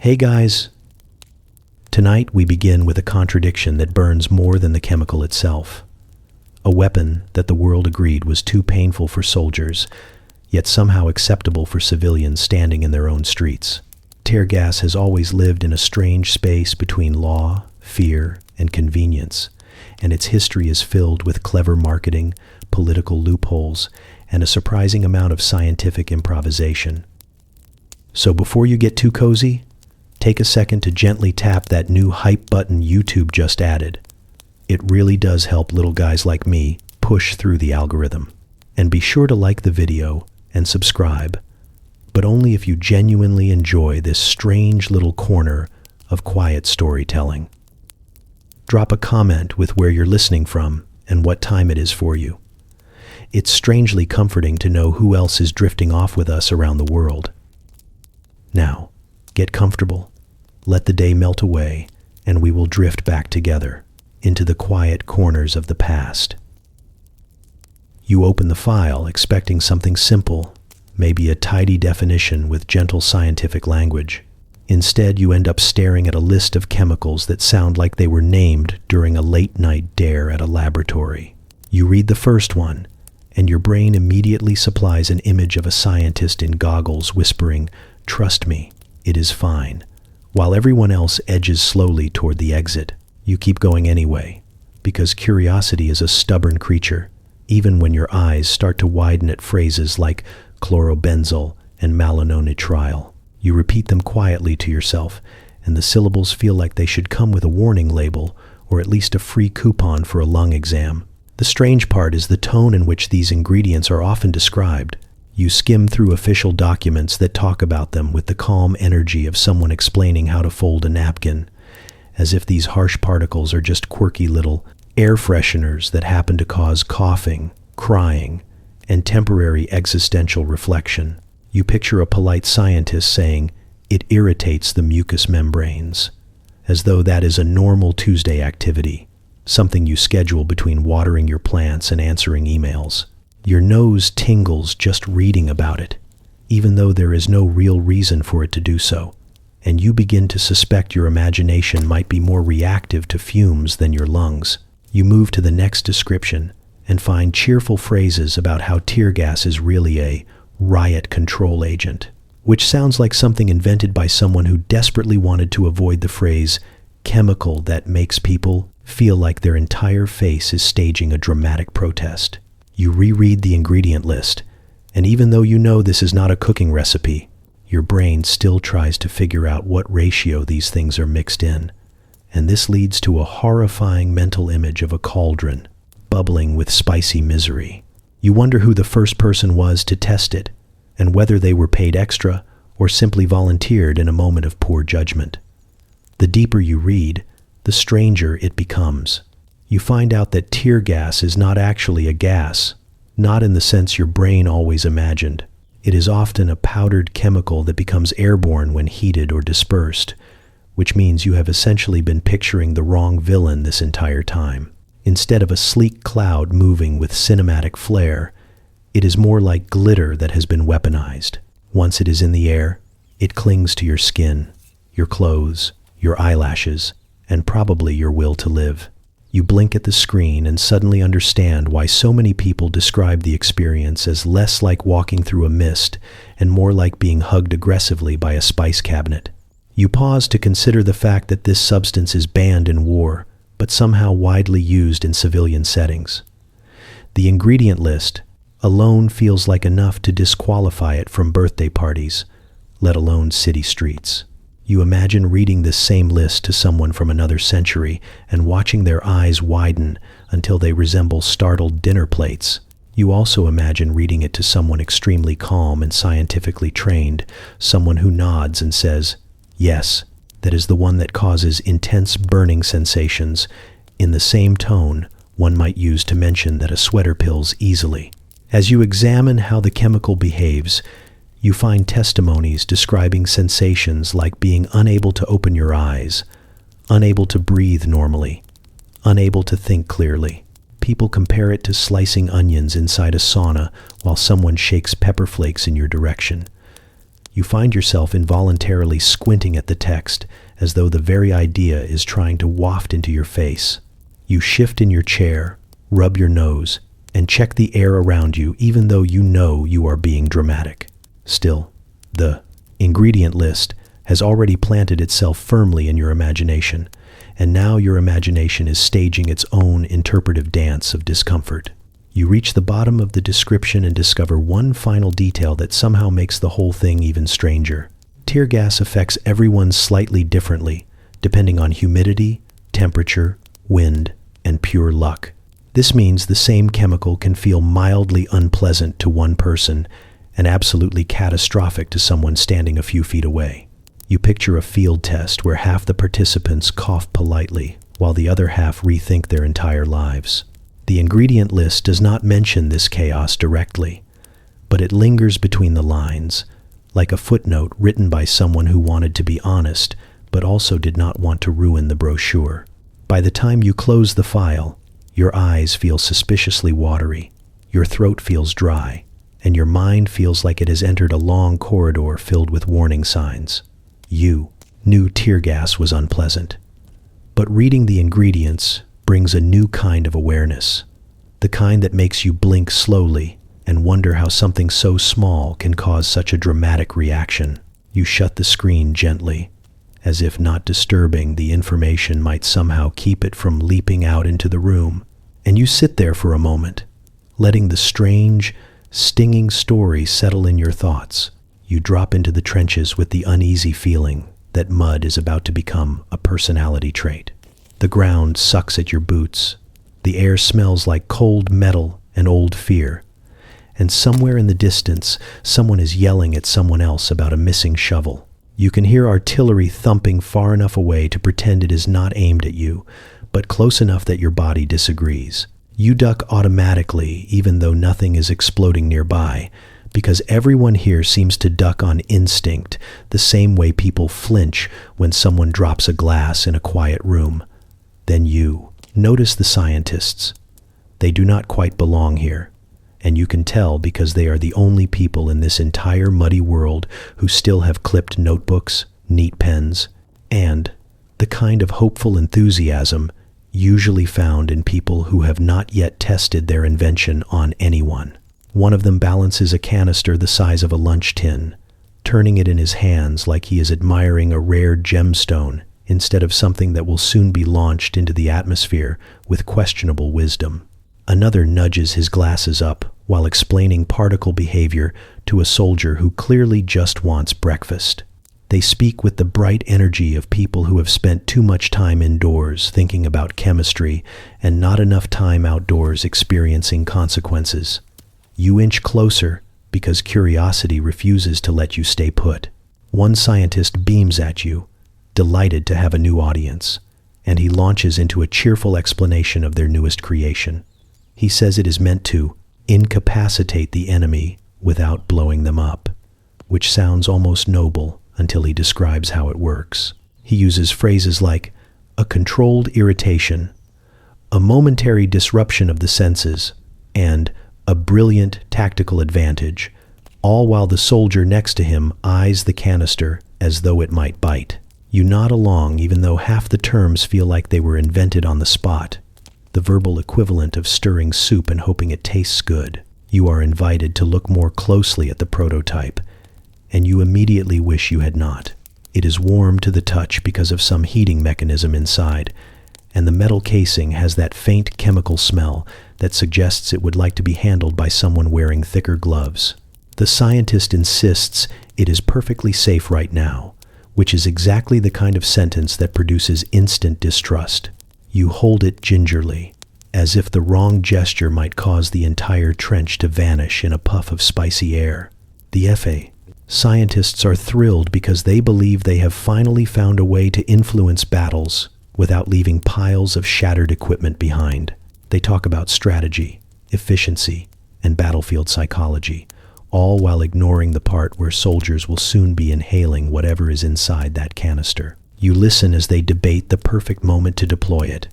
Hey guys! Tonight we begin with a contradiction that burns more than the chemical itself. A weapon that the world agreed was too painful for soldiers, yet somehow acceptable for civilians standing in their own streets. Tear gas has always lived in a strange space between law, fear, and convenience, and its history is filled with clever marketing, political loopholes, and a surprising amount of scientific improvisation. So before you get too cozy, take a second to gently tap that new hype button YouTube just added. It really does help little guys like me push through the algorithm. And be sure to like the video and subscribe, but only if you genuinely enjoy this strange little corner of quiet storytelling. Drop a comment with where you're listening from and what time it is for you. It's strangely comforting to know who else is drifting off with us around the world. Now, get comfortable, let the day melt away, and we will drift back together into the quiet corners of the past. You open the file expecting something simple, maybe a tidy definition with gentle scientific language. Instead, you end up staring at a list of chemicals that sound like they were named during a late-night dare at a laboratory. You read the first one, and your brain immediately supplies an image of a scientist in goggles whispering, "Trust me, it is fine." While everyone else edges slowly toward the exit, you keep going anyway, because curiosity is a stubborn creature, even when your eyes start to widen at phrases like chlorobenzyl and malonitrile. You repeat them quietly to yourself, and the syllables feel like they should come with a warning label, or at least a free coupon for a lung exam. The strange part is the tone in which these ingredients are often described. You skim through official documents that talk about them with the calm energy of someone explaining how to fold a napkin, as if these harsh particles are just quirky little air fresheners that happen to cause coughing, crying, and temporary existential reflection. You picture a polite scientist saying, "It irritates the mucous membranes," as though that is a normal Tuesday activity, something you schedule between watering your plants and answering emails. Your nose tingles just reading about it, even though there is no real reason for it to do so, and you begin to suspect your imagination might be more reactive to fumes than your lungs. You move to the next description and find cheerful phrases about how tear gas is really a riot control agent, which sounds like something invented by someone who desperately wanted to avoid the phrase chemical that makes people feel like their entire face is staging a dramatic protest. You reread the ingredient list, and even though you know this is not a cooking recipe, your brain still tries to figure out what ratio these things are mixed in. And this leads to a horrifying mental image of a cauldron, bubbling with spicy misery. You wonder who the first person was to test it, and whether they were paid extra or simply volunteered in a moment of poor judgment. The deeper you read, the stranger it becomes. You find out that tear gas is not actually a gas, not in the sense your brain always imagined. It is often a powdered chemical that becomes airborne when heated or dispersed, which means you have essentially been picturing the wrong villain this entire time. Instead of a sleek cloud moving with cinematic flair, it is more like glitter that has been weaponized. Once it is in the air, it clings to your skin, your clothes, your eyelashes, and probably your will to live. You blink at the screen and suddenly understand why so many people describe the experience as less like walking through a mist and more like being hugged aggressively by a spice cabinet. You pause to consider the fact that this substance is banned in war, but somehow widely used in civilian settings. The ingredient list alone feels like enough to disqualify it from birthday parties, let alone city streets. You imagine reading this same list to someone from another century and watching their eyes widen until they resemble startled dinner plates. You also imagine reading it to someone extremely calm and scientifically trained, someone who nods and says, "Yes, that is the one that causes intense burning sensations," in the same tone one might use to mention that a sweater pills easily. As you examine how the chemical behaves, you find testimonies describing sensations like being unable to open your eyes, unable to breathe normally, unable to think clearly. People compare it to slicing onions inside a sauna while someone shakes pepper flakes in your direction. You find yourself involuntarily squinting at the text as though the very idea is trying to waft into your face. You shift in your chair, rub your nose, and check the air around you even though you know you are being dramatic. Still, the ingredient list has already planted itself firmly in your imagination, and now your imagination is staging its own interpretive dance of discomfort. You reach the bottom of the description and discover one final detail that somehow makes the whole thing even stranger. Tear gas affects everyone slightly differently, depending on humidity, temperature, wind, and pure luck. This means the same chemical can feel mildly unpleasant to one person and absolutely catastrophic to someone standing a few feet away. You picture a field test where half the participants cough politely, while the other half rethink their entire lives. The ingredient list does not mention this chaos directly, but it lingers between the lines, like a footnote written by someone who wanted to be honest, but also did not want to ruin the brochure. By the time you close the file, your eyes feel suspiciously watery, your throat feels dry, and your mind feels like it has entered a long corridor filled with warning signs. You knew tear gas was unpleasant, but reading the ingredients brings a new kind of awareness, the kind that makes you blink slowly and wonder how something so small can cause such a dramatic reaction. You shut the screen gently, as if not disturbing the information might somehow keep it from leaping out into the room, and you sit there for a moment, letting the strange, stinging story settle in your thoughts. You drop into the trenches with the uneasy feeling that mud is about to become a personality trait. The ground sucks at your boots. The air smells like cold metal and old fear. And somewhere in the distance, someone is yelling at someone else about a missing shovel. You can hear artillery thumping far enough away to pretend it is not aimed at you, but close enough that your body disagrees. You duck automatically, even though nothing is exploding nearby, because everyone here seems to duck on instinct, the same way people flinch when someone drops a glass in a quiet room. Then you notice the scientists. They do not quite belong here, and you can tell because they are the only people in this entire muddy world who still have clipped notebooks, neat pens, and the kind of hopeful enthusiasm usually found in people who have not yet tested their invention on anyone. One of them balances a canister the size of a lunch tin, turning it in his hands like he is admiring a rare gemstone instead of something that will soon be launched into the atmosphere with questionable wisdom. Another nudges his glasses up while explaining particle behavior to a soldier who clearly just wants breakfast. They speak with the bright energy of people who have spent too much time indoors thinking about chemistry and not enough time outdoors experiencing consequences. You inch closer because curiosity refuses to let you stay put. One scientist beams at you, delighted to have a new audience, and he launches into a cheerful explanation of their newest creation. He says it is meant to incapacitate the enemy without blowing them up, which sounds almost noble until he describes how it works. He uses phrases like a controlled irritation, a momentary disruption of the senses, and a brilliant tactical advantage, all while the soldier next to him eyes the canister as though it might bite. You nod along even though half the terms feel like they were invented on the spot, the verbal equivalent of stirring soup and hoping it tastes good. You are invited to look more closely at the prototype, and you immediately wish you had not. It is warm to the touch because of some heating mechanism inside, and the metal casing has that faint chemical smell that suggests it would like to be handled by someone wearing thicker gloves. The scientist insists it is perfectly safe right now, which is exactly the kind of sentence that produces instant distrust. You hold it gingerly, as if the wrong gesture might cause the entire trench to vanish in a puff of spicy air. The FA scientists are thrilled because they believe they have finally found a way to influence battles without leaving piles of shattered equipment behind. They talk about strategy, efficiency, and battlefield psychology, all while ignoring the part where soldiers will soon be inhaling whatever is inside that canister. You listen as they debate the perfect moment to deploy it,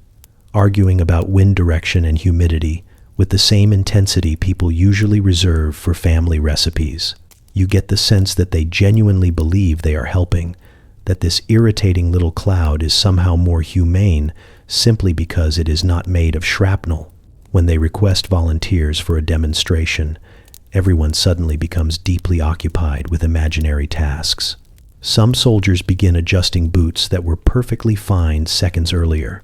arguing about wind direction and humidity with the same intensity people usually reserve for family recipes. You get the sense that they genuinely believe they are helping, that this irritating little cloud is somehow more humane simply because it is not made of shrapnel. When they request volunteers for a demonstration, everyone suddenly becomes deeply occupied with imaginary tasks. Some soldiers begin adjusting boots that were perfectly fine seconds earlier.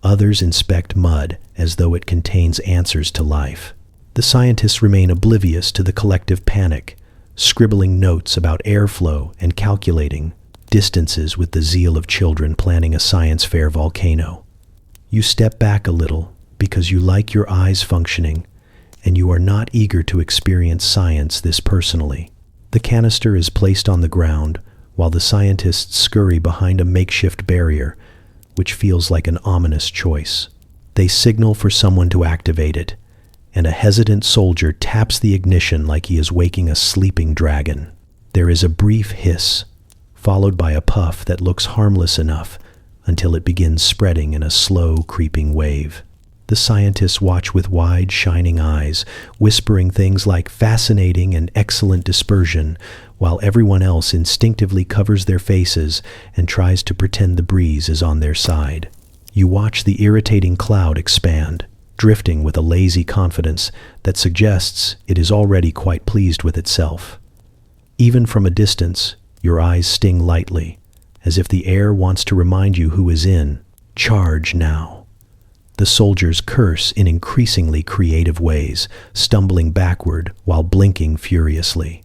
Others inspect mud as though it contains answers to life. The scientists remain oblivious to the collective panic, scribbling notes about airflow and calculating distances with the zeal of children planning a science fair volcano. You step back a little because you like your eyes functioning, and you are not eager to experience science this personally. The canister is placed on the ground while the scientists scurry behind a makeshift barrier, which feels like an ominous choice. They signal for someone to activate it, and a hesitant soldier taps the ignition like he is waking a sleeping dragon. There is a brief hiss, followed by a puff that looks harmless enough until it begins spreading in a slow, creeping wave. The scientists watch with wide, shining eyes, whispering things like fascinating and excellent dispersion, while everyone else instinctively covers their faces and tries to pretend the breeze is on their side. You watch the irritating cloud expand, drifting with a lazy confidence that suggests it is already quite pleased with itself. Even from a distance, your eyes sting lightly, as if the air wants to remind you who is in charge now. The soldiers curse in increasingly creative ways, stumbling backward while blinking furiously.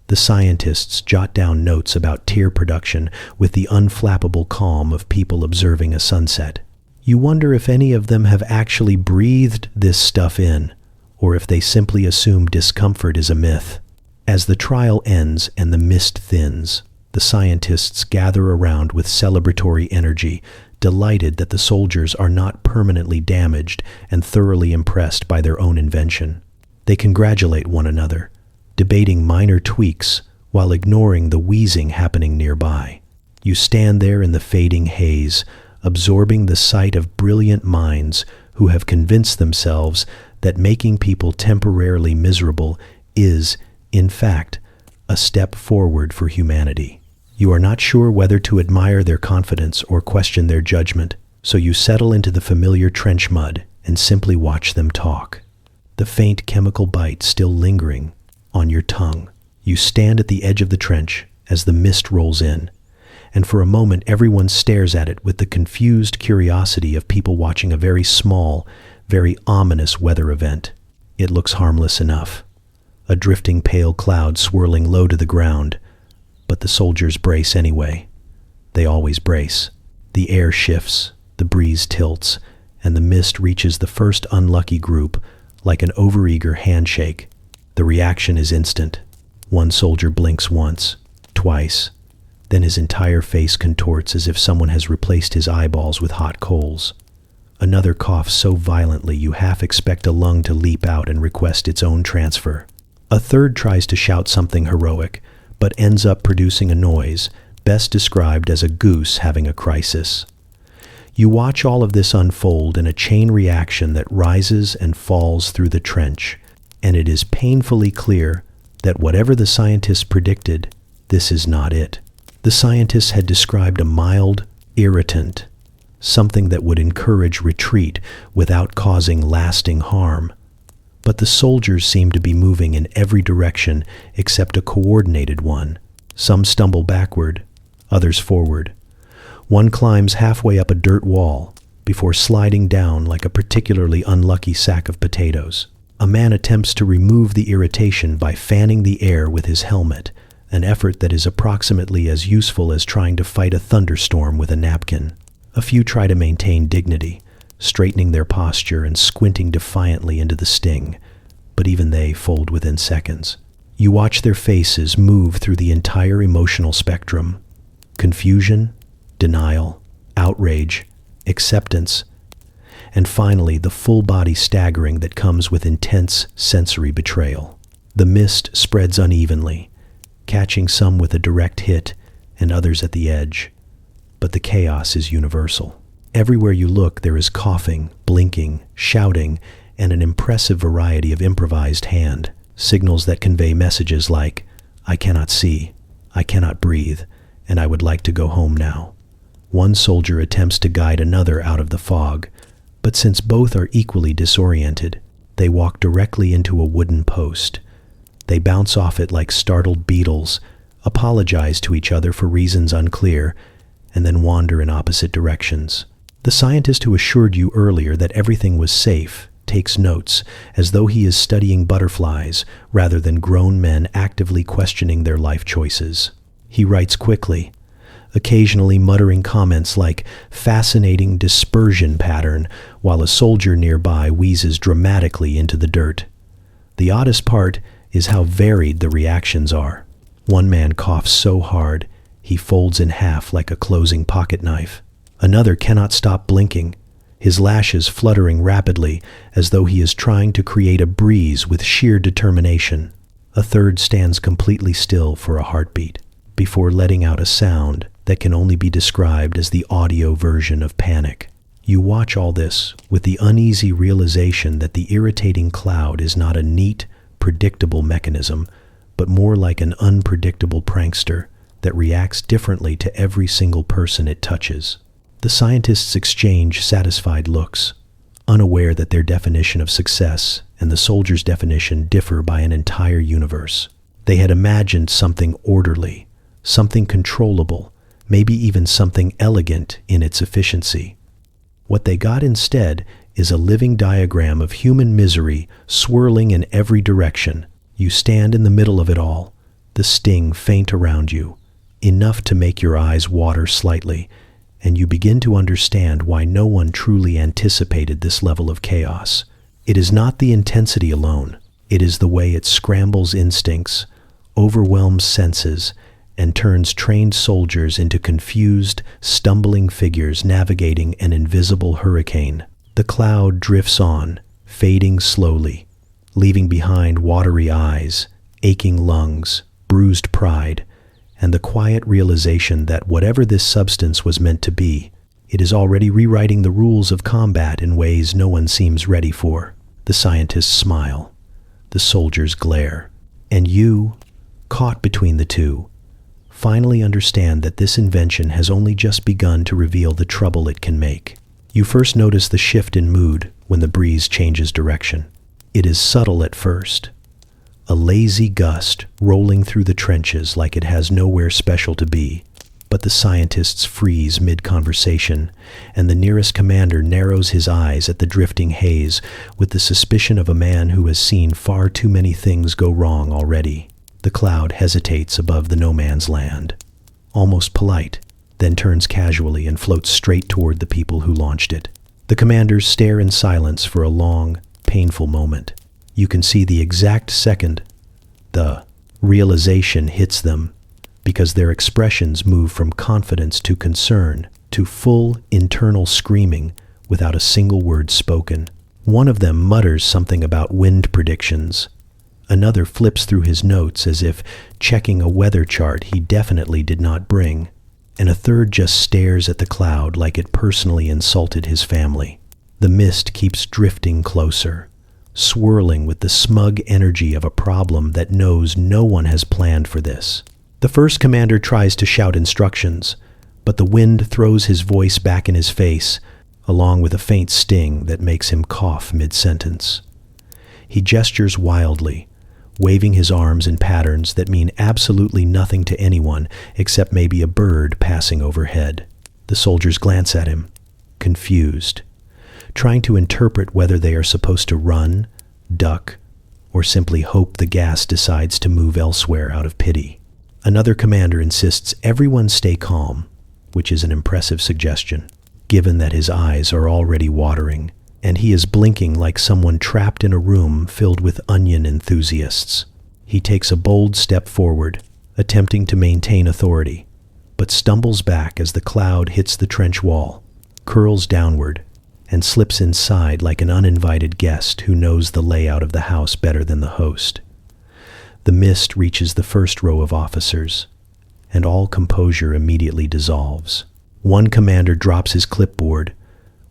The scientists jot down notes about tear production with the unflappable calm of people observing a sunset. You wonder if any of them have actually breathed this stuff in, or if they simply assume discomfort is a myth. As the trial ends and the mist thins, the scientists gather around with celebratory energy, delighted that the soldiers are not permanently damaged and thoroughly impressed by their own invention. They congratulate one another, debating minor tweaks while ignoring the wheezing happening nearby. You stand there in the fading haze, absorbing the sight of brilliant minds who have convinced themselves that making people temporarily miserable is, in fact, a step forward for humanity. You are not sure whether to admire their confidence or question their judgment, so you settle into the familiar trench mud and simply watch them talk. The faint chemical bite still lingering on your tongue. You stand at the edge of the trench as the mist rolls in, and for a moment everyone stares at it with the confused curiosity of people watching a very small, very ominous weather event. It looks harmless enough. A drifting pale cloud swirling low to the ground, but the soldiers brace anyway. They always brace. The air shifts, the breeze tilts, and the mist reaches the first unlucky group like an overeager handshake. The reaction is instant. One soldier blinks once, twice, then his entire face contorts as if someone has replaced his eyeballs with hot coals. Another coughs so violently you half expect a lung to leap out and request its own transfer. A third tries to shout something heroic, but ends up producing a noise, best described as a goose having a crisis. You watch all of this unfold in a chain reaction that rises and falls through the trench, and it is painfully clear that whatever the scientists predicted, this is not it. The scientists had described a mild irritant, something that would encourage retreat without causing lasting harm. But the soldiers seem to be moving in every direction except a coordinated one. Some stumble backward, others forward. One climbs halfway up a dirt wall before sliding down like a particularly unlucky sack of potatoes. A man attempts to remove the irritation by fanning the air with his helmet, an effort that is approximately as useful as trying to fight a thunderstorm with a napkin. A few try to maintain dignity, straightening their posture and squinting defiantly into the sting, but even they fold within seconds. You watch their faces move through the entire emotional spectrum: confusion, denial, outrage, acceptance, and finally the full-body staggering that comes with intense sensory betrayal. The mist spreads unevenly, catching some with a direct hit and others at the edge, but the chaos is universal. Everywhere you look, there is coughing, blinking, shouting, and an impressive variety of improvised hand signals that convey messages like, "I cannot see, I cannot breathe, and I would like to go home now." One soldier attempts to guide another out of the fog, but since both are equally disoriented, they walk directly into a wooden post. They bounce off it like startled beetles, apologize to each other for reasons unclear, and then wander in opposite directions. The scientist who assured you earlier that everything was safe takes notes, as though he is studying butterflies rather than grown men actively questioning their life choices. He writes quickly, occasionally muttering comments like "fascinating dispersion pattern," while a soldier nearby wheezes dramatically into the dirt. The oddest part is how varied the reactions are. One man coughs so hard, he folds in half like a closing pocket knife. Another cannot stop blinking, his lashes fluttering rapidly as though he is trying to create a breeze with sheer determination. A third stands completely still for a heartbeat, before letting out a sound that can only be described as the audio version of panic. You watch all this with the uneasy realization that the irritating cloud is not a neat, predictable mechanism, but more like an unpredictable prankster that reacts differently to every single person it touches. The scientists exchange satisfied looks, unaware that their definition of success and the soldier's definition differ by an entire universe. They had imagined something orderly, something controllable, maybe even something elegant in its efficiency. What they got instead is a living diagram of human misery swirling in every direction. You stand in the middle of it all, the sting faint around you, enough to make your eyes water slightly, and you begin to understand why no one truly anticipated this level of chaos. It is not the intensity alone, it is the way it scrambles instincts, overwhelms senses, and turns trained soldiers into confused, stumbling figures navigating an invisible hurricane. The cloud drifts on, fading slowly, leaving behind watery eyes, aching lungs, bruised pride, and the quiet realization that whatever this substance was meant to be, it is already rewriting the rules of combat in ways no one seems ready for. The scientists smile, the soldiers glare, and you, caught between the two, finally understand that this invention has only just begun to reveal the trouble it can make. You first notice the shift in mood when the breeze changes direction. It is subtle at first, a lazy gust rolling through the trenches like it has nowhere special to be. But the scientists freeze mid-conversation, and the nearest commander narrows his eyes at the drifting haze with the suspicion of a man who has seen far too many things go wrong already. The cloud hesitates above the no man's land, almost polite, then turns casually and floats straight toward the people who launched it. The commanders stare in silence for a long, painful moment. You can see the exact second the realization hits them, because their expressions move from confidence to concern to full internal screaming without a single word spoken. One of them mutters something about wind predictions. Another flips through his notes as if checking a weather chart he definitely did not bring. And a third just stares at the cloud like it personally insulted his family. The mist keeps drifting closer, swirling with the smug energy of a problem that knows no one has planned for this. The first commander tries to shout instructions, but the wind throws his voice back in his face, along with a faint sting that makes him cough mid-sentence. He gestures wildly, waving his arms in patterns that mean absolutely nothing to anyone except maybe a bird passing overhead. The soldiers glance at him, confused, trying to interpret whether they are supposed to run, duck, or simply hope the gas decides to move elsewhere out of pity. Another commander insists everyone stay calm, which is an impressive suggestion, given that his eyes are already watering, and he is blinking like someone trapped in a room filled with onion enthusiasts. He takes a bold step forward, attempting to maintain authority, but stumbles back as the cloud hits the trench wall, curls downward, and slips inside like an uninvited guest who knows the layout of the house better than the host. The mist reaches the first row of officers, and all composure immediately dissolves. One commander drops his clipboard,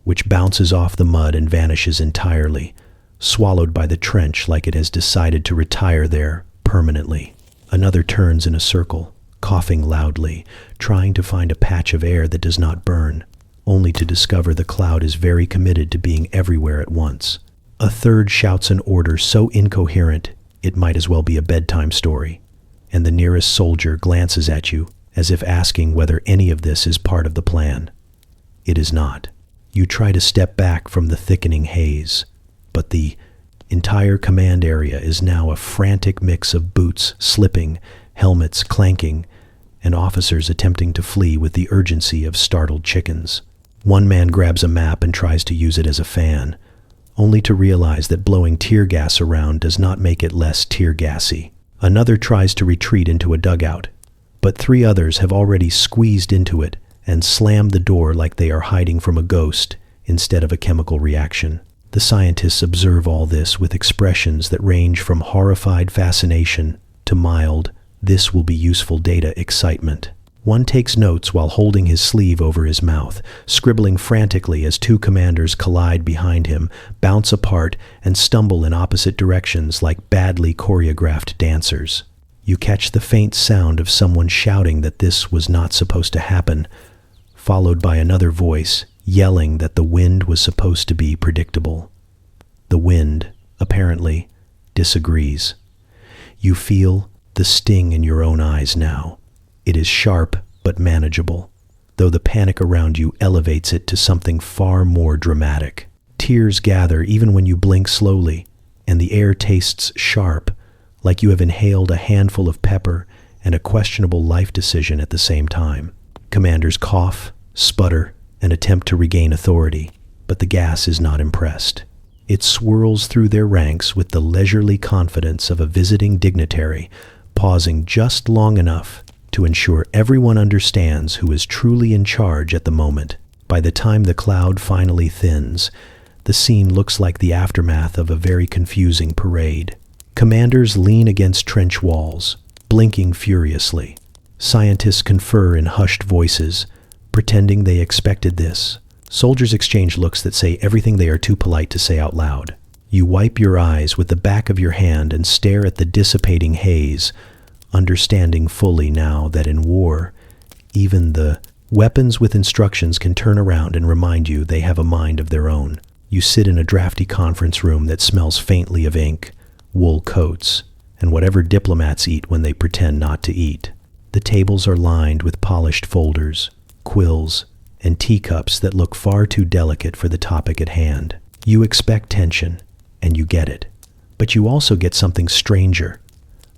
which bounces off the mud and vanishes entirely, swallowed by the trench like it has decided to retire there permanently. Another turns in a circle, coughing loudly, trying to find a patch of air that does not burn, only to discover the cloud is very committed to being everywhere at once. A third shouts an order so incoherent it might as well be a bedtime story, and the nearest soldier glances at you as if asking whether any of this is part of the plan. It is not. You try to step back from the thickening haze, but the entire command area is now a frantic mix of boots slipping, helmets clanking, and officers attempting to flee with the urgency of startled chickens. One man grabs a map and tries to use it as a fan, only to realize that blowing tear gas around does not make it less tear gassy. Another tries to retreat into a dugout, but 3 others have already squeezed into it and slammed the door like they are hiding from a ghost instead of a chemical reaction. The scientists observe all this with expressions that range from horrified fascination to mild, "this will be useful data" excitement. One takes notes while holding his sleeve over his mouth, scribbling frantically as 2 commanders collide behind him, bounce apart, and stumble in opposite directions like badly choreographed dancers. You catch the faint sound of someone shouting that this was not supposed to happen, followed by another voice yelling that the wind was supposed to be predictable. The wind, apparently, disagrees. You feel the sting in your own eyes now. It is sharp but manageable, though the panic around you elevates it to something far more dramatic. Tears gather even when you blink slowly, and the air tastes sharp, like you have inhaled a handful of pepper and a questionable life decision at the same time. Commanders cough, sputter, and attempt to regain authority, but the gas is not impressed. It swirls through their ranks with the leisurely confidence of a visiting dignitary, pausing just long enough to ensure everyone understands who is truly in charge at the moment. By the time the cloud finally thins, the scene looks like the aftermath of a very confusing parade. Commanders lean against trench walls, blinking furiously. Scientists confer in hushed voices, pretending they expected this. Soldiers exchange looks that say everything they are too polite to say out loud. You wipe your eyes with the back of your hand and stare at the dissipating haze, understanding fully now that in war, even the weapons with instructions can turn around and remind you they have a mind of their own. You sit in a drafty conference room that smells faintly of ink, wool coats, and whatever diplomats eat when they pretend not to eat. The tables are lined with polished folders, quills, and teacups that look far too delicate for the topic at hand. You expect tension, and you get it. But you also get something stranger,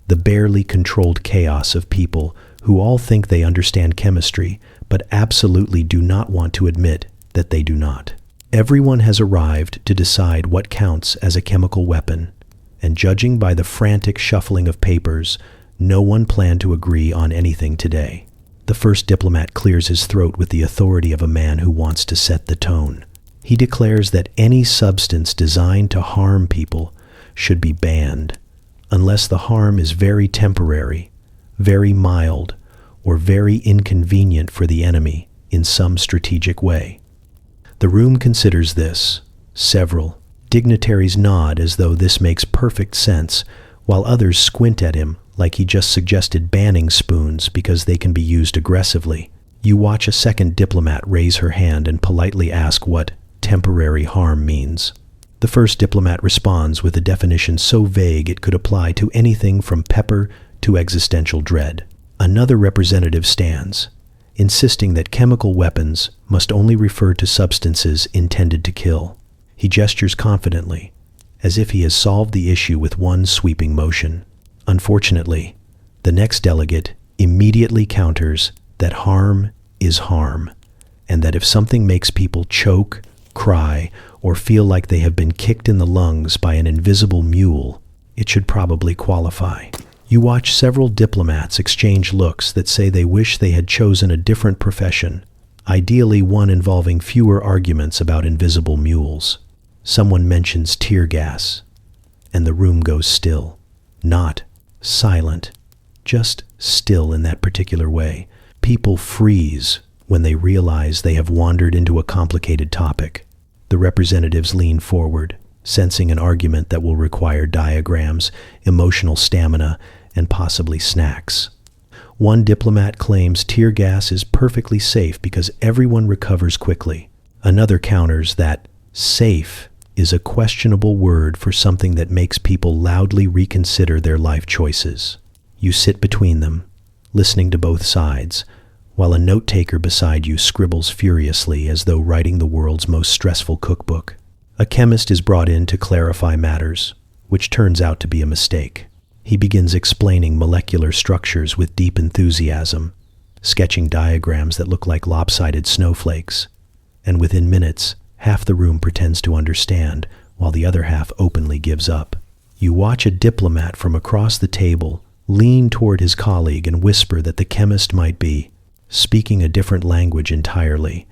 the barely controlled chaos of people who all think they understand chemistry, but absolutely do not want to admit that they do not. Everyone has arrived to decide what counts as a chemical weapon, and judging by the frantic shuffling of papers, no one planned to agree on anything today. The first diplomat clears his throat with the authority of a man who wants to set the tone. He declares that any substance designed to harm people should be banned, unless the harm is very temporary, very mild, or very inconvenient for the enemy in some strategic way. The room considers this. Several dignitaries nod as though this makes perfect sense, while others squint at him like he just suggested banning spoons because they can be used aggressively. You watch a second diplomat raise her hand and politely ask what temporary harm means. The first diplomat responds with a definition so vague it could apply to anything from pepper to existential dread. Another representative stands, insisting that chemical weapons must only refer to substances intended to kill. He gestures confidently, as if he has solved the issue with one sweeping motion. Unfortunately, the next delegate immediately counters that harm is harm, and that if something makes people choke, cry, or feel like they have been kicked in the lungs by an invisible mule, it should probably qualify. You watch several diplomats exchange looks that say they wish they had chosen a different profession, ideally one involving fewer arguments about invisible mules. Someone mentions tear gas, and the room goes still. Not silent, just still in that particular way. People freeze when they realize they have wandered into a complicated topic. The representatives lean forward, sensing an argument that will require diagrams, emotional stamina, and possibly snacks. One diplomat claims tear gas is perfectly safe because everyone recovers quickly. Another counters that safe is a questionable word for something that makes people loudly reconsider their life choices. You sit between them, listening to both sides, while a note-taker beside you scribbles furiously as though writing the world's most stressful cookbook. A chemist is brought in to clarify matters, which turns out to be a mistake. He begins explaining molecular structures with deep enthusiasm, sketching diagrams that look like lopsided snowflakes, and within minutes, half the room pretends to understand, while the other half openly gives up. You watch a diplomat from across the table lean toward his colleague and whisper that the chemist might be speaking a different language entirely.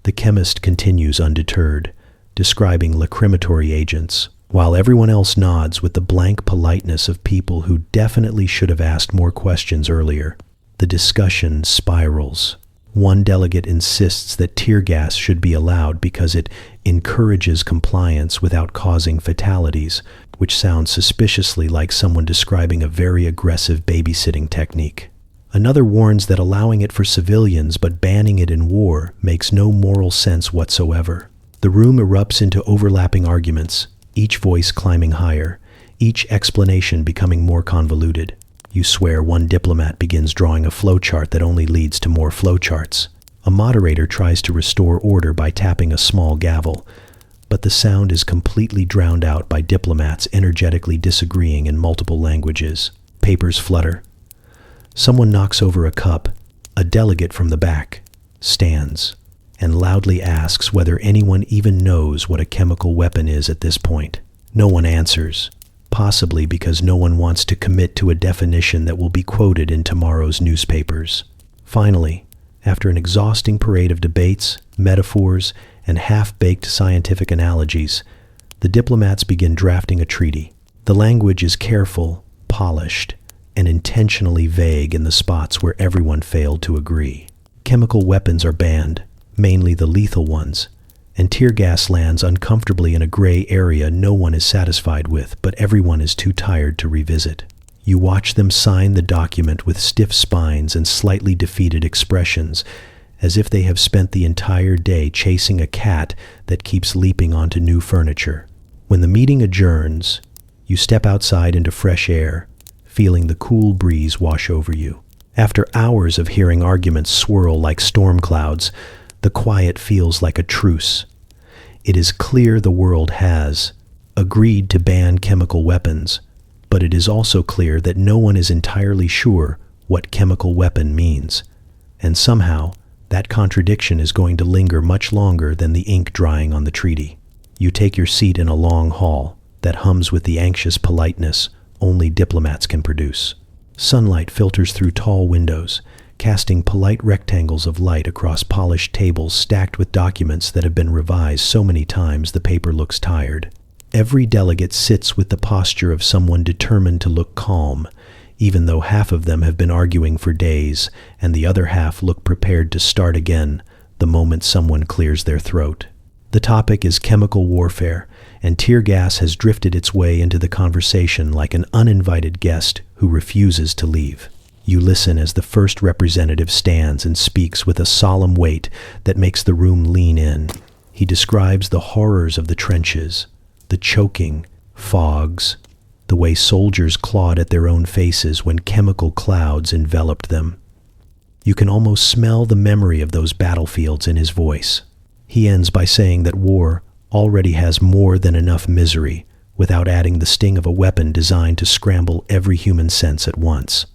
The chemist continues undeterred, describing lacrimatory agents, while everyone else nods with the blank politeness of people who definitely should have asked more questions earlier. The discussion spirals. One delegate insists that tear gas should be allowed because it encourages compliance without causing fatalities, which sounds suspiciously like someone describing a very aggressive babysitting technique. Another warns that allowing it for civilians but banning it in war makes no moral sense whatsoever. The room erupts into overlapping arguments, each voice climbing higher, each explanation becoming more convoluted. You swear one diplomat begins drawing a flowchart that only leads to more flowcharts. A moderator tries to restore order by tapping a small gavel, but the sound is completely drowned out by diplomats energetically disagreeing in multiple languages. Papers flutter. Someone knocks over a cup. A delegate from the back stands and loudly asks whether anyone even knows what a chemical weapon is at this point. No one answers, possibly because no one wants to commit to a definition that will be quoted in tomorrow's newspapers. Finally, after an exhausting parade of debates, metaphors, and half-baked scientific analogies, the diplomats begin drafting a treaty. The language is careful, polished, and intentionally vague in the spots where everyone failed to agree. Chemical weapons are banned, mainly the lethal ones, and tear gas lands uncomfortably in a gray area no one is satisfied with, but everyone is too tired to revisit. You watch them sign the document with stiff spines and slightly defeated expressions, as if they have spent the entire day chasing a cat that keeps leaping onto new furniture. When the meeting adjourns, you step outside into fresh air, feeling the cool breeze wash over you. After hours of hearing arguments swirl like storm clouds, the quiet feels like a truce. It is clear the world has agreed to ban chemical weapons, but it is also clear that no one is entirely sure what chemical weapon means, and somehow that contradiction is going to linger much longer than the ink drying on the treaty. You take your seat in a long hall that hums with the anxious politeness only diplomats can produce. Sunlight filters through tall windows, casting polite rectangles of light across polished tables stacked with documents that have been revised so many times the paper looks tired. Every delegate sits with the posture of someone determined to look calm, even though half of them have been arguing for days, and the other half look prepared to start again the moment someone clears their throat. The topic is chemical warfare, and tear gas has drifted its way into the conversation like an uninvited guest who refuses to leave. You listen as the first representative stands and speaks with a solemn weight that makes the room lean in. He describes the horrors of the trenches, the choking, fogs, the way soldiers clawed at their own faces when chemical clouds enveloped them. You can almost smell the memory of those battlefields in his voice. He ends by saying that war already has more than enough misery without adding the sting of a weapon designed to scramble every human sense at once.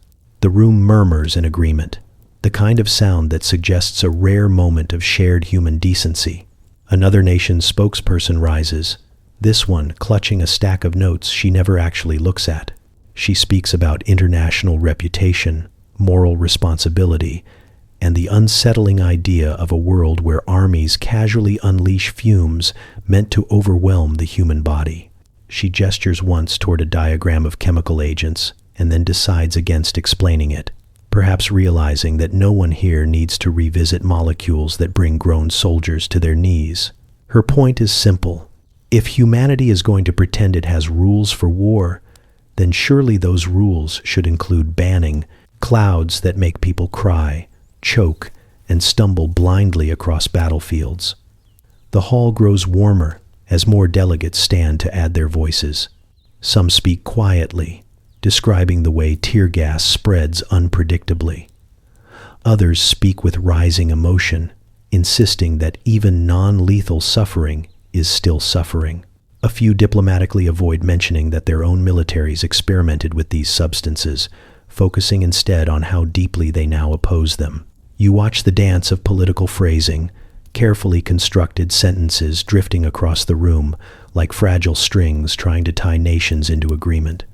The room murmurs in agreement, the kind of sound that suggests a rare moment of shared human decency. Another nation's spokesperson rises, this one clutching a stack of notes she never actually looks at. She speaks about international reputation, moral responsibility, and the unsettling idea of a world where armies casually unleash fumes meant to overwhelm the human body. She gestures once toward a diagram of chemical agents and then decides against explaining it, perhaps realizing that no one here needs to revisit molecules that bring grown soldiers to their knees. Her point is simple. If humanity is going to pretend it has rules for war, then surely those rules should include banning clouds that make people cry, choke, and stumble blindly across battlefields. The hall grows warmer as more delegates stand to add their voices. Some speak quietly, describing the way tear gas spreads unpredictably. Others speak with rising emotion, insisting that even non-lethal suffering is still suffering. A few diplomatically avoid mentioning that their own militaries experimented with these substances, focusing instead on how deeply they now oppose them. You watch the dance of political phrasing, carefully constructed sentences drifting across the room like fragile strings trying to tie nations into agreement.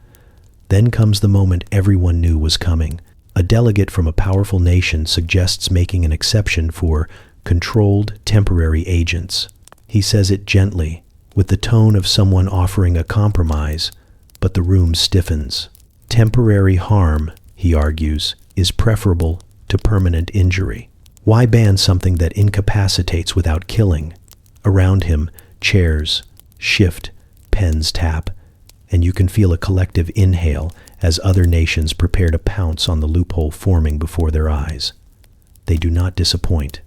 Then comes the moment everyone knew was coming. A delegate from a powerful nation suggests making an exception for controlled temporary agents. He says it gently, with the tone of someone offering a compromise, but the room stiffens. Temporary harm, he argues, is preferable to permanent injury. Why ban something that incapacitates without killing? Around him, chairs shift, pens tap, and you can feel a collective inhale as other nations prepare to pounce on the loophole forming before their eyes. They do not disappoint.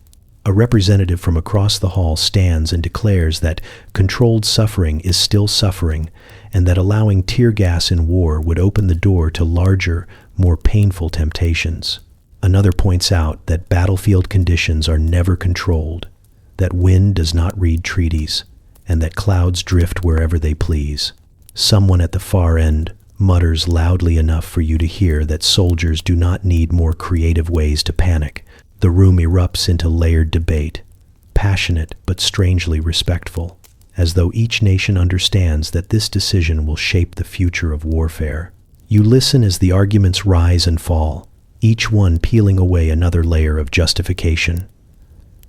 A representative from across the hall stands and declares that controlled suffering is still suffering, and that allowing tear gas in war would open the door to larger, more painful temptations. Another points out that battlefield conditions are never controlled, that wind does not read treaties, and that clouds drift wherever they please. Someone at the far end mutters loudly enough for you to hear that soldiers do not need more creative ways to panic. The room erupts into layered debate, passionate but strangely respectful, as though each nation understands that this decision will shape the future of warfare. You listen as the arguments rise and fall, each one peeling away another layer of justification.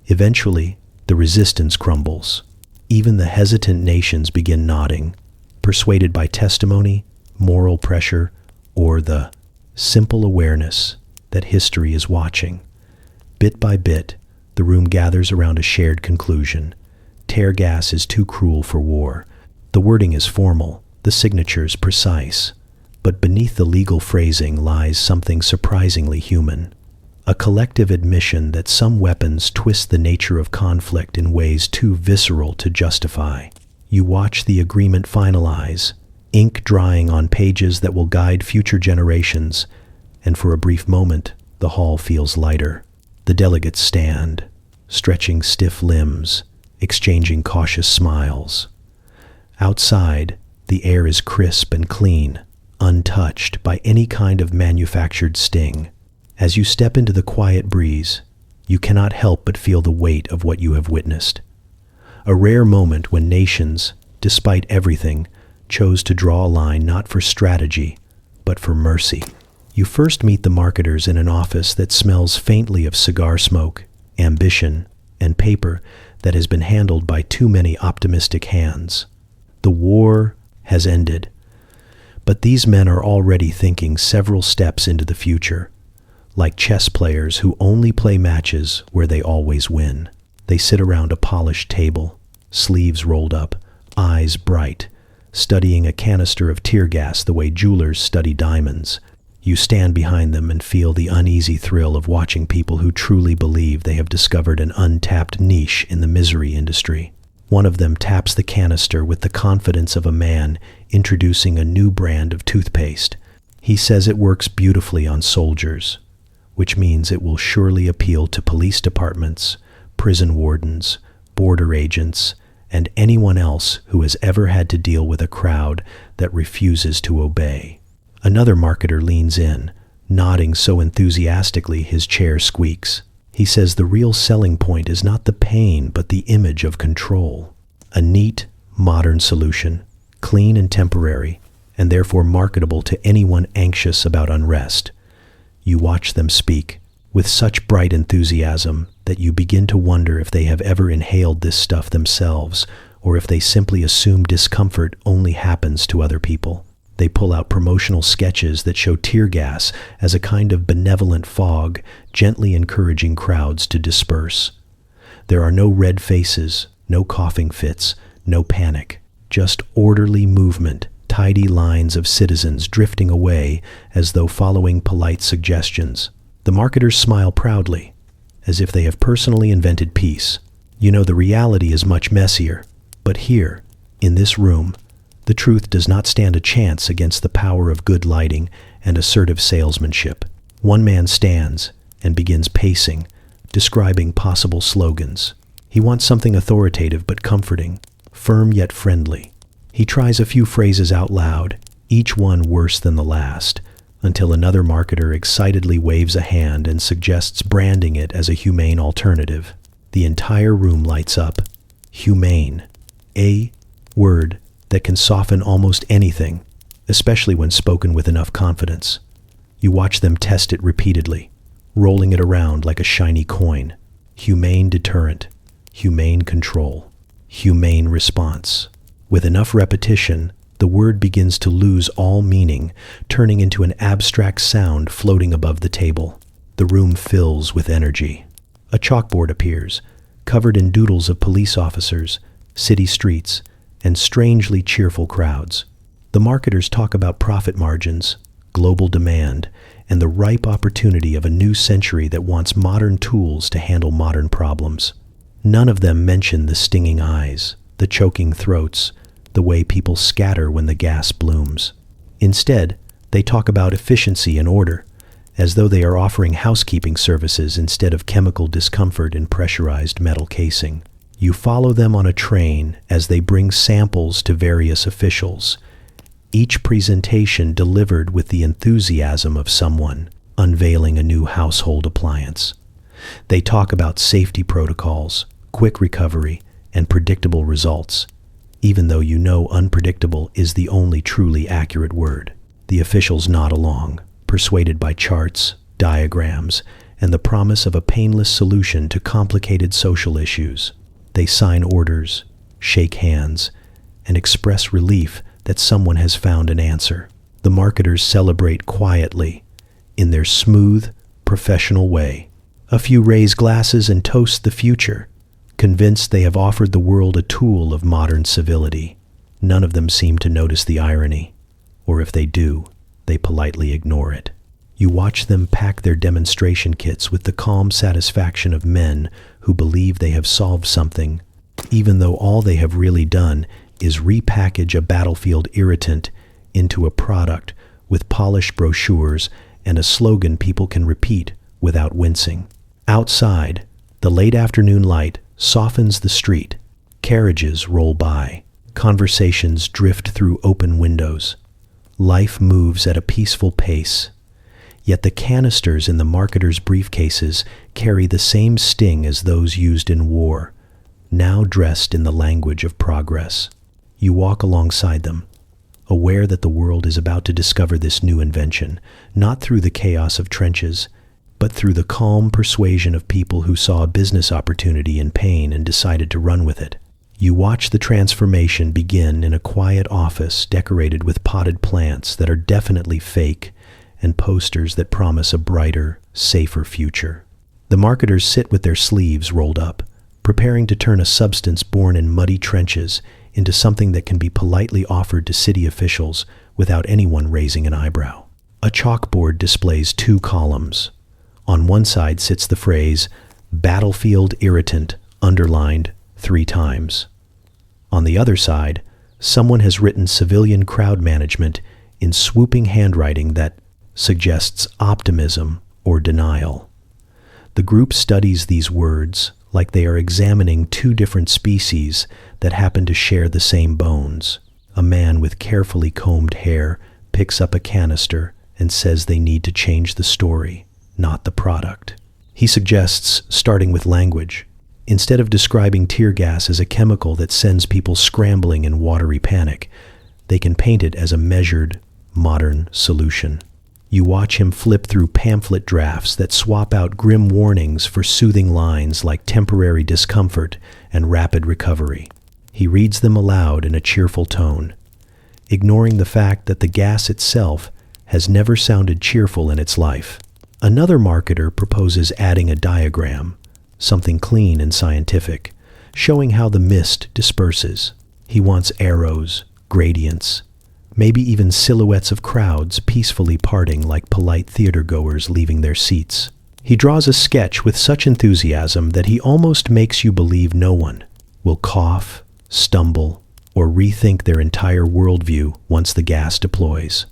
Eventually, the resistance crumbles. Even the hesitant nations begin nodding, persuaded by testimony, moral pressure, or the simple awareness that history is watching. Bit by bit, the room gathers around a shared conclusion. Tear gas is too cruel for war. The wording is formal, the signatures precise. But beneath the legal phrasing lies something surprisingly human. A collective admission that some weapons twist the nature of conflict in ways too visceral to justify. You watch the agreement finalize, ink drying on pages that will guide future generations, and for a brief moment, the hall feels lighter. The delegates stand, stretching stiff limbs, exchanging cautious smiles. Outside, the air is crisp and clean, untouched by any kind of manufactured sting. As you step into the quiet breeze, you cannot help but feel the weight of what you have witnessed. A rare moment when nations, despite everything, chose to draw a line not for strategy, but for mercy. You first meet the marketers in an office that smells faintly of cigar smoke, ambition, and paper that has been handled by too many optimistic hands. The war has ended, but these men are already thinking several steps into the future, like chess players who only play matches where they always win. They sit around a polished table, sleeves rolled up, eyes bright, studying a canister of tear gas the way jewelers study diamonds. You stand behind them and feel the uneasy thrill of watching people who truly believe they have discovered an untapped niche in the misery industry. One of them taps the canister with the confidence of a man introducing a new brand of toothpaste. He says it works beautifully on soldiers, which means it will surely appeal to police departments, prison wardens, border agents, and anyone else who has ever had to deal with a crowd that refuses to obey. Another marketer leans in, nodding so enthusiastically his chair squeaks. He says the real selling point is not the pain, but the image of control. A neat, modern solution, clean and temporary, and therefore marketable to anyone anxious about unrest. You watch them speak with such bright enthusiasm that you begin to wonder if they have ever inhaled this stuff themselves, or if they simply assume discomfort only happens to other people. They pull out promotional sketches that show tear gas as a kind of benevolent fog, gently encouraging crowds to disperse. There are no red faces, no coughing fits, no panic, just orderly movement tidy lines of citizens drifting away as though following polite suggestions. The marketers smile proudly, as if they have personally invented peace. You know, the reality is much messier, but here, in this room, the truth does not stand a chance against the power of good lighting and assertive salesmanship. One man stands and begins pacing, describing possible slogans. He wants something authoritative but comforting, firm yet friendly. He tries a few phrases out loud, each one worse than the last, until another marketer excitedly waves a hand and suggests branding it as a humane alternative. The entire room lights up. Humane. A word that can soften almost anything, especially when spoken with enough confidence. You watch them test it repeatedly, rolling it around like a shiny coin. Humane deterrent. Humane control. Humane response. With enough repetition, the word begins to lose all meaning, turning into an abstract sound floating above the table. The room fills with energy. A chalkboard appears, covered in doodles of police officers, city streets, and strangely cheerful crowds. The marketers talk about profit margins, global demand, and the ripe opportunity of a new century that wants modern tools to handle modern problems. None of them mention the stinging eyes, the choking throats, the way people scatter when the gas blooms. Instead, they talk about efficiency and order, as though they are offering housekeeping services instead of chemical discomfort in pressurized metal casing. You follow them on a train as they bring samples to various officials, each presentation delivered with the enthusiasm of someone unveiling a new household appliance. They talk about safety protocols, quick recovery, and predictable results, even though you know unpredictable is the only truly accurate word. The officials nod along, persuaded by charts, diagrams, and the promise of a painless solution to complicated social issues. They sign orders, shake hands, and express relief that someone has found an answer. The marketers celebrate quietly, in their smooth, professional way. A few raise glasses and toast the future, convinced they have offered the world a tool of modern civility. None of them seem to notice the irony, or if they do, they politely ignore it. You watch them pack their demonstration kits with the calm satisfaction of men who believe they have solved something, even though all they have really done is repackage a battlefield irritant into a product with polished brochures and a slogan people can repeat without wincing. Outside, the late afternoon light softens the street. Carriages roll by. Conversations drift through open windows. Life moves at a peaceful pace. Yet the canisters in the marketers' briefcases carry the same sting as those used in war, now dressed in the language of progress. You walk alongside them, aware that the world is about to discover this new invention, not through the chaos of trenches, but through the calm persuasion of people who saw a business opportunity in pain and decided to run with it. You watch the transformation begin in a quiet office decorated with potted plants that are definitely fake and posters that promise a brighter, safer future. The marketers sit with their sleeves rolled up, preparing to turn a substance born in muddy trenches into something that can be politely offered to city officials without anyone raising an eyebrow. A chalkboard displays two columns. On one side sits the phrase, "Battlefield Irritant," underlined 3 times. On the other side, someone has written "Civilian Crowd Management" in swooping handwriting that suggests optimism or denial. The group studies these words like they are examining 2 different species that happen to share the same bones. A man with carefully combed hair picks up a canister and says they need to change the story, not the product. He suggests starting with language. Instead of describing tear gas as a chemical that sends people scrambling in watery panic, they can paint it as a measured, modern solution. You watch him flip through pamphlet drafts that swap out grim warnings for soothing lines like temporary discomfort and rapid recovery. He reads them aloud in a cheerful tone, ignoring the fact that the gas itself has never sounded cheerful in its life. Another marketer proposes adding a diagram, something clean and scientific, showing how the mist disperses. He wants arrows, gradients, maybe even silhouettes of crowds peacefully parting like polite theatergoers leaving their seats. He draws a sketch with such enthusiasm that he almost makes you believe no one will cough, stumble, or rethink their entire worldview once the gas deploys.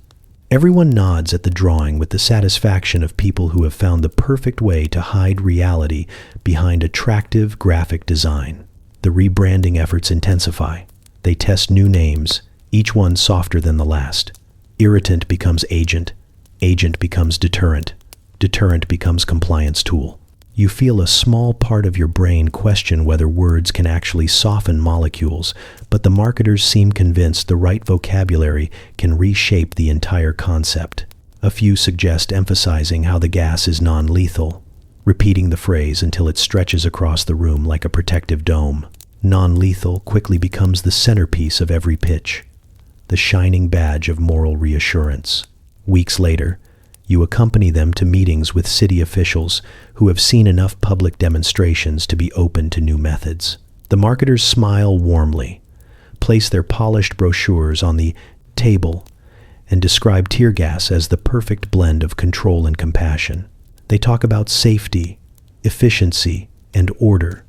Everyone nods at the drawing with the satisfaction of people who have found the perfect way to hide reality behind attractive graphic design. The rebranding efforts intensify. They test new names, each one softer than the last. Irritant becomes agent, agent becomes deterrent, deterrent becomes compliance tool. You feel a small part of your brain question whether words can actually soften molecules, but the marketers seem convinced the right vocabulary can reshape the entire concept. A few suggest emphasizing how the gas is non-lethal, repeating the phrase until it stretches across the room like a protective dome. Non-lethal quickly becomes the centerpiece of every pitch, the shining badge of moral reassurance. Weeks later, you accompany them to meetings with city officials who have seen enough public demonstrations to be open to new methods. The marketers smile warmly, place their polished brochures on the table, and describe tear gas as the perfect blend of control and compassion. They talk about safety, efficiency, and order,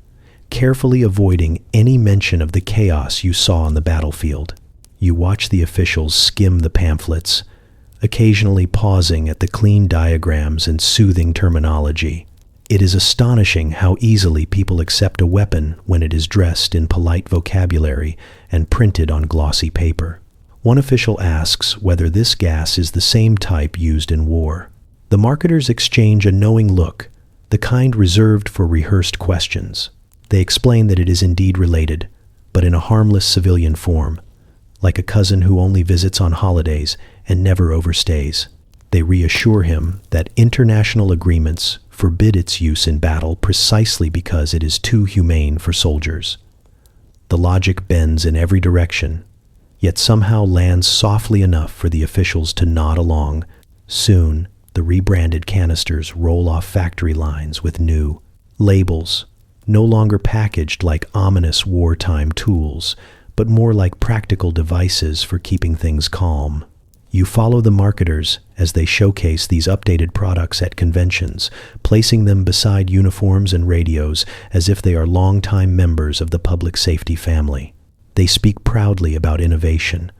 carefully avoiding any mention of the chaos you saw on the battlefield. You watch the officials skim the pamphlets, occasionally pausing at the clean diagrams and soothing terminology. It is astonishing how easily people accept a weapon when it is dressed in polite vocabulary and printed on glossy paper. One official asks whether this gas is the same type used in war. The marketers exchange a knowing look, the kind reserved for rehearsed questions. They explain that it is indeed related, but in a harmless civilian form, like a cousin who only visits on holidays and never overstays. They reassure him that international agreements forbid its use in battle precisely because it is too humane for soldiers. The logic bends in every direction, yet somehow lands softly enough for the officials to nod along. Soon, the rebranded canisters roll off factory lines with new labels, no longer packaged like ominous wartime tools, but more like practical devices for keeping things calm. You follow the marketers as they showcase these updated products at conventions, placing them beside uniforms and radios as if they are longtime members of the public safety family. They speak proudly about innovation,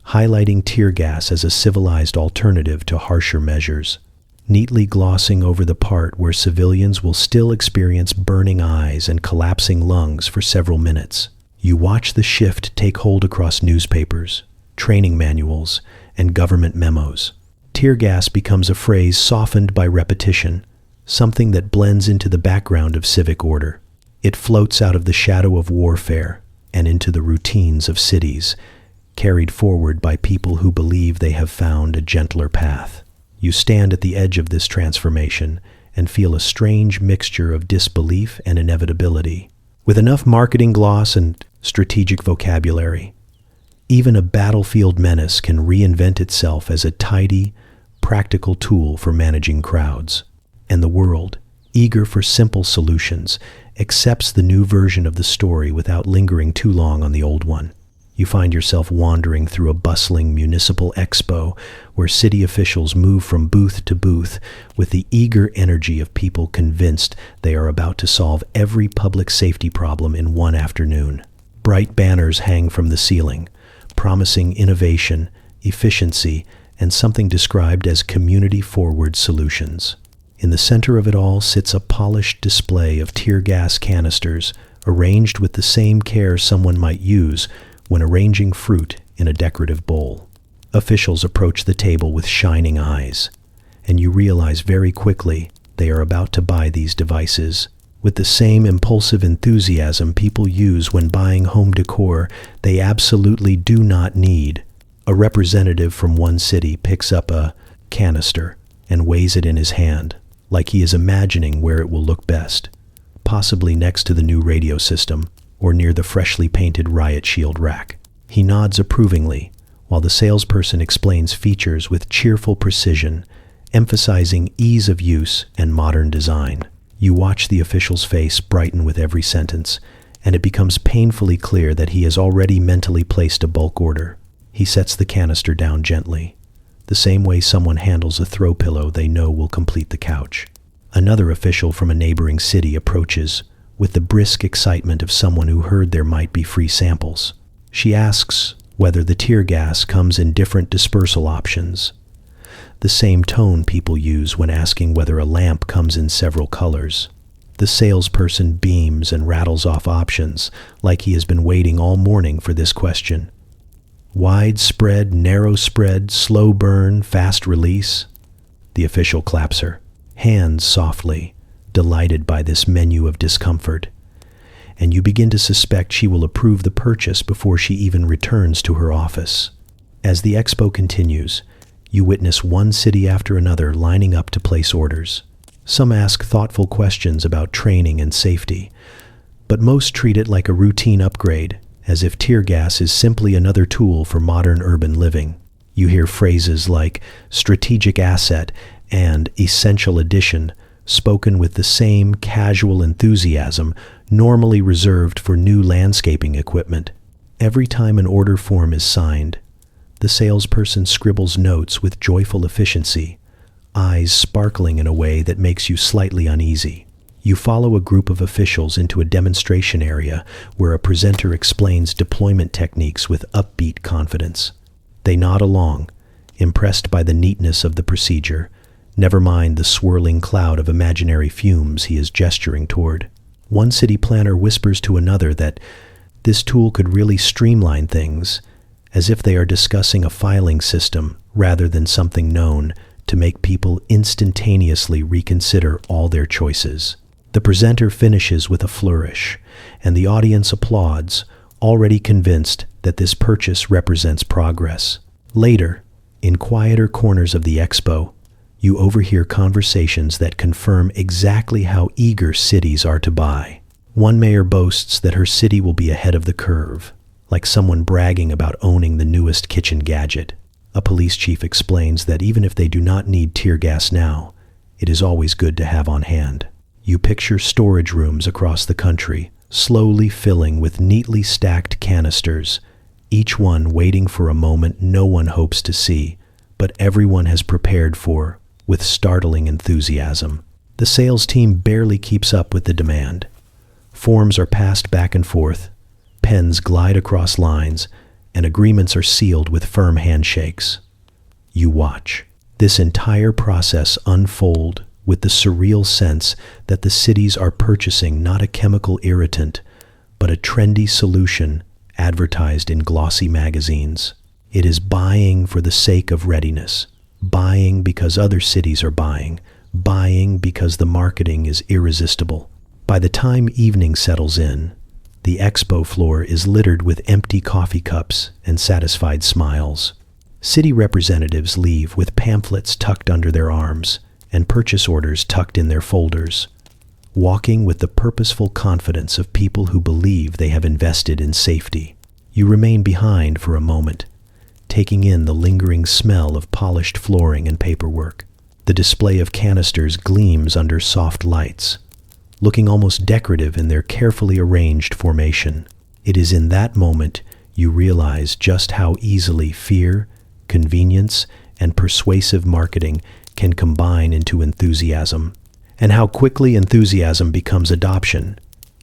highlighting tear gas as a civilized alternative to harsher measures, neatly glossing over the part where civilians will still experience burning eyes and collapsing lungs for several minutes. You watch the shift take hold across newspapers, training manuals, and government memos. Tear gas becomes a phrase softened by repetition, something that blends into the background of civic order. It floats out of the shadow of warfare and into the routines of cities, carried forward by people who believe they have found a gentler path. You stand at the edge of this transformation and feel a strange mixture of disbelief and inevitability. With enough marketing gloss and strategic vocabulary, even a battlefield menace can reinvent itself as a tidy, practical tool for managing crowds. And the world, eager for simple solutions, accepts the new version of the story without lingering too long on the old one. You find yourself wandering through a bustling municipal expo where city officials move from booth to booth with the eager energy of people convinced they are about to solve every public safety problem in one afternoon. Bright banners hang from the ceiling, promising innovation, efficiency, and something described as community-forward solutions. In the center of it all sits a polished display of tear gas canisters arranged with the same care someone might use when arranging fruit in a decorative bowl. Officials approach the table with shining eyes, and you realize very quickly they are about to buy these devices. With the same impulsive enthusiasm people use when buying home decor they absolutely do not need. A representative from one city picks up a canister and weighs it in his hand, like he is imagining where it will look best, possibly next to the new radio system or near the freshly painted riot shield rack. He nods approvingly, while the salesperson explains features with cheerful precision, emphasizing ease of use and modern design. You watch the official's face brighten with every sentence, and it becomes painfully clear that he has already mentally placed a bulk order. He sets the canister down gently, the same way someone handles a throw pillow they know will complete the couch. Another official from a neighboring city approaches with the brisk excitement of someone who heard there might be free samples. She asks whether the tear gas comes in different dispersal options, the same tone people use when asking whether a lamp comes in several colors. The salesperson beams and rattles off options like he has been waiting all morning for this question. Wide spread, narrow spread, slow burn, fast release. The official claps her, hands softly, delighted by this menu of discomfort, and you begin to suspect she will approve the purchase before she even returns to her office. As the expo continues, you witness one city after another lining up to place orders. Some ask thoughtful questions about training and safety, but most treat it like a routine upgrade, as if tear gas is simply another tool for modern urban living. You hear phrases like strategic asset and essential addition spoken with the same casual enthusiasm normally reserved for new landscaping equipment. Every time an order form is signed, the salesperson scribbles notes with joyful efficiency, eyes sparkling in a way that makes you slightly uneasy. You follow a group of officials into a demonstration area where a presenter explains deployment techniques with upbeat confidence. They nod along, impressed by the neatness of the procedure, never mind the swirling cloud of imaginary fumes he is gesturing toward. One city planner whispers to another that this tool could really streamline things, as if they are discussing a filing system rather than something known to make people instantaneously reconsider all their choices. The presenter finishes with a flourish, and the audience applauds, already convinced that this purchase represents progress. Later, in quieter corners of the expo, you overhear conversations that confirm exactly how eager cities are to buy. One mayor boasts that her city will be ahead of the curve, like someone bragging about owning the newest kitchen gadget. A police chief explains that even if they do not need tear gas now, it is always good to have on hand. You picture storage rooms across the country, slowly filling with neatly stacked canisters, each one waiting for a moment no one hopes to see, but everyone has prepared for with startling enthusiasm. The sales team barely keeps up with the demand. Forms are passed back and forth, pens glide across lines, and agreements are sealed with firm handshakes. You watch this entire process unfold with the surreal sense that the cities are purchasing not a chemical irritant, but a trendy solution advertised in glossy magazines. It is buying for the sake of readiness, buying because other cities are buying because the marketing is irresistible. By the time evening settles in, the expo floor is littered with empty coffee cups and satisfied smiles. City representatives leave with pamphlets tucked under their arms and purchase orders tucked in their folders, walking with the purposeful confidence of people who believe they have invested in safety. You remain behind for a moment, taking in the lingering smell of polished flooring and paperwork. The display of canisters gleams under soft lights, looking almost decorative in their carefully arranged formation. It is in that moment you realize just how easily fear, convenience, and persuasive marketing can combine into enthusiasm, and how quickly enthusiasm becomes adoption,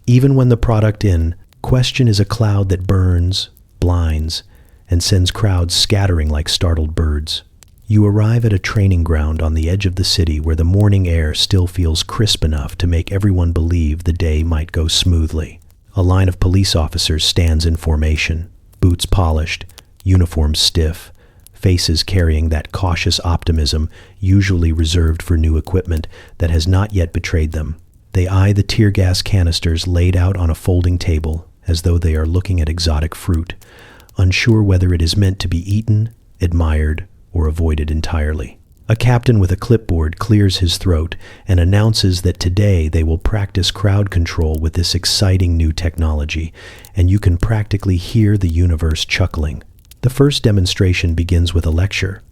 even when the product in question is a cloud that burns, blinds, and sends crowds scattering like startled birds. You arrive at a training ground on the edge of the city where the morning air still feels crisp enough to make everyone believe the day might go smoothly. A line of police officers stands in formation, boots polished, uniforms stiff, faces carrying that cautious optimism usually reserved for new equipment that has not yet betrayed them. They eye the tear gas canisters laid out on a folding table as though they are looking at exotic fruit, unsure whether it is meant to be eaten, admired, or avoided entirely. A captain with a clipboard clears his throat and announces that today they will practice crowd control with this exciting new technology, and you can practically hear the universe chuckling. The first demonstration begins with a lecture.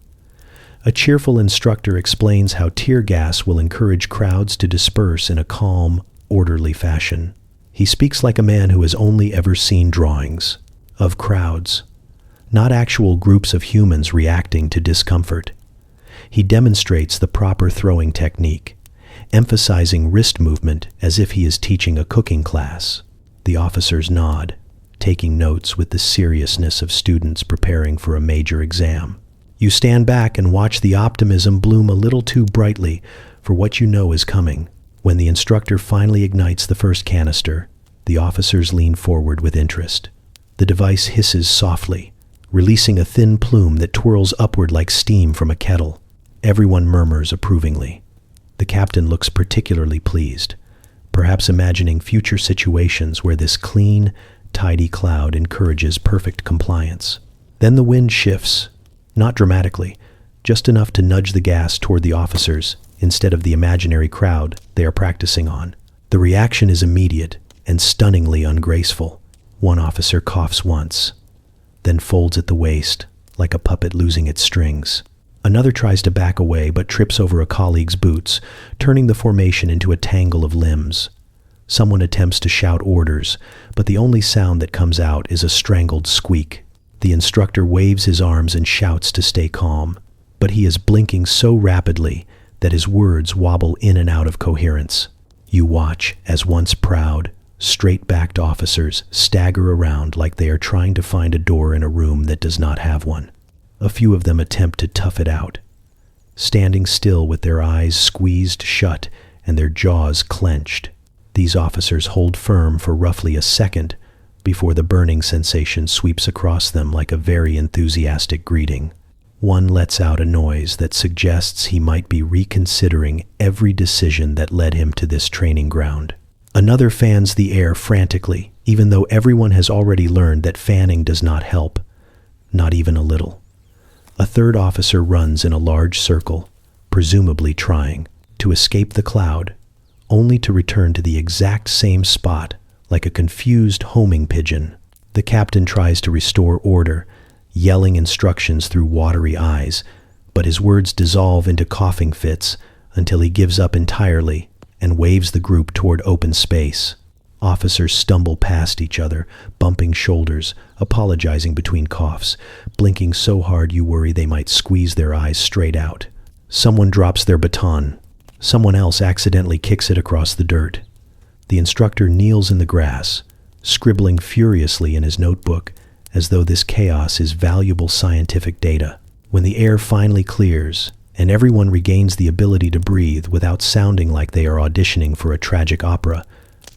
A cheerful instructor explains how tear gas will encourage crowds to disperse in a calm, orderly fashion. He speaks like a man who has only ever seen drawings of crowds, not actual groups of humans reacting to discomfort. He demonstrates the proper throwing technique, emphasizing wrist movement as if he is teaching a cooking class. The officers nod, taking notes with the seriousness of students preparing for a major exam. You stand back and watch the optimism bloom a little too brightly for what you know is coming. When the instructor finally ignites the first canister, the officers lean forward with interest. The device hisses softly, releasing a thin plume that twirls upward like steam from a kettle. Everyone murmurs approvingly. The captain looks particularly pleased, perhaps imagining future situations where this clean, tidy cloud encourages perfect compliance. Then the wind shifts, not dramatically, just enough to nudge the gas toward the officers instead of the imaginary crowd they are practicing on. The reaction is immediate and stunningly ungraceful. One officer coughs once, then folds at the waist like a puppet losing its strings. Another tries to back away but trips over a colleague's boots, turning the formation into a tangle of limbs. Someone attempts to shout orders, but the only sound that comes out is a strangled squeak. The instructor waves his arms and shouts to stay calm, but he is blinking so rapidly that his words wobble in and out of coherence. You watch as once proud, straight-backed officers stagger around like they are trying to find a door in a room that does not have one. A few of them attempt to tough it out, standing still with their eyes squeezed shut and their jaws clenched. These officers hold firm for roughly a second before the burning sensation sweeps across them like a very enthusiastic greeting. One lets out a noise that suggests he might be reconsidering every decision that led him to this training ground. Another fans the air frantically, even though everyone has already learned that fanning does not help, not even a little. A third officer runs in a large circle, presumably trying to escape the cloud, only to return to the exact same spot like a confused homing pigeon. The captain tries to restore order, yelling instructions through watery eyes, but his words dissolve into coughing fits until he gives up entirely and waves the group toward open space. Officers stumble past each other, bumping shoulders, apologizing between coughs, blinking so hard you worry they might squeeze their eyes straight out. Someone drops their baton. Someone else accidentally kicks it across the dirt. The instructor kneels in the grass, scribbling furiously in his notebook as though this chaos is valuable scientific data. When the air finally clears and everyone regains the ability to breathe without sounding like they are auditioning for a tragic opera,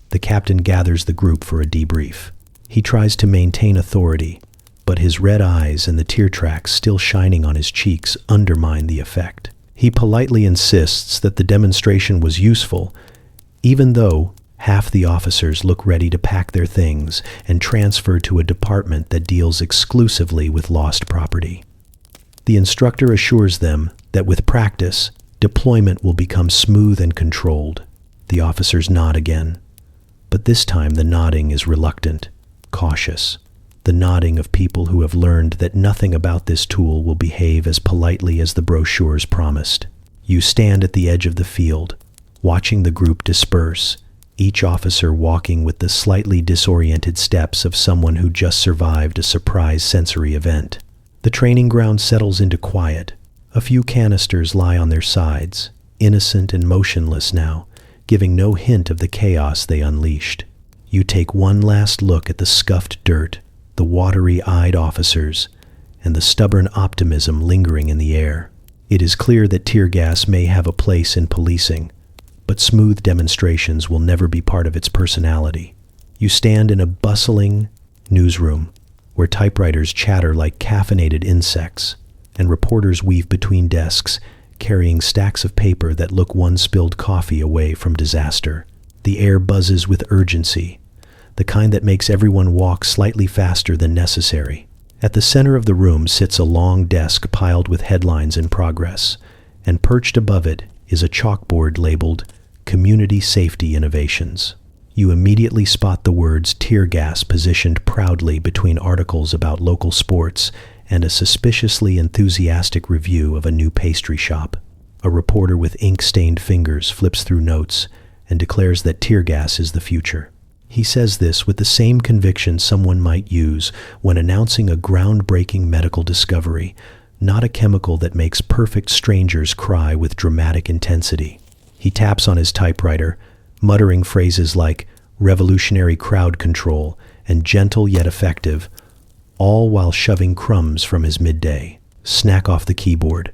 the captain gathers the group for a debrief. He tries to maintain authority, but his red eyes and the tear tracks still shining on his cheeks undermine the effect. He politely insists that the demonstration was useful, even though half the officers look ready to pack their things and transfer to a department that deals exclusively with lost property. The instructor assures them that with practice, deployment will become smooth and controlled. The officers nod again, but this time the nodding is reluctant, cautious, the nodding of people who have learned that nothing about this tool will behave as politely as the brochures promised. You stand at the edge of the field, watching the group disperse, each officer walking with the slightly disoriented steps of someone who just survived a surprise sensory event. The training ground settles into quiet. A few canisters lie on their sides, innocent and motionless now, giving no hint of the chaos they unleashed. You take one last look at the scuffed dirt, the watery-eyed officers, and the stubborn optimism lingering in the air. It is clear that tear gas may have a place in policing, but smooth demonstrations will never be part of its personality. You stand in a bustling newsroom where typewriters chatter like caffeinated insects, and reporters weave between desks, carrying stacks of paper that look one spilled coffee away from disaster. The air buzzes with urgency, the kind that makes everyone walk slightly faster than necessary. At the center of the room sits a long desk piled with headlines in progress, and perched above it is a chalkboard labeled Community Safety Innovations. You immediately spot the words tear gas positioned proudly between articles about local sports and a suspiciously enthusiastic review of a new pastry shop. A reporter with ink-stained fingers flips through notes and declares that tear gas is the future. He says this with the same conviction someone might use when announcing a groundbreaking medical discovery, not a chemical that makes perfect strangers cry with dramatic intensity. He taps on his typewriter, muttering phrases like revolutionary crowd control and gentle yet effective, all while shoving crumbs from his midday snack off the keyboard.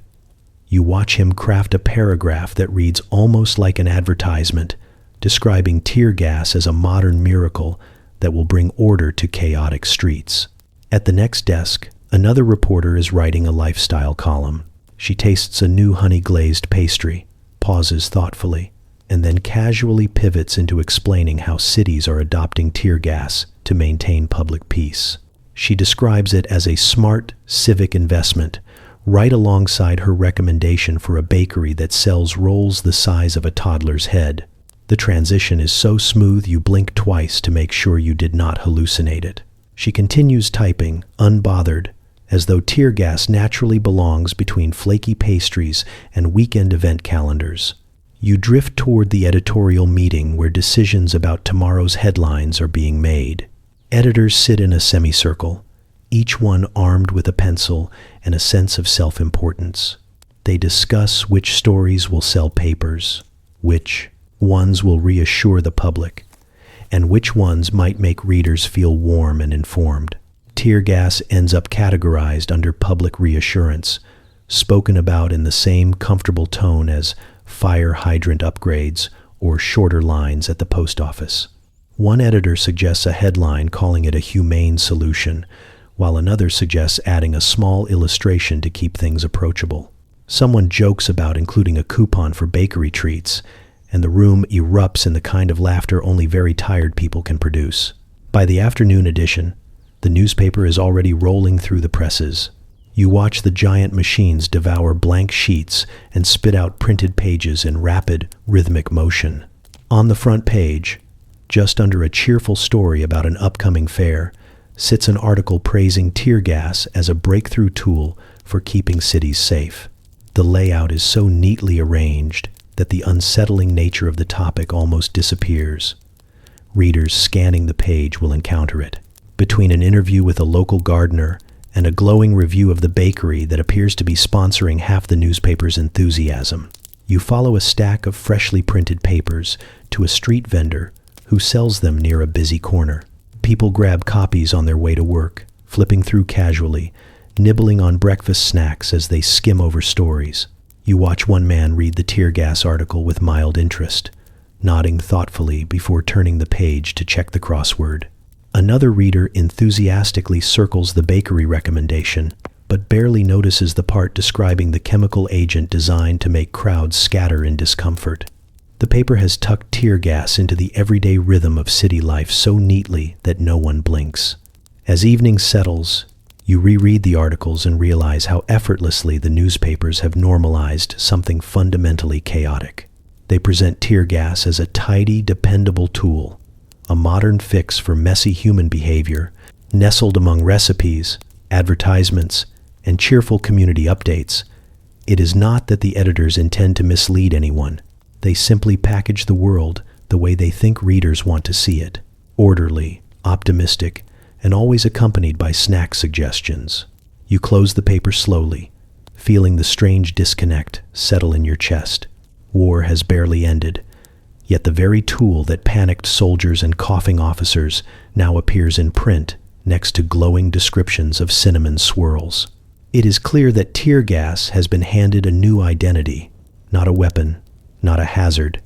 You watch him craft a paragraph that reads almost like an advertisement, describing tear gas as a modern miracle that will bring order to chaotic streets. At the next desk, another reporter is writing a lifestyle column. She tastes a new honey-glazed pastry, pauses thoughtfully, and then casually pivots into explaining how cities are adopting tear gas to maintain public peace. She describes it as a smart civic investment, right alongside her recommendation for a bakery that sells rolls the size of a toddler's head. The transition is so smooth you blink twice to make sure you did not hallucinate it. She continues typing, unbothered, as though tear gas naturally belongs between flaky pastries and weekend event calendars. You drift toward the editorial meeting where decisions about tomorrow's headlines are being made. Editors sit in a semicircle, each one armed with a pencil and a sense of self-importance. They discuss which stories will sell papers, which ones will reassure the public, and which ones might make readers feel warm and informed. Tear gas ends up categorized under public reassurance, spoken about in the same comfortable tone as fire hydrant upgrades or shorter lines at the post office. One editor suggests a headline calling it a humane solution, while another suggests adding a small illustration to keep things approachable. Someone jokes about including a coupon for bakery treats, and the room erupts in the kind of laughter only very tired people can produce. By the afternoon edition, the newspaper is already rolling through the presses. You watch the giant machines devour blank sheets and spit out printed pages in rapid, rhythmic motion. On the front page, just under a cheerful story about an upcoming fair, sits an article praising tear gas as a breakthrough tool for keeping cities safe. The layout is so neatly arranged that the unsettling nature of the topic almost disappears. Readers scanning the page will encounter it. Between an interview with a local gardener and a glowing review of the bakery that appears to be sponsoring half the newspaper's enthusiasm, you follow a stack of freshly printed papers to a street vendor who sells them near a busy corner. People grab copies on their way to work, flipping through casually, nibbling on breakfast snacks as they skim over stories. You watch one man read the tear gas article with mild interest, nodding thoughtfully before turning the page to check the crossword. Another reader enthusiastically circles the bakery recommendation, but barely notices the part describing the chemical agent designed to make crowds scatter in discomfort. The paper has tucked tear gas into the everyday rhythm of city life so neatly that no one blinks. As evening settles, you reread the articles and realize how effortlessly the newspapers have normalized something fundamentally chaotic. They present tear gas as a tidy, dependable tool, a modern fix for messy human behavior, nestled among recipes, advertisements, and cheerful community updates. It is not that the editors intend to mislead anyone. They simply package the world the way they think readers want to see it, orderly, optimistic, and always accompanied by snack suggestions. You close the paper slowly, feeling the strange disconnect settle in your chest. War has barely ended, yet the very tool that panicked soldiers and coughing officers now appears in print next to glowing descriptions of cinnamon swirls. It is clear that tear gas has been handed a new identity, not a weapon, not a hazard,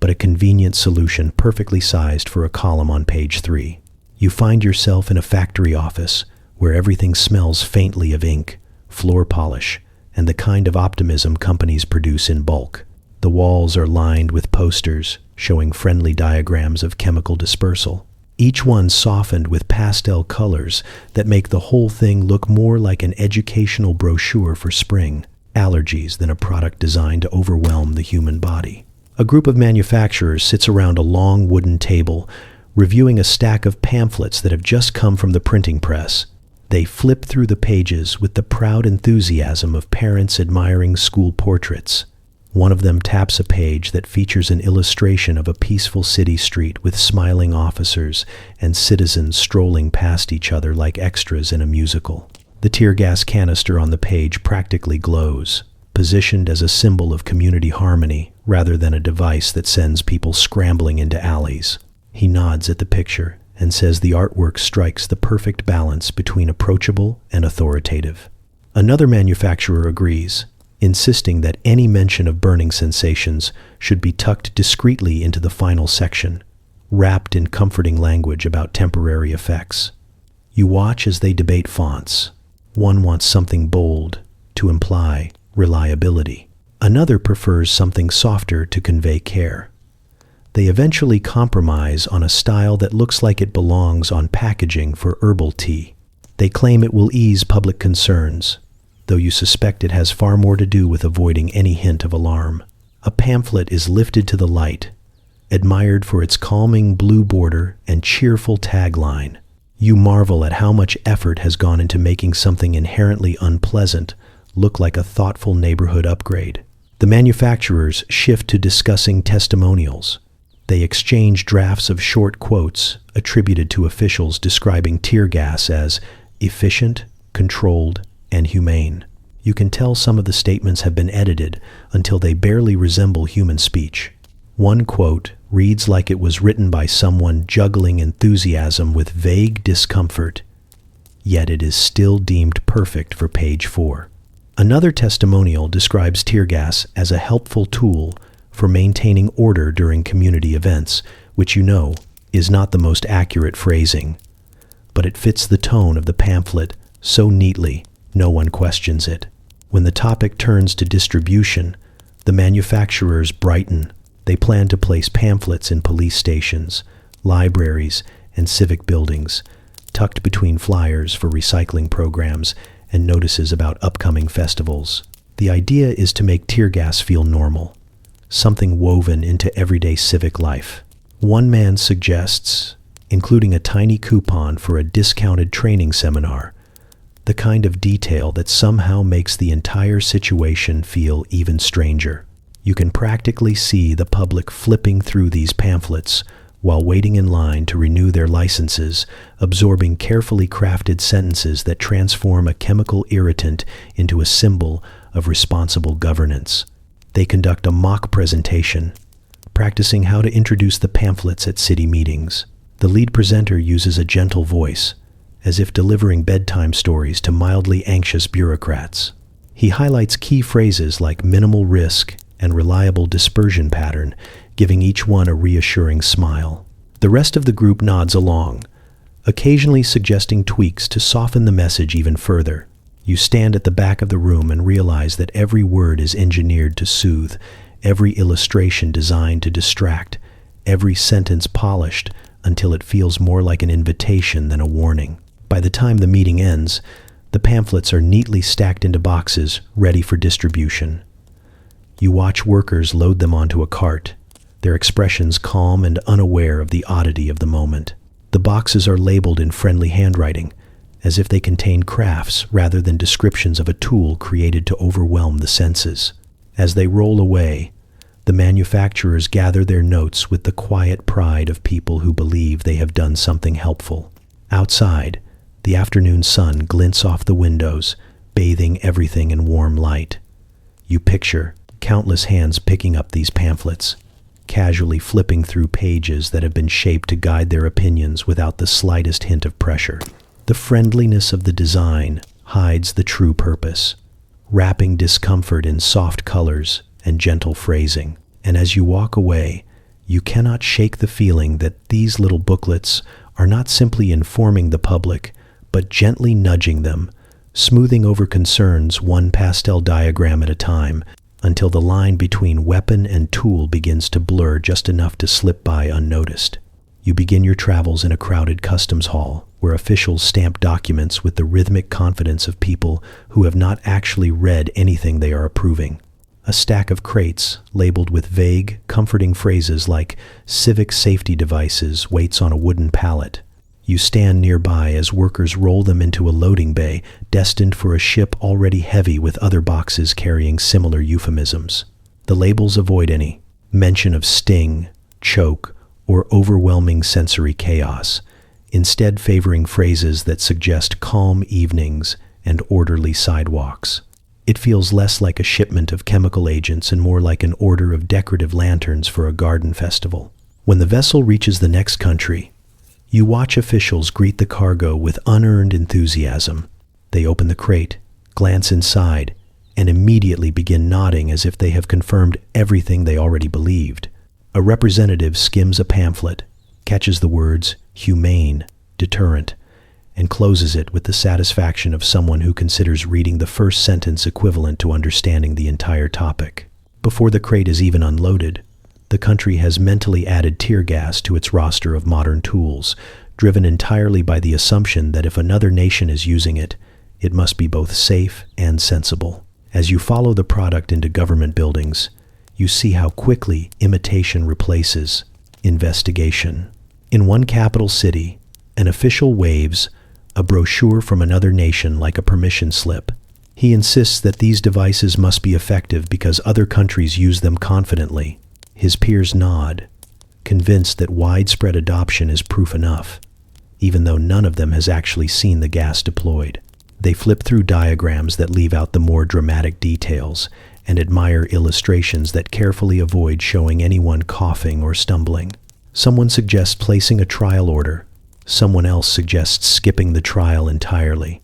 but a convenient solution perfectly sized for a column on page 3. You find yourself in a factory office where everything smells faintly of ink, floor polish, and the kind of optimism companies produce in bulk. The walls are lined with posters showing friendly diagrams of chemical dispersal, each one softened with pastel colors that make the whole thing look more like an educational brochure for spring allergies than a product designed to overwhelm the human body. A group of manufacturers sits around a long wooden table, reviewing a stack of pamphlets that have just come from the printing press. They flip through the pages with the proud enthusiasm of parents admiring school portraits. One of them taps a page that features an illustration of a peaceful city street with smiling officers and citizens strolling past each other like extras in a musical. The tear gas canister on the page practically glows, positioned as a symbol of community harmony rather than a device that sends people scrambling into alleys. He nods at the picture and says the artwork strikes the perfect balance between approachable and authoritative. Another manufacturer agrees, insisting that any mention of burning sensations should be tucked discreetly into the final section, wrapped in comforting language about temporary effects. You watch as they debate fonts. One wants something bold to imply reliability. Another prefers something softer to convey care. They eventually compromise on a style that looks like it belongs on packaging for herbal tea. They claim it will ease public concerns, though you suspect it has far more to do with avoiding any hint of alarm. A pamphlet is lifted to the light, admired for its calming blue border and cheerful tagline. You marvel at how much effort has gone into making something inherently unpleasant look like a thoughtful neighborhood upgrade. The manufacturers shift to discussing testimonials. They exchange drafts of short quotes attributed to officials describing tear gas as efficient, controlled, and humane. You can tell some of the statements have been edited until they barely resemble human speech. One quote reads like it was written by someone juggling enthusiasm with vague discomfort, yet it is still deemed perfect for page 4. Another testimonial describes tear gas as a helpful tool for maintaining order during community events, which is not the most accurate phrasing, but it fits the tone of the pamphlet so neatly no one questions it. When the topic turns to distribution, the manufacturers brighten. They plan to place pamphlets in police stations, libraries, and civic buildings, tucked between flyers for recycling programs and notices about upcoming festivals. The idea is to make tear gas feel normal, something woven into everyday civic life. One man suggests including a tiny coupon for a discounted training seminar, the kind of detail that somehow makes the entire situation feel even stranger. You can practically see the public flipping through these pamphlets while waiting in line to renew their licenses, absorbing carefully crafted sentences that transform a chemical irritant into a symbol of responsible governance. They conduct a mock presentation, practicing how to introduce the pamphlets at city meetings. The lead presenter uses a gentle voice, as if delivering bedtime stories to mildly anxious bureaucrats. He highlights key phrases like minimal risk and reliable dispersion pattern, giving each one a reassuring smile. The rest of the group nods along, occasionally suggesting tweaks to soften the message even further. You stand at the back of the room and realize that every word is engineered to soothe, every illustration designed to distract, every sentence polished until it feels more like an invitation than a warning. By the time the meeting ends, the pamphlets are neatly stacked into boxes, ready for distribution. You watch workers load them onto a cart, their expressions calm and unaware of the oddity of the moment. The boxes are labeled in friendly handwriting, as if they contain crafts rather than descriptions of a tool created to overwhelm the senses. As they roll away, the manufacturers gather their notes with the quiet pride of people who believe they have done something helpful. Outside, the afternoon sun glints off the windows, bathing everything in warm light. You picture countless hands picking up these pamphlets, casually flipping through pages that have been shaped to guide their opinions without the slightest hint of pressure. The friendliness of the design hides the true purpose, wrapping discomfort in soft colors and gentle phrasing. And as you walk away, you cannot shake the feeling that these little booklets are not simply informing the public, but gently nudging them, smoothing over concerns one pastel diagram at a time, until the line between weapon and tool begins to blur just enough to slip by unnoticed. You begin your travels in a crowded customs hall, where officials stamp documents with the rhythmic confidence of people who have not actually read anything they are approving. A stack of crates, labeled with vague, comforting phrases like civic safety devices, waits on a wooden pallet. You stand nearby as workers roll them into a loading bay destined for a ship already heavy with other boxes carrying similar euphemisms. The labels avoid any mention of sting, choke, or overwhelming sensory chaos, instead favoring phrases that suggest calm evenings and orderly sidewalks. It feels less like a shipment of chemical agents and more like an order of decorative lanterns for a garden festival. When the vessel reaches the next country, you watch officials greet the cargo with unearned enthusiasm. They open the crate, glance inside, and immediately begin nodding as if they have confirmed everything they already believed. A representative skims a pamphlet, catches the words humane, deterrent, and closes it with the satisfaction of someone who considers reading the first sentence equivalent to understanding the entire topic. Before the crate is even unloaded, the country has mentally added tear gas to its roster of modern tools, driven entirely by the assumption that if another nation is using it, it must be both safe and sensible. As you follow the product into government buildings, you see how quickly imitation replaces investigation. In one capital city, an official waves a brochure from another nation like a permission slip. He insists that these devices must be effective because other countries use them confidently. His peers nod, convinced that widespread adoption is proof enough, even though none of them has actually seen the gas deployed. They flip through diagrams that leave out the more dramatic details and admire illustrations that carefully avoid showing anyone coughing or stumbling. Someone suggests placing a trial order. Someone else suggests skipping the trial entirely.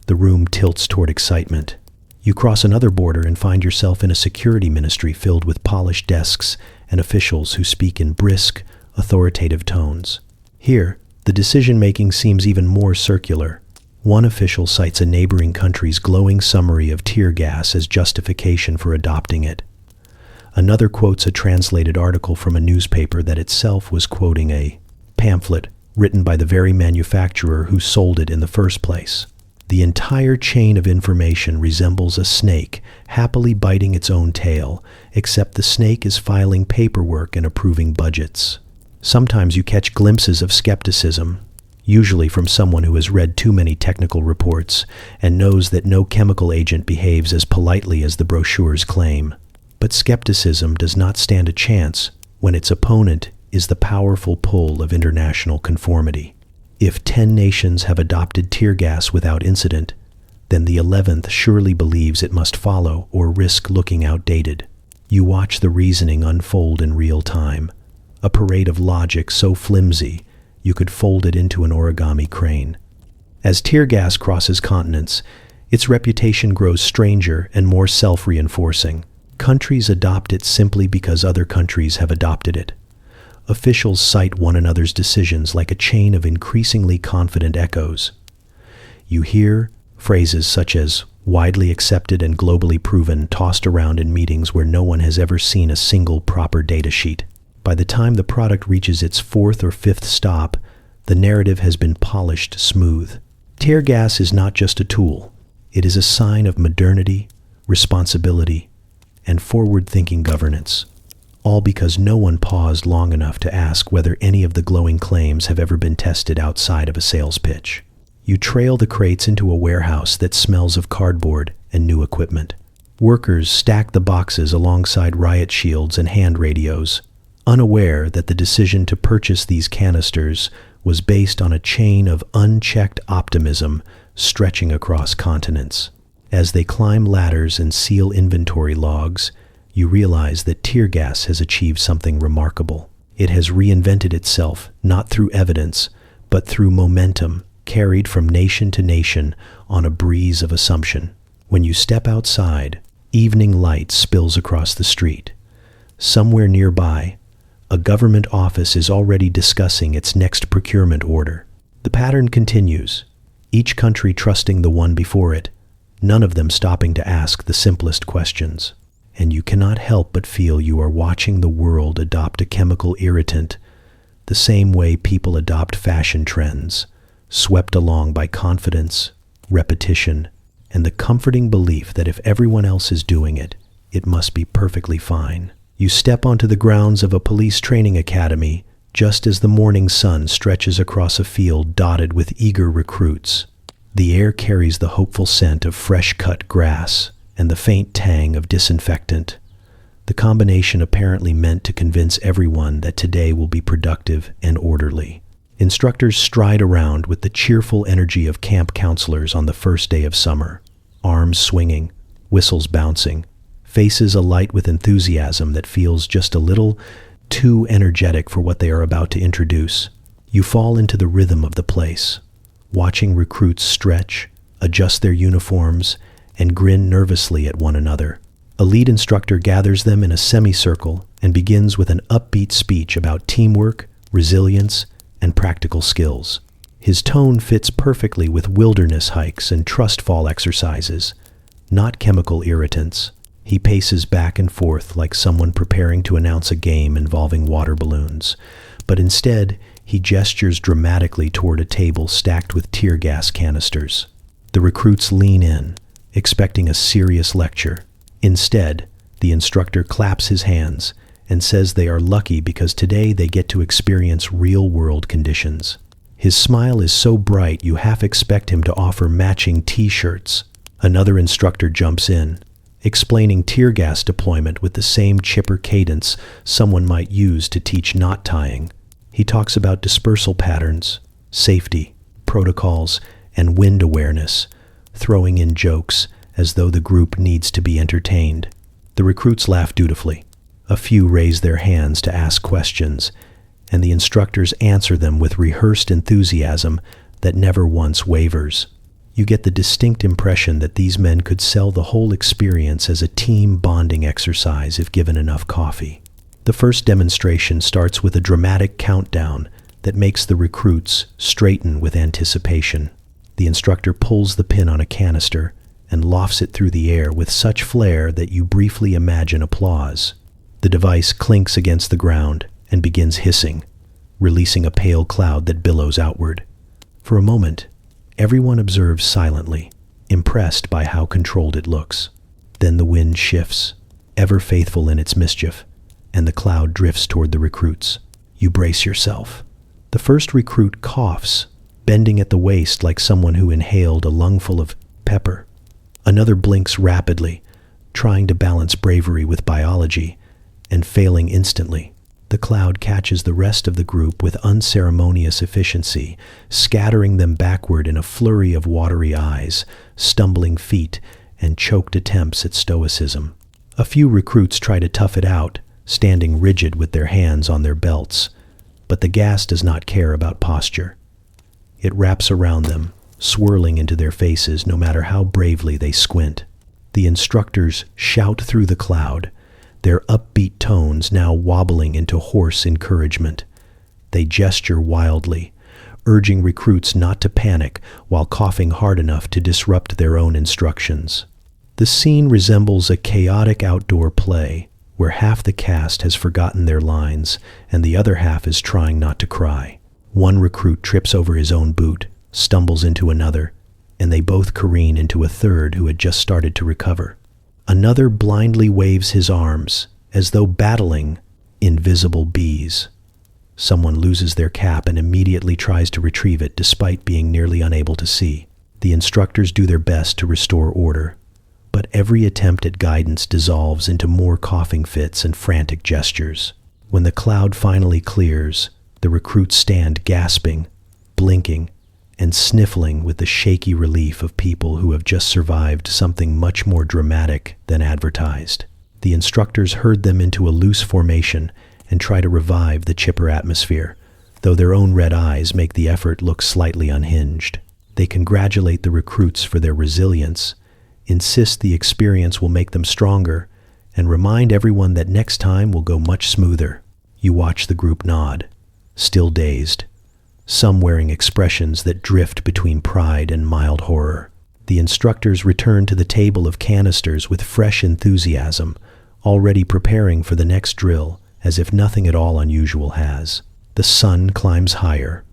The room tilts toward excitement. You cross another border and find yourself in a security ministry filled with polished desks and officials who speak in brisk, authoritative tones. Here, the decision-making seems even more circular. One official cites a neighboring country's glowing summary of tear gas as justification for adopting it. Another quotes a translated article from a newspaper that itself was quoting a pamphlet written by the very manufacturer who sold it in the first place. The entire chain of information resembles a snake happily biting its own tail, except the snake is filing paperwork and approving budgets. Sometimes you catch glimpses of skepticism, usually from someone who has read too many technical reports and knows that no chemical agent behaves as politely as the brochures claim. But skepticism does not stand a chance when its opponent is the powerful pull of international conformity. If 10 nations have adopted tear gas without incident, then the 11th surely believes it must follow or risk looking outdated. You watch the reasoning unfold in real time, a parade of logic so flimsy you could fold it into an origami crane. As tear gas crosses continents, its reputation grows stranger and more self-reinforcing. Countries adopt it simply because other countries have adopted it. Officials cite one another's decisions like a chain of increasingly confident echoes. You hear phrases such as widely accepted and globally proven tossed around in meetings where no one has ever seen a single proper data sheet. By the time the product reaches its 4th or 5th stop, the narrative has been polished smooth. Tear gas is not just a tool. It is a sign of modernity, responsibility, and forward-thinking governance. All because no one paused long enough to ask whether any of the glowing claims have ever been tested outside of a sales pitch. You trail the crates into a warehouse that smells of cardboard and new equipment. Workers stack the boxes alongside riot shields and hand radios, unaware that the decision to purchase these canisters was based on a chain of unchecked optimism stretching across continents. As they climb ladders and seal inventory logs, you realize that tear gas has achieved something remarkable. It has reinvented itself, not through evidence, but through momentum, carried from nation to nation on a breeze of assumption. When you step outside, evening light spills across the street. Somewhere nearby, a government office is already discussing its next procurement order. The pattern continues, each country trusting the one before it, none of them stopping to ask the simplest questions. And you cannot help but feel you are watching the world adopt a chemical irritant the same way people adopt fashion trends, swept along by confidence, repetition, and the comforting belief that if everyone else is doing it, it must be perfectly fine. You step onto the grounds of a police training academy just as the morning sun stretches across a field dotted with eager recruits. The air carries the hopeful scent of fresh-cut grass and the faint tang of disinfectant. the combination apparently meant to convince everyone that today will be productive and orderly. Instructors stride around with the cheerful energy of camp counselors on the first day of summer, arms swinging, whistles bouncing, faces alight with enthusiasm that feels just a little too energetic for what they are about to introduce. You fall into the rhythm of the place, watching recruits stretch, adjust their uniforms, and grin nervously at one another. A lead instructor gathers them in a semicircle and begins with an upbeat speech about teamwork, resilience, and practical skills. His tone fits perfectly with wilderness hikes and trust fall exercises, not chemical irritants. He paces back and forth like someone preparing to announce a game involving water balloons, but instead he gestures dramatically toward a table stacked with tear gas canisters. The recruits lean in, expecting a serious lecture. Instead, the instructor claps his hands and says they are lucky because today they get to experience real-world conditions. His smile is so bright you half expect him to offer matching t-shirts. Another instructor jumps in, explaining tear gas deployment with the same chipper cadence someone might use to teach knot tying. He talks about dispersal patterns, safety, protocols, and wind awareness, throwing in jokes as though the group needs to be entertained. The recruits laugh dutifully. A few raise their hands to ask questions, and the instructors answer them with rehearsed enthusiasm that never once wavers. You get the distinct impression that these men could sell the whole experience as a team bonding exercise if given enough coffee. The first demonstration starts with a dramatic countdown that makes the recruits straighten with anticipation. The instructor pulls the pin on a canister and lofts it through the air with such flair that you briefly imagine applause. The device clinks against the ground and begins hissing, releasing a pale cloud that billows outward. For a moment, everyone observes silently, impressed by how controlled it looks. Then the wind shifts, ever faithful in its mischief, and the cloud drifts toward the recruits. You brace yourself. The first recruit coughs, bending at the waist like someone who inhaled a lungful of pepper. Another blinks rapidly, trying to balance bravery with biology, and failing instantly. The cloud catches the rest of the group with unceremonious efficiency, scattering them backward in a flurry of watery eyes, stumbling feet, and choked attempts at stoicism. A few recruits try to tough it out, standing rigid with their hands on their belts, but the gas does not care about posture. It wraps around them, swirling into their faces no matter how bravely they squint. The instructors shout through the cloud, their upbeat tones now wobbling into hoarse encouragement. They gesture wildly, urging recruits not to panic while coughing hard enough to disrupt their own instructions. The scene resembles a chaotic outdoor play where half the cast has forgotten their lines and the other half is trying not to cry. One recruit trips over his own boot, stumbles into another, and they both careen into a third who had just started to recover. Another blindly waves his arms, as though battling invisible bees. Someone loses their cap and immediately tries to retrieve it despite being nearly unable to see. The instructors do their best to restore order, but every attempt at guidance dissolves into more coughing fits and frantic gestures. When the cloud finally clears, the recruits stand gasping, blinking, and sniffling with the shaky relief of people who have just survived something much more dramatic than advertised. The instructors herd them into a loose formation and try to revive the chipper atmosphere, though their own red eyes make the effort look slightly unhinged. They congratulate the recruits for their resilience, insist the experience will make them stronger, and remind everyone that next time will go much smoother. You watch the group nod, still dazed, some wearing expressions that drift between pride and mild horror. The instructors return to the table of canisters with fresh enthusiasm, already preparing for the next drill as if nothing at all unusual has. The sun climbs higher,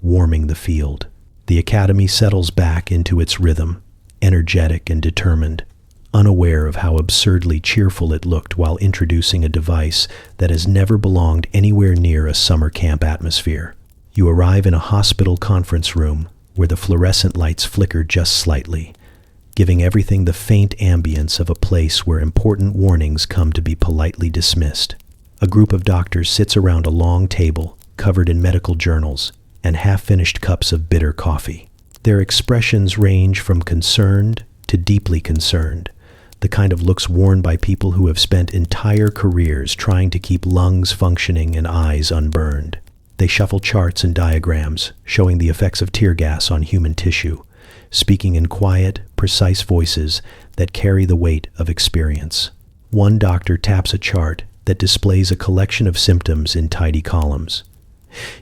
warming the field. The academy settles back into its rhythm, energetic and determined, unaware of how absurdly cheerful it looked while introducing a device that has never belonged anywhere near a summer camp atmosphere. You arrive in a hospital conference room where the fluorescent lights flicker just slightly, giving everything the faint ambience of a place where important warnings come to be politely dismissed. A group of doctors sits around a long table, covered in medical journals and half-finished cups of bitter coffee. Their expressions range from concerned to deeply concerned, the kind of looks worn by people who have spent entire careers trying to keep lungs functioning and eyes unburned. They shuffle charts and diagrams, showing the effects of tear gas on human tissue, speaking in quiet, precise voices that carry the weight of experience. One doctor taps a chart that displays a collection of symptoms in tidy columns.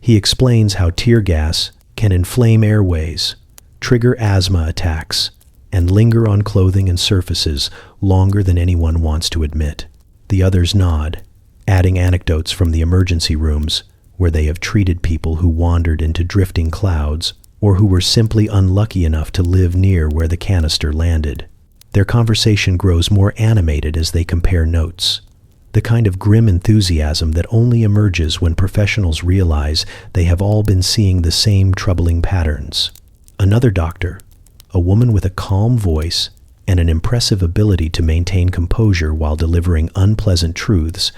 He explains how tear gas can inflame airways, trigger asthma attacks, and linger on clothing and surfaces longer than anyone wants to admit. The others nod, adding anecdotes from the emergency rooms where they have treated people who wandered into drifting clouds or who were simply unlucky enough to live near where the canister landed. Their conversation grows more animated as they compare notes, the kind of grim enthusiasm that only emerges when professionals realize they have all been seeing the same troubling patterns. Another doctor, a woman with a calm voice and an impressive ability to maintain composure while delivering unpleasant truths,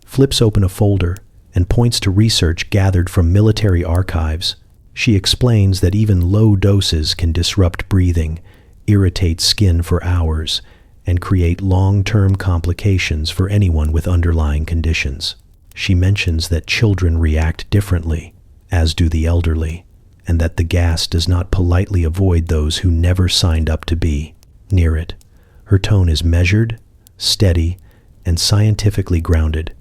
flips open a folder and points to research gathered from military archives. She explains that even low doses can disrupt breathing, irritate skin for hours, and create long-term complications for anyone with underlying conditions. She mentions that children react differently, as do the elderly, and that the gas does not politely avoid those who never signed up to be near it. Her tone is measured, steady, and scientifically grounded.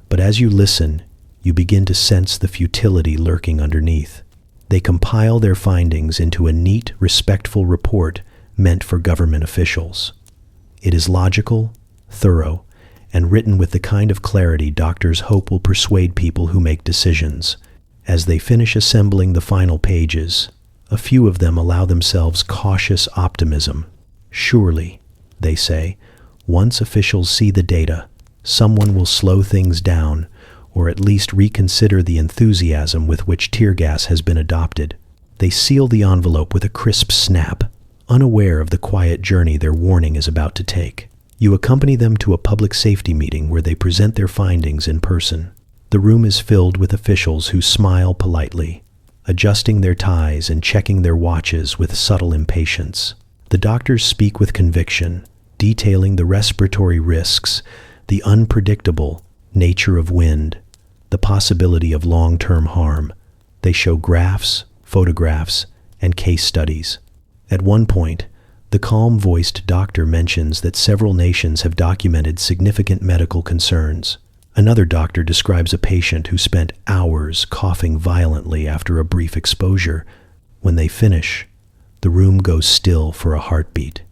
But as you listen, you begin to sense the futility lurking underneath. They compile their findings into a neat, respectful report meant for government officials. It is logical, thorough, and written with the kind of clarity doctors hope will persuade people who make decisions. As they finish assembling the final pages, a few of them allow themselves cautious optimism. Surely, they say, once officials see the data, someone will slow things down, or at least reconsider the enthusiasm with which tear gas has been adopted. They seal the envelope with a crisp snap, unaware of the quiet journey their warning is about to take. You accompany them to a public safety meeting where they present their findings in person. The room is filled with officials who smile politely, adjusting their ties and checking their watches with subtle impatience. The doctors speak with conviction, detailing the respiratory risks, the unpredictable nature of wind, the possibility of long-term harm. They show graphs, photographs, and case studies. At one point, the calm-voiced doctor mentions that several nations have documented significant medical concerns. Another doctor describes a patient who spent hours coughing violently after a brief exposure. When they finish, the room goes still for a heartbeat.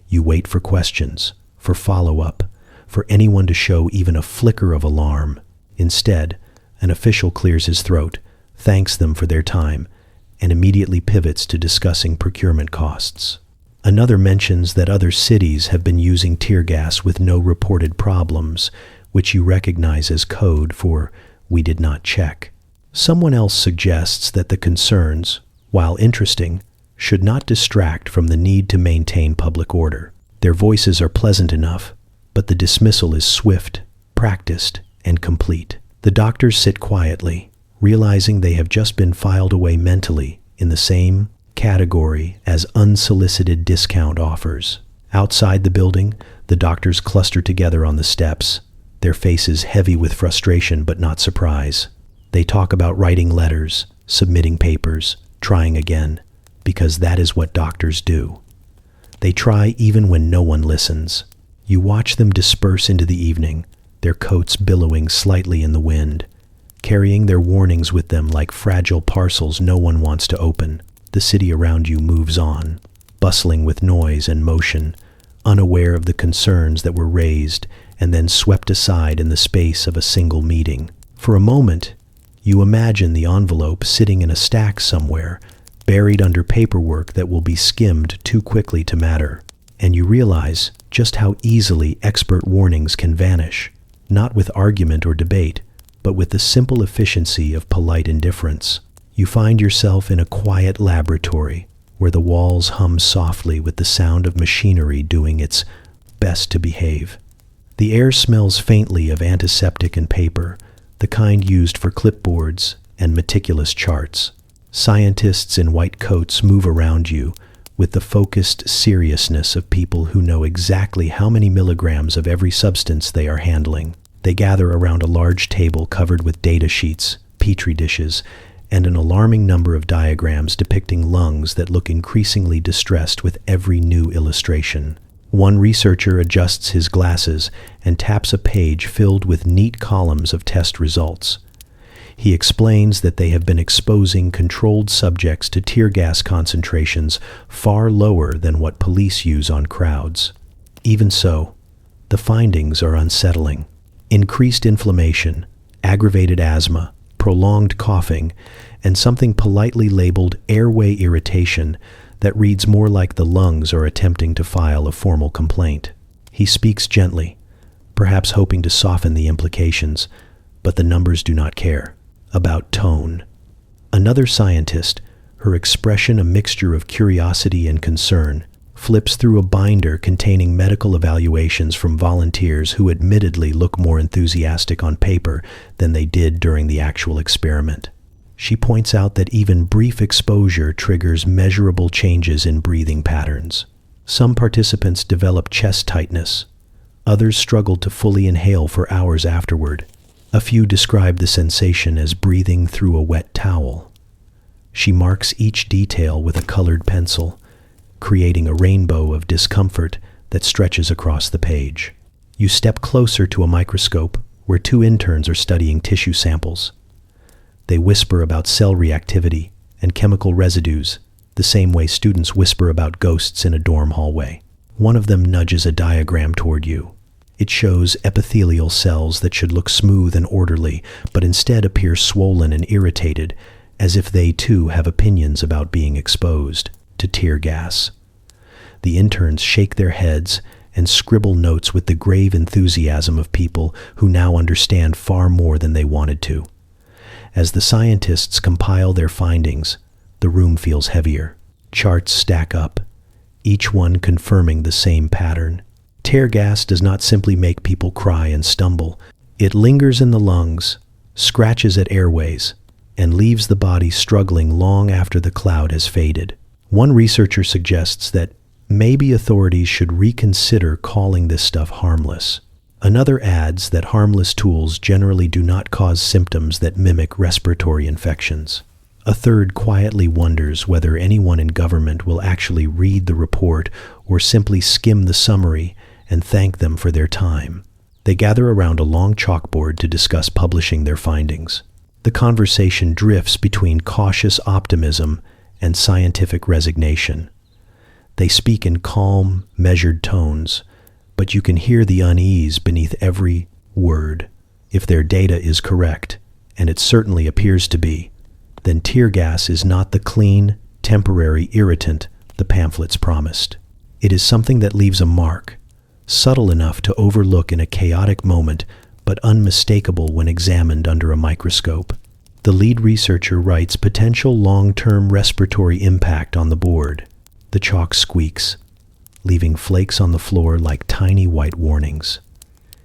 You wait for questions, for follow-up, for anyone to show even a flicker of alarm. Instead, an official clears his throat, thanks them for their time, and immediately pivots to discussing procurement costs. Another mentions that other cities have been using tear gas with no reported problems, which you recognize as code for "we did not check." Someone else suggests that the concerns, while interesting, should not distract from the need to maintain public order. Their voices are pleasant enough, but the dismissal is swift, practiced, and complete. The doctors sit quietly, realizing they have just been filed away mentally in the same category as unsolicited discount offers. Outside the building, the doctors cluster together on the steps, their faces heavy with frustration but not surprise. They talk about writing letters, submitting papers, trying again, because that is what doctors do. They try even when no one listens. You watch them disperse into the evening, their coats billowing slightly in the wind, carrying their warnings with them like fragile parcels no one wants to open. The city around you moves on, bustling with noise and motion, unaware of the concerns that were raised and then swept aside in the space of a single meeting. For a moment, you imagine the envelope sitting in a stack somewhere, buried under paperwork that will be skimmed too quickly to matter, and you realize just how easily expert warnings can vanish, not with argument or debate, but with the simple efficiency of polite indifference. You find yourself in a quiet laboratory where the walls hum softly with the sound of machinery doing its best to behave. The air smells faintly of antiseptic and paper, the kind used for clipboards and meticulous charts. Scientists in white coats move around you with the focused seriousness of people who know exactly how many milligrams of every substance they are handling. They gather around a large table covered with data sheets, petri dishes, and an alarming number of diagrams depicting lungs that look increasingly distressed with every new illustration. One researcher adjusts his glasses and taps a page filled with neat columns of test results. He explains that they have been exposing controlled subjects to tear gas concentrations far lower than what police use on crowds. Even so, the findings are unsettling. Increased inflammation, aggravated asthma, prolonged coughing, and something politely labeled airway irritation that reads more like the lungs are attempting to file a formal complaint. He speaks gently, perhaps hoping to soften the implications, but the numbers do not care. About tone. Another scientist, her expression a mixture of curiosity and concern, flips through a binder containing medical evaluations from volunteers who admittedly look more enthusiastic on paper than they did during the actual experiment. She points out that even brief exposure triggers measurable changes in breathing patterns. Some participants develop chest tightness. Others struggle to fully inhale for hours afterward. A few describe the sensation as breathing through a wet towel. She marks each detail with a colored pencil, creating a rainbow of discomfort that stretches across the page. You step closer to a microscope where two interns are studying tissue samples. They whisper about cell reactivity and chemical residues, the same way students whisper about ghosts in a dorm hallway. One of them nudges a diagram toward you. It shows epithelial cells that should look smooth and orderly, but instead appear swollen and irritated, as if they too have opinions about being exposed to tear gas. The interns shake their heads and scribble notes with the grave enthusiasm of people who now understand far more than they wanted to. As the scientists compile their findings, the room feels heavier. Charts stack up, each one confirming the same pattern. Tear gas does not simply make people cry and stumble. It lingers in the lungs, scratches at airways, and leaves the body struggling long after the cloud has faded. One researcher suggests that maybe authorities should reconsider calling this stuff harmless. Another adds that harmless tools generally do not cause symptoms that mimic respiratory infections. A third quietly wonders whether anyone in government will actually read the report or simply skim the summary and thank them for their time. They gather around a long chalkboard to discuss publishing their findings. The conversation drifts between cautious optimism and scientific resignation. They speak in calm, measured tones, but you can hear the unease beneath every word. If their data is correct, and it certainly appears to be, then tear gas is not the clean, temporary irritant the pamphlets promised. It is something that leaves a mark, subtle enough to overlook in a chaotic moment, but unmistakable when examined under a microscope. The lead researcher writes potential long-term respiratory impact on the board. The chalk squeaks, leaving flakes on the floor like tiny white warnings.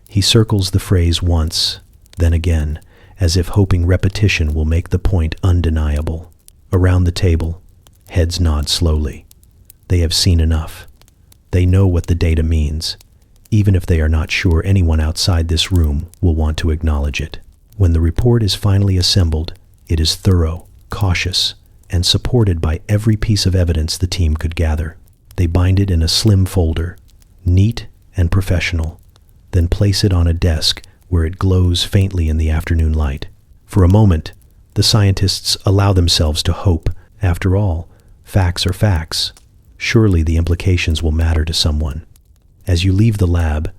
He circles the phrase once, then again, as if hoping repetition will make the point undeniable. Around the table, heads nod slowly. They have seen enough. They know what the data means, even if they are not sure anyone outside this room will want to acknowledge it. When the report is finally assembled, it is thorough, cautious, and supported by every piece of evidence the team could gather. They bind it in a slim folder, neat and professional, then place it on a desk where it glows faintly in the afternoon light. For a moment, the scientists allow themselves to hope. After all, facts are facts. Surely the implications will matter to someone. As you leave the lab,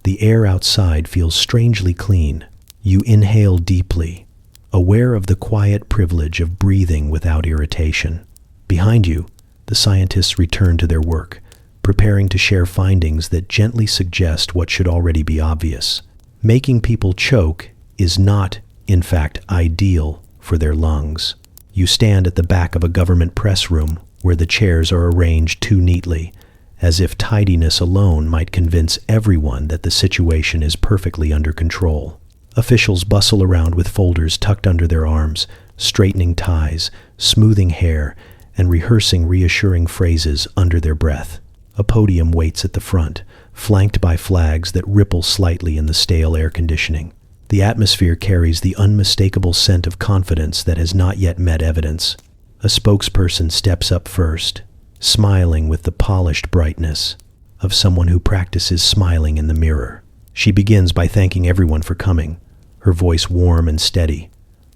the air outside feels strangely clean. You inhale deeply, aware of the quiet privilege of breathing without irritation. Behind you, the scientists return to their work, preparing to share findings that gently suggest what should already be obvious. Making people choke is not, in fact, ideal for their lungs. You stand at the back of a government press room where the chairs are arranged too neatly, as if tidiness alone might convince everyone that the situation is perfectly under control. Officials bustle around with folders tucked under their arms, straightening ties, smoothing hair, and rehearsing reassuring phrases under their breath. A podium waits at the front, flanked by flags that ripple slightly in the stale air conditioning. The atmosphere carries the unmistakable scent of confidence that has not yet met evidence. A spokesperson steps up first, smiling with the polished brightness of someone who practices smiling in the mirror. She begins by thanking everyone for coming, her voice warm and steady,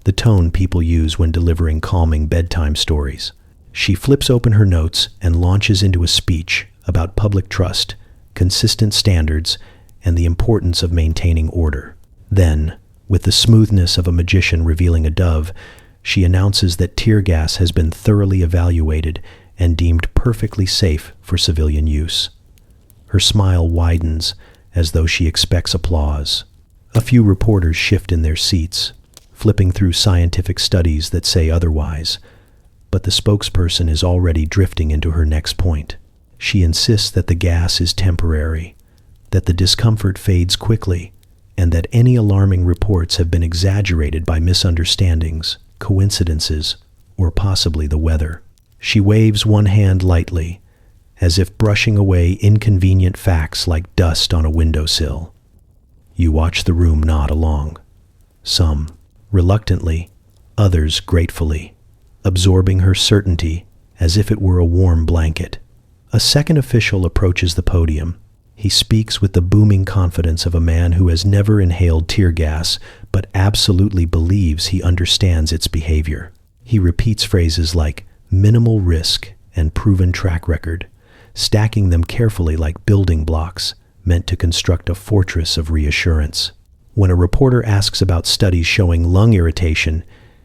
the tone people use when delivering calming bedtime stories. She flips open her notes and launches into a speech about public trust, consistent standards, and the importance of maintaining order. Then, with the smoothness of a magician revealing a dove, she announces that tear gas has been thoroughly evaluated and deemed perfectly safe for civilian use. Her smile widens as though she expects applause. A few reporters shift in their seats, flipping through scientific studies that say otherwise, but the spokesperson is already drifting into her next point. She insists that the gas is temporary, that the discomfort fades quickly, and that any alarming reports have been exaggerated by misunderstandings, coincidences, or possibly the weather. She waves one hand lightly, as if brushing away inconvenient facts like dust on a windowsill. You watch the room nod along, some reluctantly, others gratefully, absorbing her certainty as if it were a warm blanket. A second official approaches the podium. He speaks with the booming confidence of a man who has never inhaled tear gas, but absolutely believes he understands its behavior. He repeats phrases like minimal risk and proven track record, stacking them carefully like building blocks meant to construct a fortress of reassurance. When a reporter asks about studies showing lung irritation,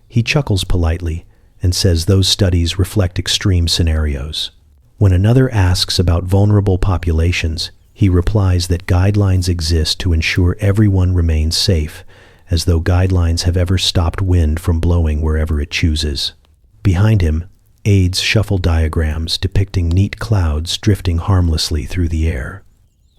he chuckles politely and says those studies reflect extreme scenarios. When another asks about vulnerable populations, he replies that guidelines exist to ensure everyone remains safe, as though guidelines have ever stopped wind from blowing wherever it chooses. Behind him, aides shuffle diagrams depicting neat clouds drifting harmlessly through the air.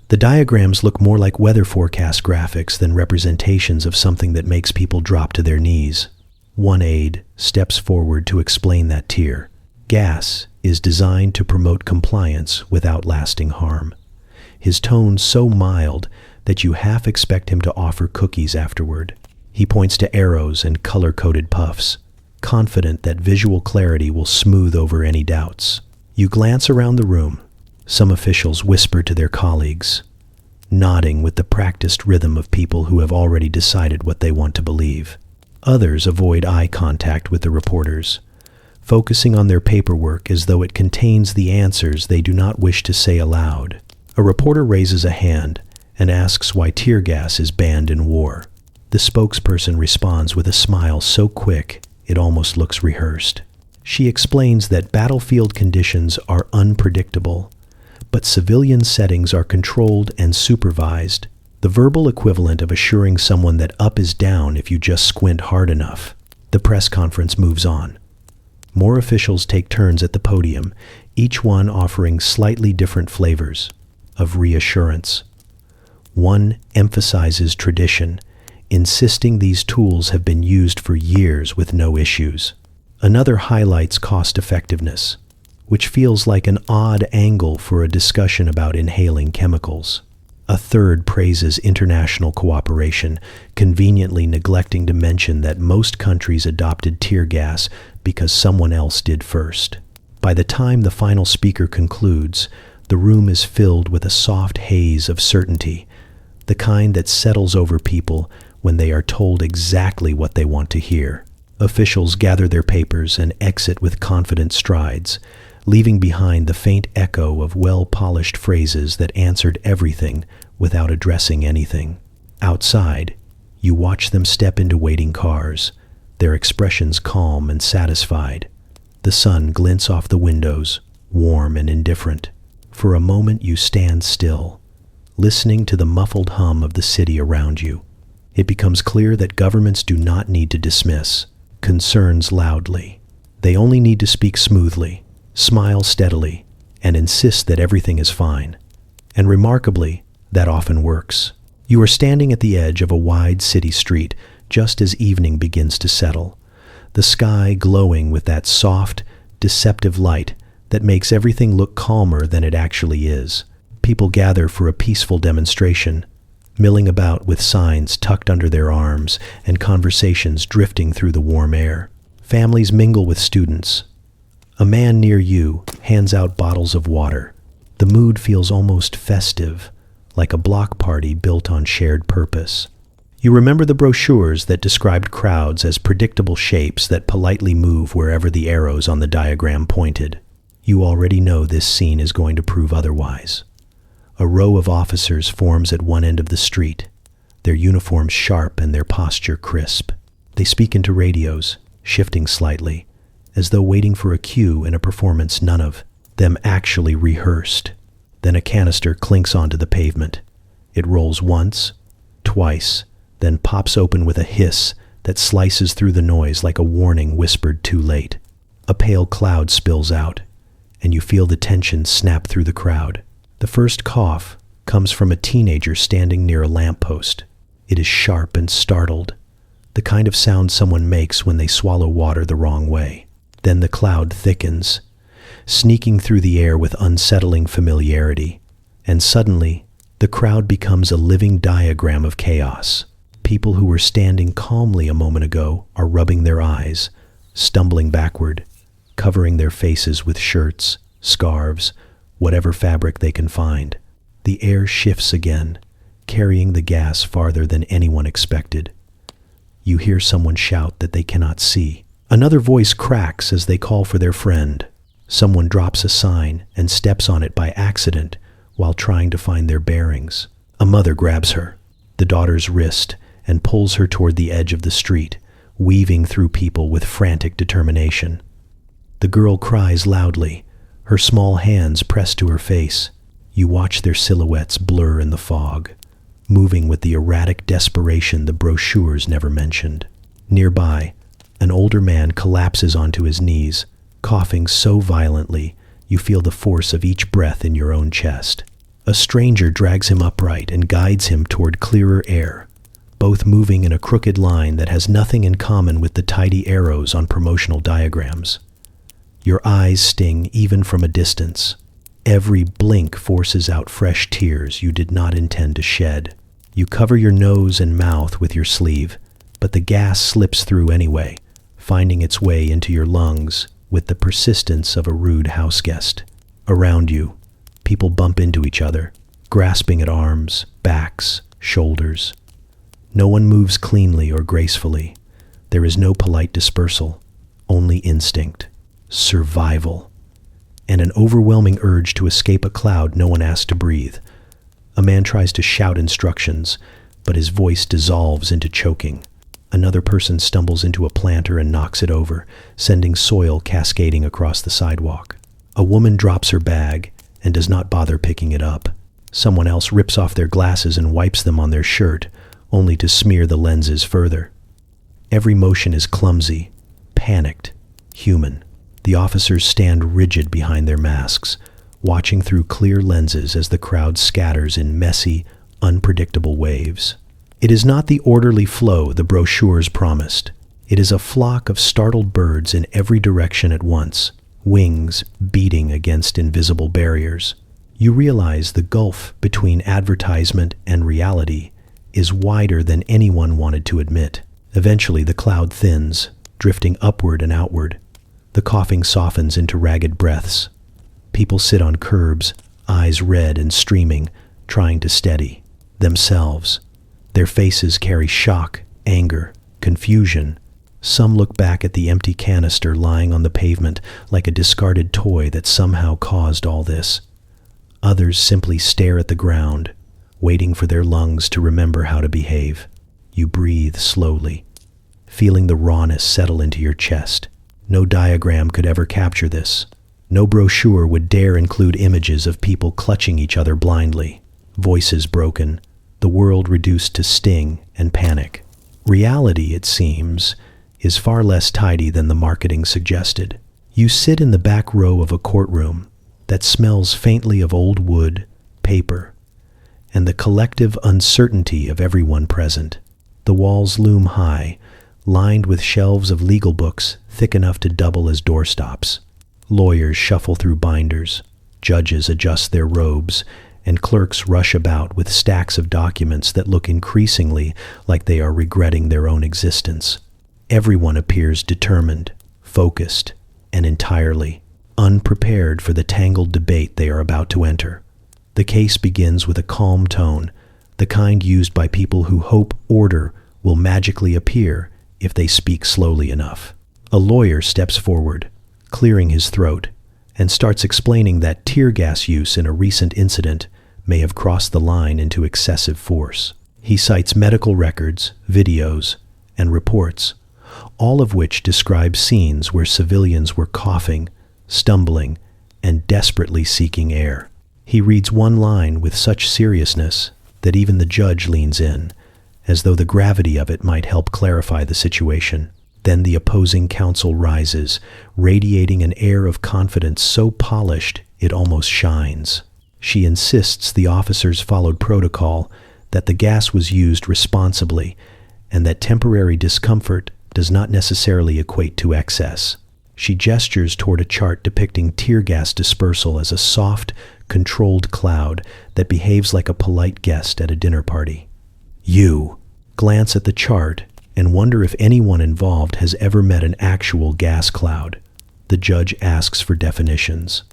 The diagrams look more like weather forecast graphics than representations of something that makes people drop to their knees. One aide steps forward to explain that tear gas is designed to promote compliance without lasting harm. His tone so mild that you half expect him to offer cookies afterward. He points to arrows and color-coded puffs, confident that visual clarity will smooth over any doubts. You glance around the room. Some officials whisper to their colleagues, nodding with the practiced rhythm of people who have already decided what they want to believe. Others avoid eye contact with the reporters, focusing on their paperwork as though it contains the answers they do not wish to say aloud. A reporter raises a hand and asks why tear gas is banned in war. The spokesperson responds with a smile so quick it almost looks rehearsed. She explains that battlefield conditions are unpredictable, but civilian settings are controlled and supervised, the verbal equivalent of assuring someone that up is down if you just squint hard enough. The press conference moves on. More officials take turns at the podium, each one offering slightly different flavors of reassurance. One emphasizes tradition, insisting these tools have been used for years with no issues. Another highlights cost-effectiveness, which feels like an odd angle for a discussion about inhaling chemicals. A third praises international cooperation, conveniently neglecting to mention that most countries adopted tear gas because someone else did first. By the time the final speaker concludes, the room is filled with a soft haze of certainty, the kind that settles over people when they are told exactly what they want to hear. Officials gather their papers and exit with confident strides, leaving behind the faint echo of well-polished phrases that answered everything without addressing anything. Outside, you watch them step into waiting cars, their expressions calm and satisfied. The sun glints off the windows, warm and indifferent. For a moment you stand still, listening to the muffled hum of the city around you. It becomes clear that governments do not need to dismiss concerns loudly. They only need to speak smoothly, smile steadily, and insist that everything is fine. And remarkably, that often works. You are standing at the edge of a wide city street just as evening begins to settle, the sky glowing with that soft, deceptive light that makes everything look calmer than it actually is. People gather for a peaceful demonstration, milling about with signs tucked under their arms and conversations drifting through the warm air. Families mingle with students. A man near you hands out bottles of water. The mood feels almost festive, like a block party built on shared purpose. You remember the brochures that described crowds as predictable shapes that politely move wherever the arrows on the diagram pointed. You already know this scene is going to prove otherwise. A row of officers forms at one end of the street, their uniforms sharp and their posture crisp. They speak into radios, shifting slightly, as though waiting for a cue in a performance none of them actually rehearsed. Then a canister clinks onto the pavement. It rolls once, twice, then pops open with a hiss that slices through the noise like a warning whispered too late. A pale cloud spills out, and you feel the tension snap through the crowd. The first cough comes from a teenager standing near a lamppost. It is sharp and startled, the kind of sound someone makes when they swallow water the wrong way. Then the cloud thickens, sneaking through the air with unsettling familiarity, and suddenly the crowd becomes a living diagram of chaos. People who were standing calmly a moment ago are rubbing their eyes, stumbling backward, covering their faces with shirts, scarves, whatever fabric they can find. The air shifts again, carrying the gas farther than anyone expected. You hear someone shout that they cannot see. Another voice cracks as they call for their friend. Someone drops a sign and steps on it by accident while trying to find their bearings. A mother grabs her, the daughter's wrist, and pulls her toward the edge of the street, weaving through people with frantic determination. The girl cries loudly, her small hands pressed to her face. You watch their silhouettes blur in the fog, moving with the erratic desperation the brochures never mentioned. Nearby, an older man collapses onto his knees, coughing so violently you feel the force of each breath in your own chest. A stranger drags him upright and guides him toward clearer air, both moving in a crooked line that has nothing in common with the tidy arrows on promotional diagrams. Your eyes sting even from a distance. Every blink forces out fresh tears you did not intend to shed. You cover your nose and mouth with your sleeve, but the gas slips through anyway, finding its way into your lungs with the persistence of a rude houseguest. Around you, people bump into each other, grasping at arms, backs, shoulders. No one moves cleanly or gracefully. There is no polite dispersal, only instinct, survival, and an overwhelming urge to escape a cloud no one asked to breathe. A man tries to shout instructions, but his voice dissolves into choking. Another person stumbles into a planter and knocks it over, sending soil cascading across the sidewalk. A woman drops her bag and does not bother picking it up. Someone else rips off their glasses and wipes them on their shirt, only to smear the lenses further. Every motion is clumsy, panicked, human. The officers stand rigid behind their masks, watching through clear lenses as the crowd scatters in messy, unpredictable waves. It is not the orderly flow the brochures promised. It is a flock of startled birds in every direction at once, wings beating against invisible barriers. You realize the gulf between advertisement and reality is wider than anyone wanted to admit. Eventually, the cloud thins, drifting upward and outward. The coughing softens into ragged breaths. People sit on curbs, eyes red and streaming, trying to steady themselves. Their faces carry shock, anger, confusion. Some look back at the empty canister lying on the pavement like a discarded toy that somehow caused all this. Others simply stare at the ground, waiting for their lungs to remember how to behave. You breathe slowly, feeling the rawness settle into your chest. No diagram could ever capture this. No brochure would dare include images of people clutching each other blindly, voices broken, the world reduced to sting and panic. Reality, it seems, is far less tidy than the marketing suggested. You sit in the back row of a courtroom that smells faintly of old wood, paper, and the collective uncertainty of everyone present. The walls loom high, lined with shelves of legal books thick enough to double as doorstops. Lawyers shuffle through binders, judges adjust their robes, and clerks rush about with stacks of documents that look increasingly like they are regretting their own existence. Everyone appears determined, focused, and entirely unprepared for the tangled debate they are about to enter. The case begins with a calm tone, the kind used by people who hope order will magically appear if they speak slowly enough. A lawyer steps forward, clearing his throat, and starts explaining that tear gas use in a recent incident may have crossed the line into excessive force. He cites medical records, videos, and reports, all of which describe scenes where civilians were coughing, stumbling, and desperately seeking air. He reads one line with such seriousness that even the judge leans in, as though the gravity of it might help clarify the situation. Then the opposing counsel rises, radiating an air of confidence so polished it almost shines. She insists the officers followed protocol, that the gas was used responsibly, and that temporary discomfort does not necessarily equate to excess. She gestures toward a chart depicting tear gas dispersal as a soft, controlled cloud that behaves like a polite guest at a dinner party. You glance at the chart and wonder if anyone involved has ever met an actual gas cloud. The judge asks for definitions.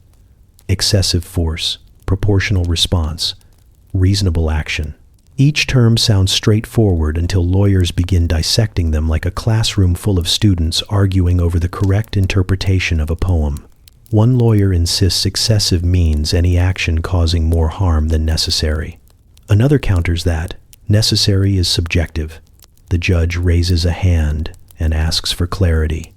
Excessive force, proportional response, reasonable action. Each term sounds straightforward until lawyers begin dissecting them like a classroom full of students arguing over the correct interpretation of a poem. One lawyer insists excessive means any action causing more harm than necessary. Another counters that necessary is subjective. The judge raises a hand and asks for clarity,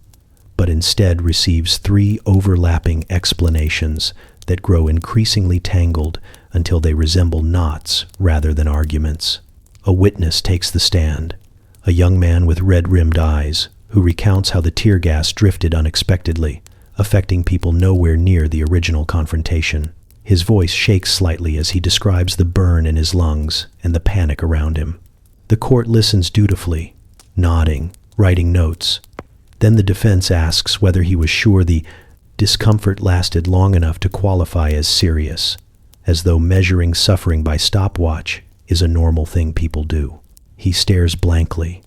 but instead receives 3 overlapping explanations that grow increasingly tangled until they resemble knots rather than arguments. A witness takes the stand, a young man with red-rimmed eyes, who recounts how the tear gas drifted unexpectedly, affecting people nowhere near the original confrontation. His voice shakes slightly as he describes the burn in his lungs and the panic around him. The court listens dutifully, nodding, writing notes. Then the defense asks whether he was sure the discomfort lasted long enough to qualify as serious, as though measuring suffering by stopwatch is a normal thing people do. He stares blankly,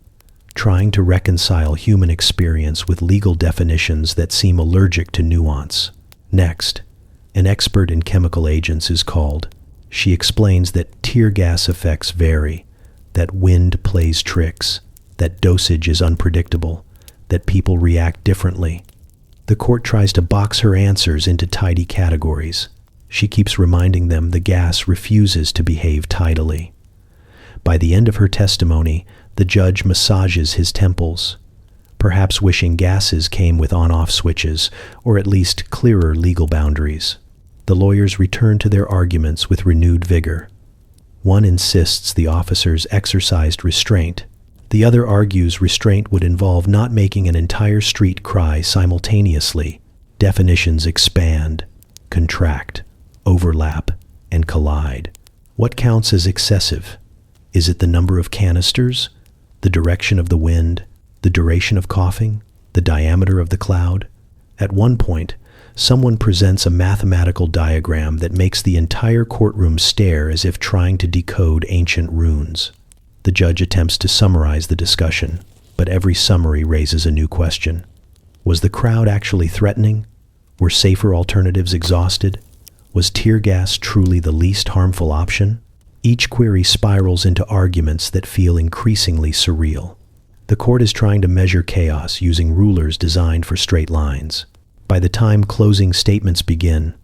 trying to reconcile human experience with legal definitions that seem allergic to nuance. Next, an expert in chemical agents is called. She explains that tear gas effects vary, that wind plays tricks, that dosage is unpredictable, that people react differently. The court tries to box her answers into tidy categories. She keeps reminding them the gas refuses to behave tidily. By the end of her testimony, the judge massages his temples, perhaps wishing gases came with on-off switches, or at least clearer legal boundaries. The lawyers return to their arguments with renewed vigor. One insists the officers exercised restraint. The other argues restraint would involve not making an entire street cry simultaneously. Definitions expand, contract, overlap, and collide. What counts as excessive? Is it the number of canisters, the direction of the wind, the duration of coughing, the diameter of the cloud? At one point, someone presents a mathematical diagram that makes the entire courtroom stare as if trying to decode ancient runes. The judge attempts to summarize the discussion, but every summary raises a new question. Was the crowd actually threatening? Were safer alternatives exhausted? Was tear gas truly the least harmful option? Each query spirals into arguments that feel increasingly surreal. The court is trying to measure chaos using rulers designed for straight lines. By the time closing statements begin,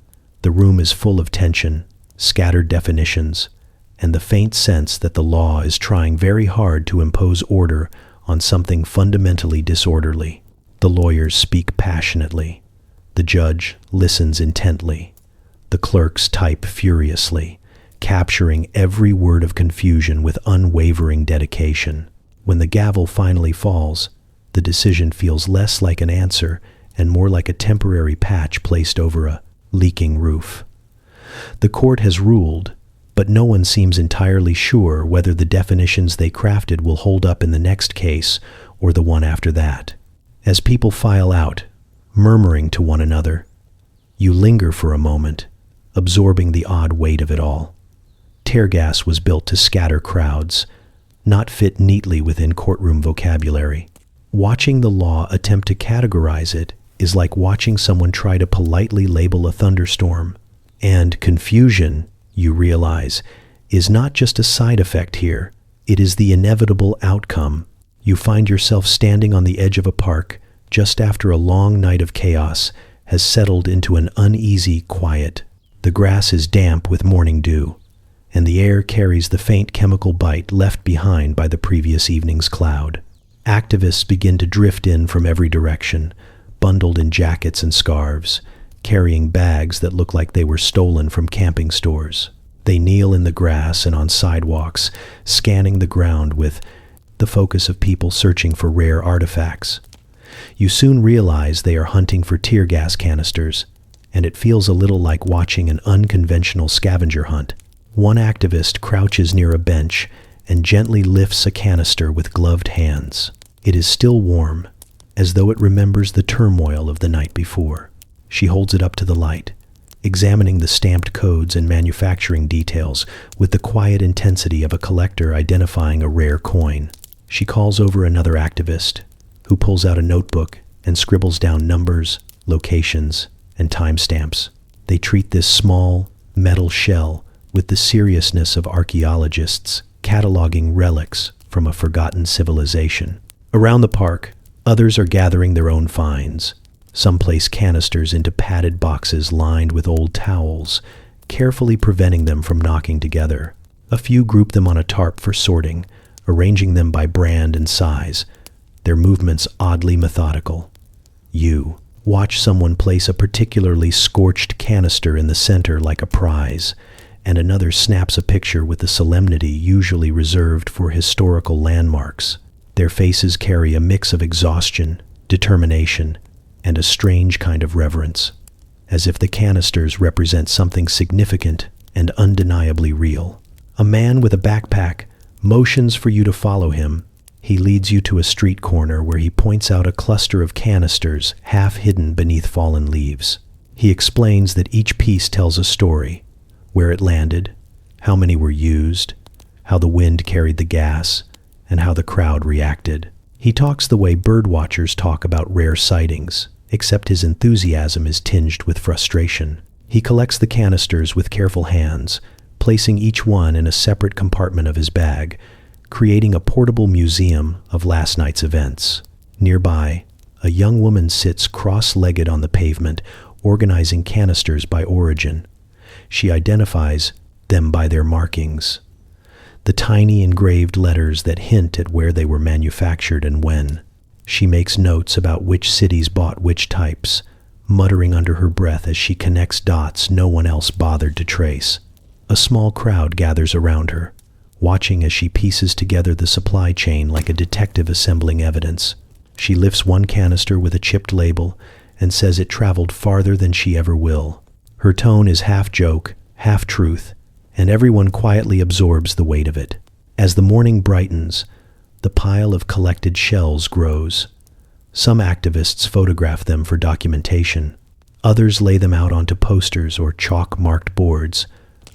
the room is full of tension, scattered definitions, and the faint sense that the law is trying very hard to impose order on something fundamentally disorderly. The lawyers speak passionately. The judge listens intently. The clerks type furiously, capturing every word of confusion with unwavering dedication. When the gavel finally falls, The decision feels less like an answer and more like a temporary patch placed over a leaking roof. The court has ruled, but no one seems entirely sure whether the definitions they crafted will hold up in the next case or the one after that. As people file out, murmuring to one another, you linger for a moment, absorbing the odd weight of it all. Tear gas was built to scatter crowds, not fit neatly within courtroom vocabulary. Watching the law attempt to categorize it is like watching someone try to politely label a thunderstorm. And confusion, you realize, is not just a side effect here. It is the inevitable outcome. You find yourself standing on the edge of a park just after a long night of chaos has settled into an uneasy quiet. The grass is damp with morning dew, and the air carries the faint chemical bite left behind by the previous evening's cloud. Activists begin to drift in from every direction, bundled in jackets and scarves, carrying bags that look like they were stolen from camping stores. They kneel in the grass and on sidewalks, scanning the ground with the focus of people searching for rare artifacts. You soon realize they are hunting for tear gas canisters, and it feels a little like watching an unconventional scavenger hunt. One activist crouches near a bench and gently lifts a canister with gloved hands. It is still warm, as though it remembers the turmoil of the night before. She holds it up to the light, examining the stamped codes and manufacturing details with the quiet intensity of a collector identifying a rare coin. She calls over another activist, who pulls out a notebook and scribbles down numbers, locations, and timestamps. They treat this small, metal shell with the seriousness of archaeologists cataloging relics from a forgotten civilization. Around the park, others are gathering their own finds. Some place canisters into padded boxes lined with old towels, carefully preventing them from knocking together. A few group them on a tarp for sorting, arranging them by brand and size, their movements oddly methodical. You watch someone place a particularly scorched canister in the center like a prize, and another snaps a picture with the solemnity usually reserved for historical landmarks. Their faces carry a mix of exhaustion, determination, and a strange kind of reverence, as if the canisters represent something significant and undeniably real. A man with a backpack motions for you to follow him. He leads you to a street corner where he points out a cluster of canisters half hidden beneath fallen leaves. He explains that each piece tells a story: where it landed, how many were used, how the wind carried the gas, and how the crowd reacted. He talks the way birdwatchers talk about rare sightings, except his enthusiasm is tinged with frustration. He collects the canisters with careful hands, placing each one in a separate compartment of his bag, creating a portable museum of last night's events. Nearby, a young woman sits cross-legged on the pavement, organizing canisters by origin. She identifies them by their markings, the tiny engraved letters that hint at where they were manufactured and when. She makes notes about which cities bought which types, muttering under her breath as she connects dots no one else bothered to trace. A small crowd gathers around her, watching as she pieces together the supply chain like a detective assembling evidence. She lifts one canister with a chipped label and says it traveled farther than she ever will. Her tone is half joke, half truth, and everyone quietly absorbs the weight of it. As the morning brightens, the pile of collected shells grows. Some activists photograph them for documentation. Others lay them out onto posters or chalk-marked boards,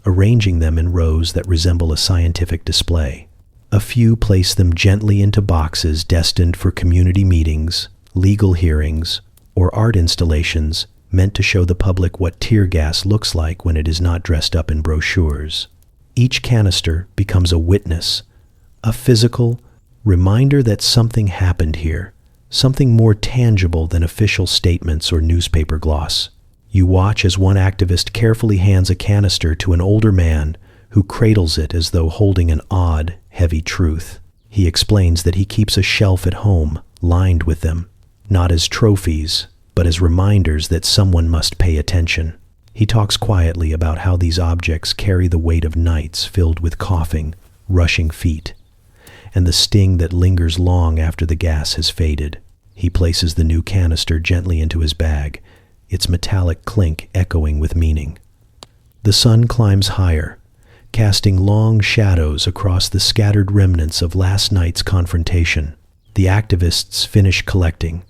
arranging them in rows that resemble a scientific display. A few place them gently into boxes destined for community meetings, legal hearings, or art installations meant to show the public what tear gas looks like when it is not dressed up in brochures. Each canister becomes a witness, a physical reminder that something happened here, something more tangible than official statements or newspaper gloss. You watch as one activist carefully hands a canister to an older man who cradles it as though holding an odd, heavy truth. He explains that he keeps a shelf at home lined with them, not as trophies, but as reminders that someone must pay attention. He talks quietly about how these objects carry the weight of nights filled with coughing, rushing feet, and the sting that lingers long after the gas has faded. He places the new canister gently into his bag, its metallic clink echoing with meaning. The sun climbs higher, casting long shadows across the scattered remnants of last night's confrontation. The activists finish collecting,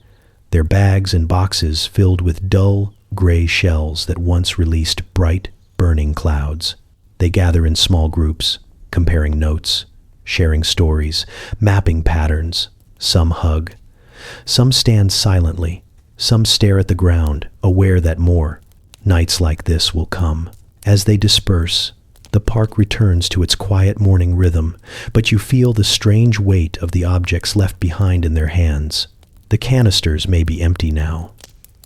their bags and boxes filled with dull, gray shells that once released bright, burning clouds. They gather in small groups, comparing notes, sharing stories, mapping patterns. Some hug. Some stand silently. Some stare at the ground, aware that more nights like this will come. As they disperse, the park returns to its quiet morning rhythm, but you feel the strange weight of the objects left behind in their hands. The canisters may be empty now,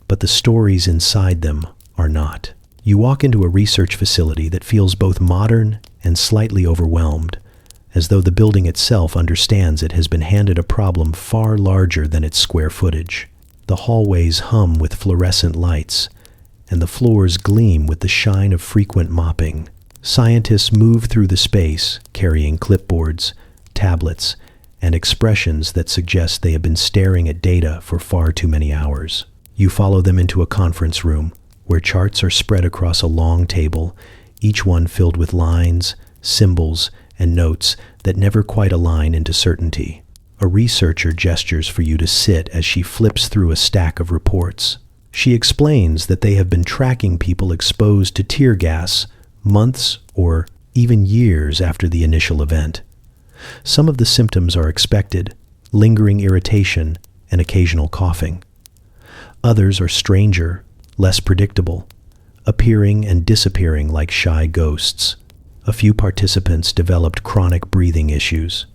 but the stories inside them are not. You walk into a research facility that feels both modern and slightly overwhelmed, as though the building itself understands it has been handed a problem far larger than its square footage. The hallways hum with fluorescent lights, and the floors gleam with the shine of frequent mopping. Scientists move through the space, carrying clipboards, tablets, and expressions that suggest they have been staring at data for far too many hours. You follow them into a conference room, where charts are spread across a long table, each one filled with lines, symbols, and notes that never quite align into certainty. A researcher gestures for you to sit as she flips through a stack of reports. She explains that they have been tracking people exposed to tear gas months or even years after the initial event. Some of the symptoms are expected: lingering irritation and occasional coughing. Others are stranger, less predictable, appearing and disappearing like shy ghosts. A few participants developed chronic breathing issues.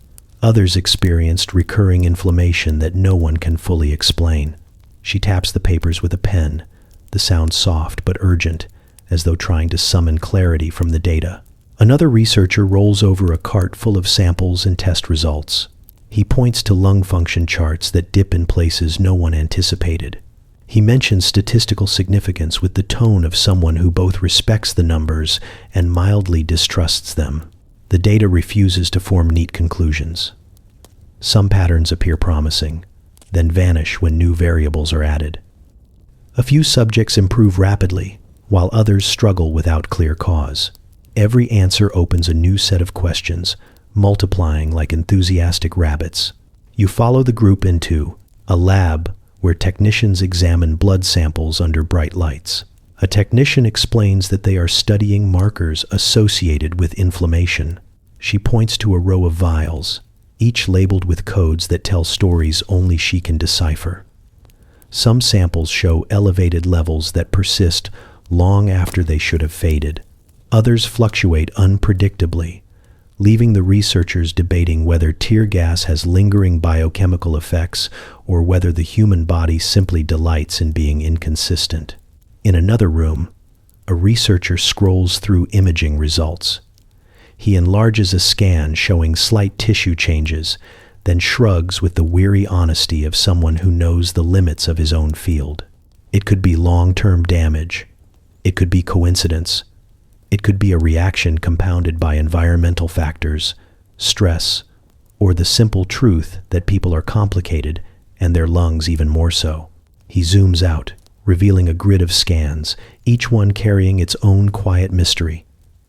Others experienced recurring inflammation that no one can fully explain. She taps the papers with a pen, the sound soft but urgent, as though trying to summon clarity from the data. Another researcher rolls over a cart full of samples and test results. He points to lung function charts that dip in places no one anticipated. He mentions statistical significance with the tone of someone who both respects the numbers and mildly distrusts them. The data refuses to form neat conclusions. Some patterns appear promising, then vanish when new variables are added. A few subjects improve rapidly, while others struggle without clear cause. Every answer opens a new set of questions, multiplying like enthusiastic rabbits. You follow the group into a lab where technicians examine blood samples under bright lights. A technician explains that they are studying markers associated with inflammation. She points to a row of vials, each labeled with codes that tell stories only she can decipher. Some samples show elevated levels that persist long after they should have faded. Others fluctuate unpredictably, leaving the researchers debating whether tear gas has lingering biochemical effects or whether the human body simply delights in being inconsistent. In another room, a researcher scrolls through imaging results. He enlarges a scan showing slight tissue changes, then shrugs with the weary honesty of someone who knows the limits of his own field. It could be long-term damage. It could be coincidence. It could be a reaction compounded by environmental factors, stress, or the simple truth that people are complicated and their lungs even more so. He zooms out, revealing a grid of scans, each one carrying its own quiet mystery.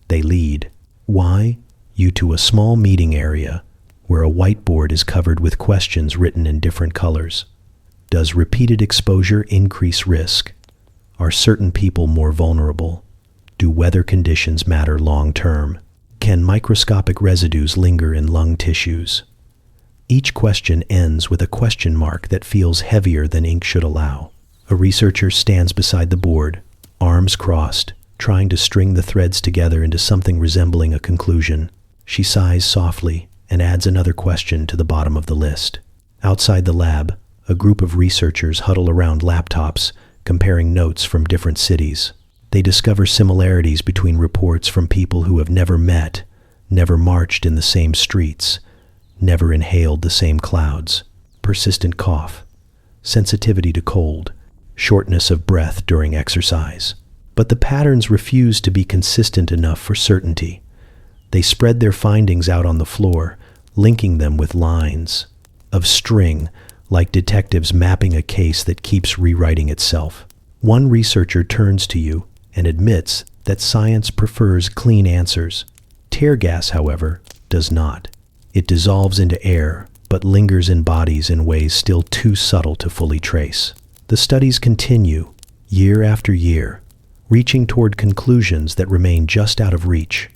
They lead. Why? You to a small meeting area where a whiteboard is covered with questions written in different colors. Does repeated exposure increase risk? Are certain people more vulnerable? Do weather conditions matter long term? Can microscopic residues linger in lung tissues? Each question ends with a question mark that feels heavier than ink should allow. A researcher stands beside the board, arms crossed, trying to string the threads together into something resembling a conclusion. She sighs softly and adds another question to the bottom of the list. Outside the lab, a group of researchers huddle around laptops, comparing notes from different cities. They discover similarities between reports from people who have never met, never marched in the same streets, never inhaled the same clouds. Persistent cough, sensitivity to cold, shortness of breath during exercise. But the patterns refuse to be consistent enough for certainty. They spread their findings out on the floor, linking them with lines of string, like detectives mapping a case that keeps rewriting itself. One researcher turns to you and admits that science prefers clean answers. Tear gas, however, does not. It dissolves into air, but lingers in bodies in ways still too subtle to fully trace. The studies continue, year after year, reaching toward conclusions that remain just out of reach.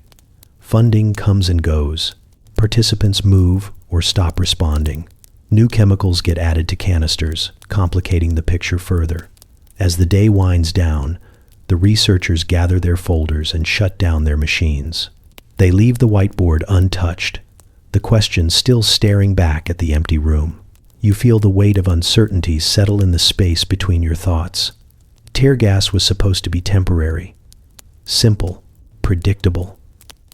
Funding comes and goes. Participants move or stop responding. New chemicals get added to canisters, complicating the picture further. As the day winds down, the researchers gather their folders and shut down their machines. They leave the whiteboard untouched, the questions still staring back at the empty room. You feel the weight of uncertainty settle in the space between your thoughts. Tear gas was supposed to be temporary, simple, predictable.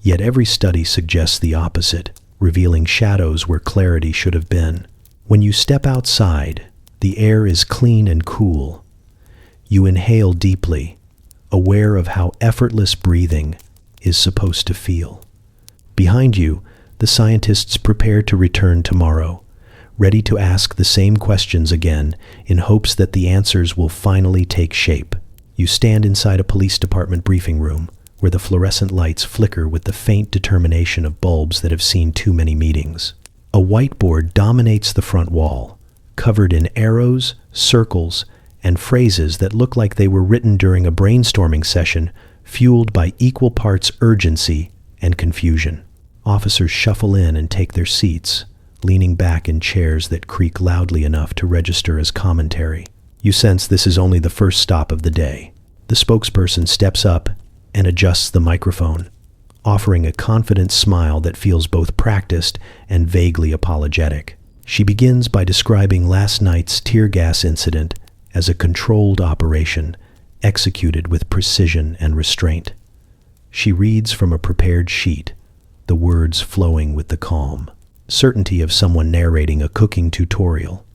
Yet every study suggests the opposite, revealing shadows where clarity should have been. When you step outside, the air is clean and cool. You inhale deeply, aware of how effortless breathing is supposed to feel. Behind you, the scientists prepare to return tomorrow, ready to ask the same questions again in hopes that the answers will finally take shape. You stand inside a police department briefing room where the fluorescent lights flicker with the faint determination of bulbs that have seen too many meetings. A whiteboard dominates the front wall, covered in arrows, circles, and phrases that look like they were written during a brainstorming session, fueled by equal parts urgency and confusion. Officers shuffle in and take their seats, leaning back in chairs that creak loudly enough to register as commentary. You sense this is only the first stop of the day. The spokesperson steps up and adjusts the microphone, offering a confident smile that feels both practiced and vaguely apologetic. She begins by describing last night's tear gas incident as a controlled operation, executed with precision and restraint. She reads from a prepared sheet, the words flowing with the calm certainty of someone narrating a cooking tutorial.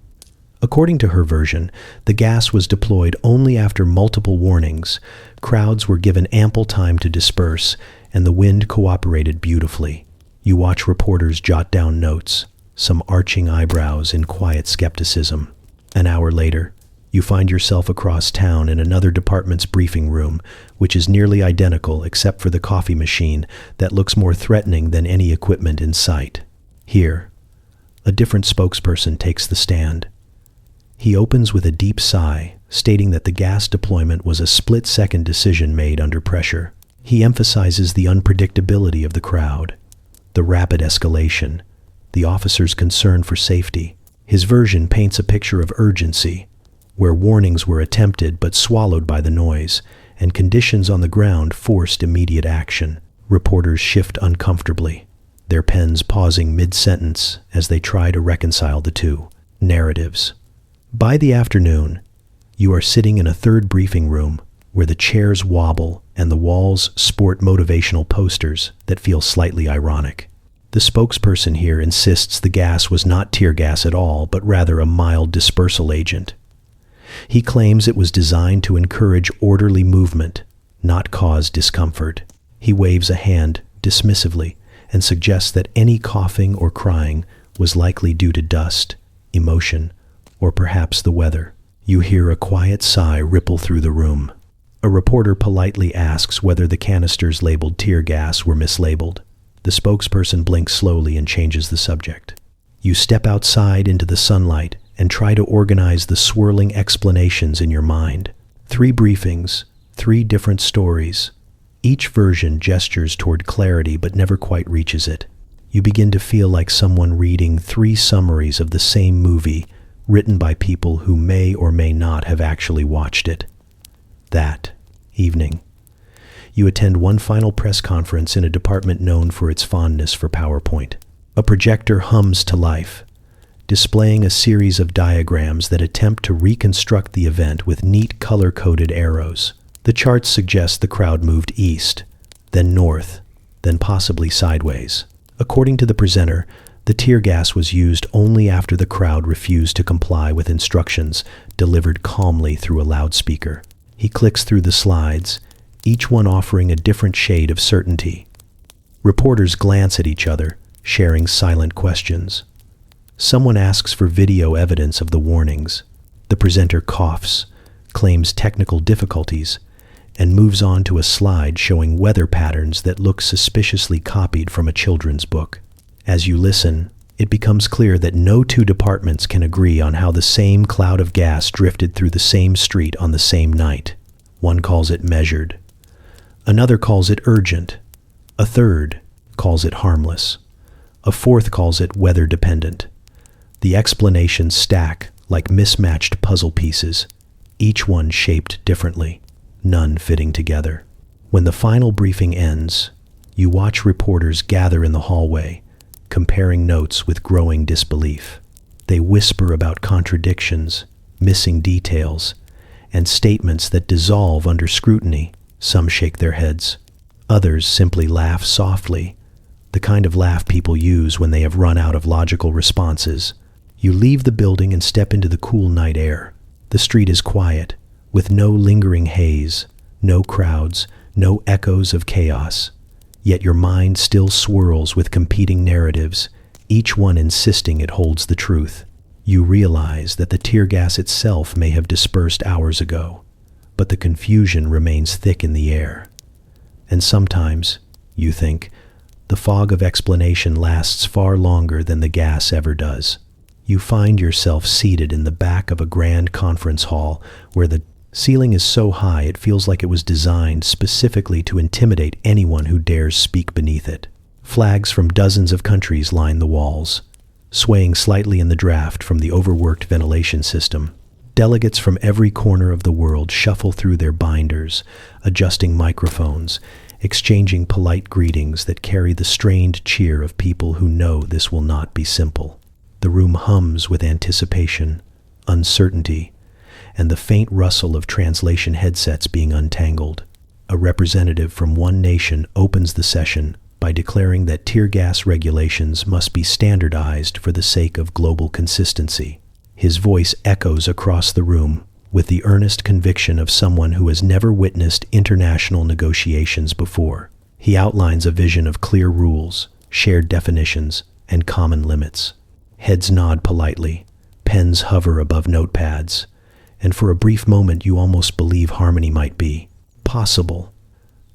According to her version, the gas was deployed only after multiple warnings. Crowds were given ample time to disperse, and the wind cooperated beautifully. You watch reporters jot down notes, some arching eyebrows in quiet skepticism. An hour later, you find yourself across town in another department's briefing room, which is nearly identical except for the coffee machine that looks more threatening than any equipment in sight. Here, a different spokesperson takes the stand. He opens with a deep sigh, stating that the gas deployment was a split-second decision made under pressure. He emphasizes the unpredictability of the crowd, the rapid escalation, the officer's concern for safety. His version paints a picture of urgency, where warnings were attempted but swallowed by the noise, and conditions on the ground forced immediate action. Reporters shift uncomfortably, their pens pausing mid-sentence as they try to reconcile the two narratives. By the afternoon, you are sitting in a third briefing room where the chairs wobble and the walls sport motivational posters that feel slightly ironic. The spokesperson here insists the gas was not tear gas at all, but rather a mild dispersal agent. He claims it was designed to encourage orderly movement, not cause discomfort. He waves a hand dismissively and suggests that any coughing or crying was likely due to dust, emotion, or perhaps the weather. You hear a quiet sigh ripple through the room. A reporter politely asks whether the canisters labeled tear gas were mislabeled. The spokesperson blinks slowly and changes the subject. You step outside into the sunlight and try to organize the swirling explanations in your mind. 3 briefings, 3 different stories. Each version gestures toward clarity but never quite reaches it. You begin to feel like someone reading 3 summaries of the same movie, written by people who may or may not have actually watched it. That evening, you attend one final press conference in a department known for its fondness for PowerPoint. A projector hums to life, displaying a series of diagrams that attempt to reconstruct the event with neat color-coded arrows. The charts suggest the crowd moved east, then north, then possibly sideways. According to the presenter, the tear gas was used only after the crowd refused to comply with instructions delivered calmly through a loudspeaker. He clicks through the slides, each one offering a different shade of certainty. Reporters glance at each other, sharing silent questions. Someone asks for video evidence of the warnings. The presenter coughs, claims technical difficulties, and moves on to a slide showing weather patterns that look suspiciously copied from a children's book. As you listen, it becomes clear that no two departments can agree on how the same cloud of gas drifted through the same street on the same night. One calls it measured. Another calls it urgent. A third calls it harmless. A fourth calls it weather-dependent. The explanations stack like mismatched puzzle pieces, each one shaped differently, none fitting together. When the final briefing ends, you watch reporters gather in the hallway, comparing notes with growing disbelief. They whisper about contradictions, missing details, and statements that dissolve under scrutiny. Some shake their heads. Others simply laugh softly, the kind of laugh people use when they have run out of logical responses. You leave the building and step into the cool night air. The street is quiet, with no lingering haze, no crowds, no echoes of chaos. Yet your mind still swirls with competing narratives, each one insisting it holds the truth. You realize that the tear gas itself may have dispersed hours ago, but the confusion remains thick in the air. And sometimes, you think, the fog of explanation lasts far longer than the gas ever does. You find yourself seated in the back of a grand conference hall where the ceiling is so high it feels like it was designed specifically to intimidate anyone who dares speak beneath it. Flags from dozens of countries line the walls, swaying slightly in the draft from the overworked ventilation system. Delegates from every corner of the world shuffle through their binders, adjusting microphones, exchanging polite greetings that carry the strained cheer of people who know this will not be simple. The room hums with anticipation, uncertainty, and the faint rustle of translation headsets being untangled. A representative from one nation opens the session by declaring that tear gas regulations must be standardized for the sake of global consistency. His voice echoes across the room with the earnest conviction of someone who has never witnessed international negotiations before. He outlines a vision of clear rules, shared definitions, and common limits. Heads nod politely, pens hover above notepads, and for a brief moment you almost believe harmony might be possible.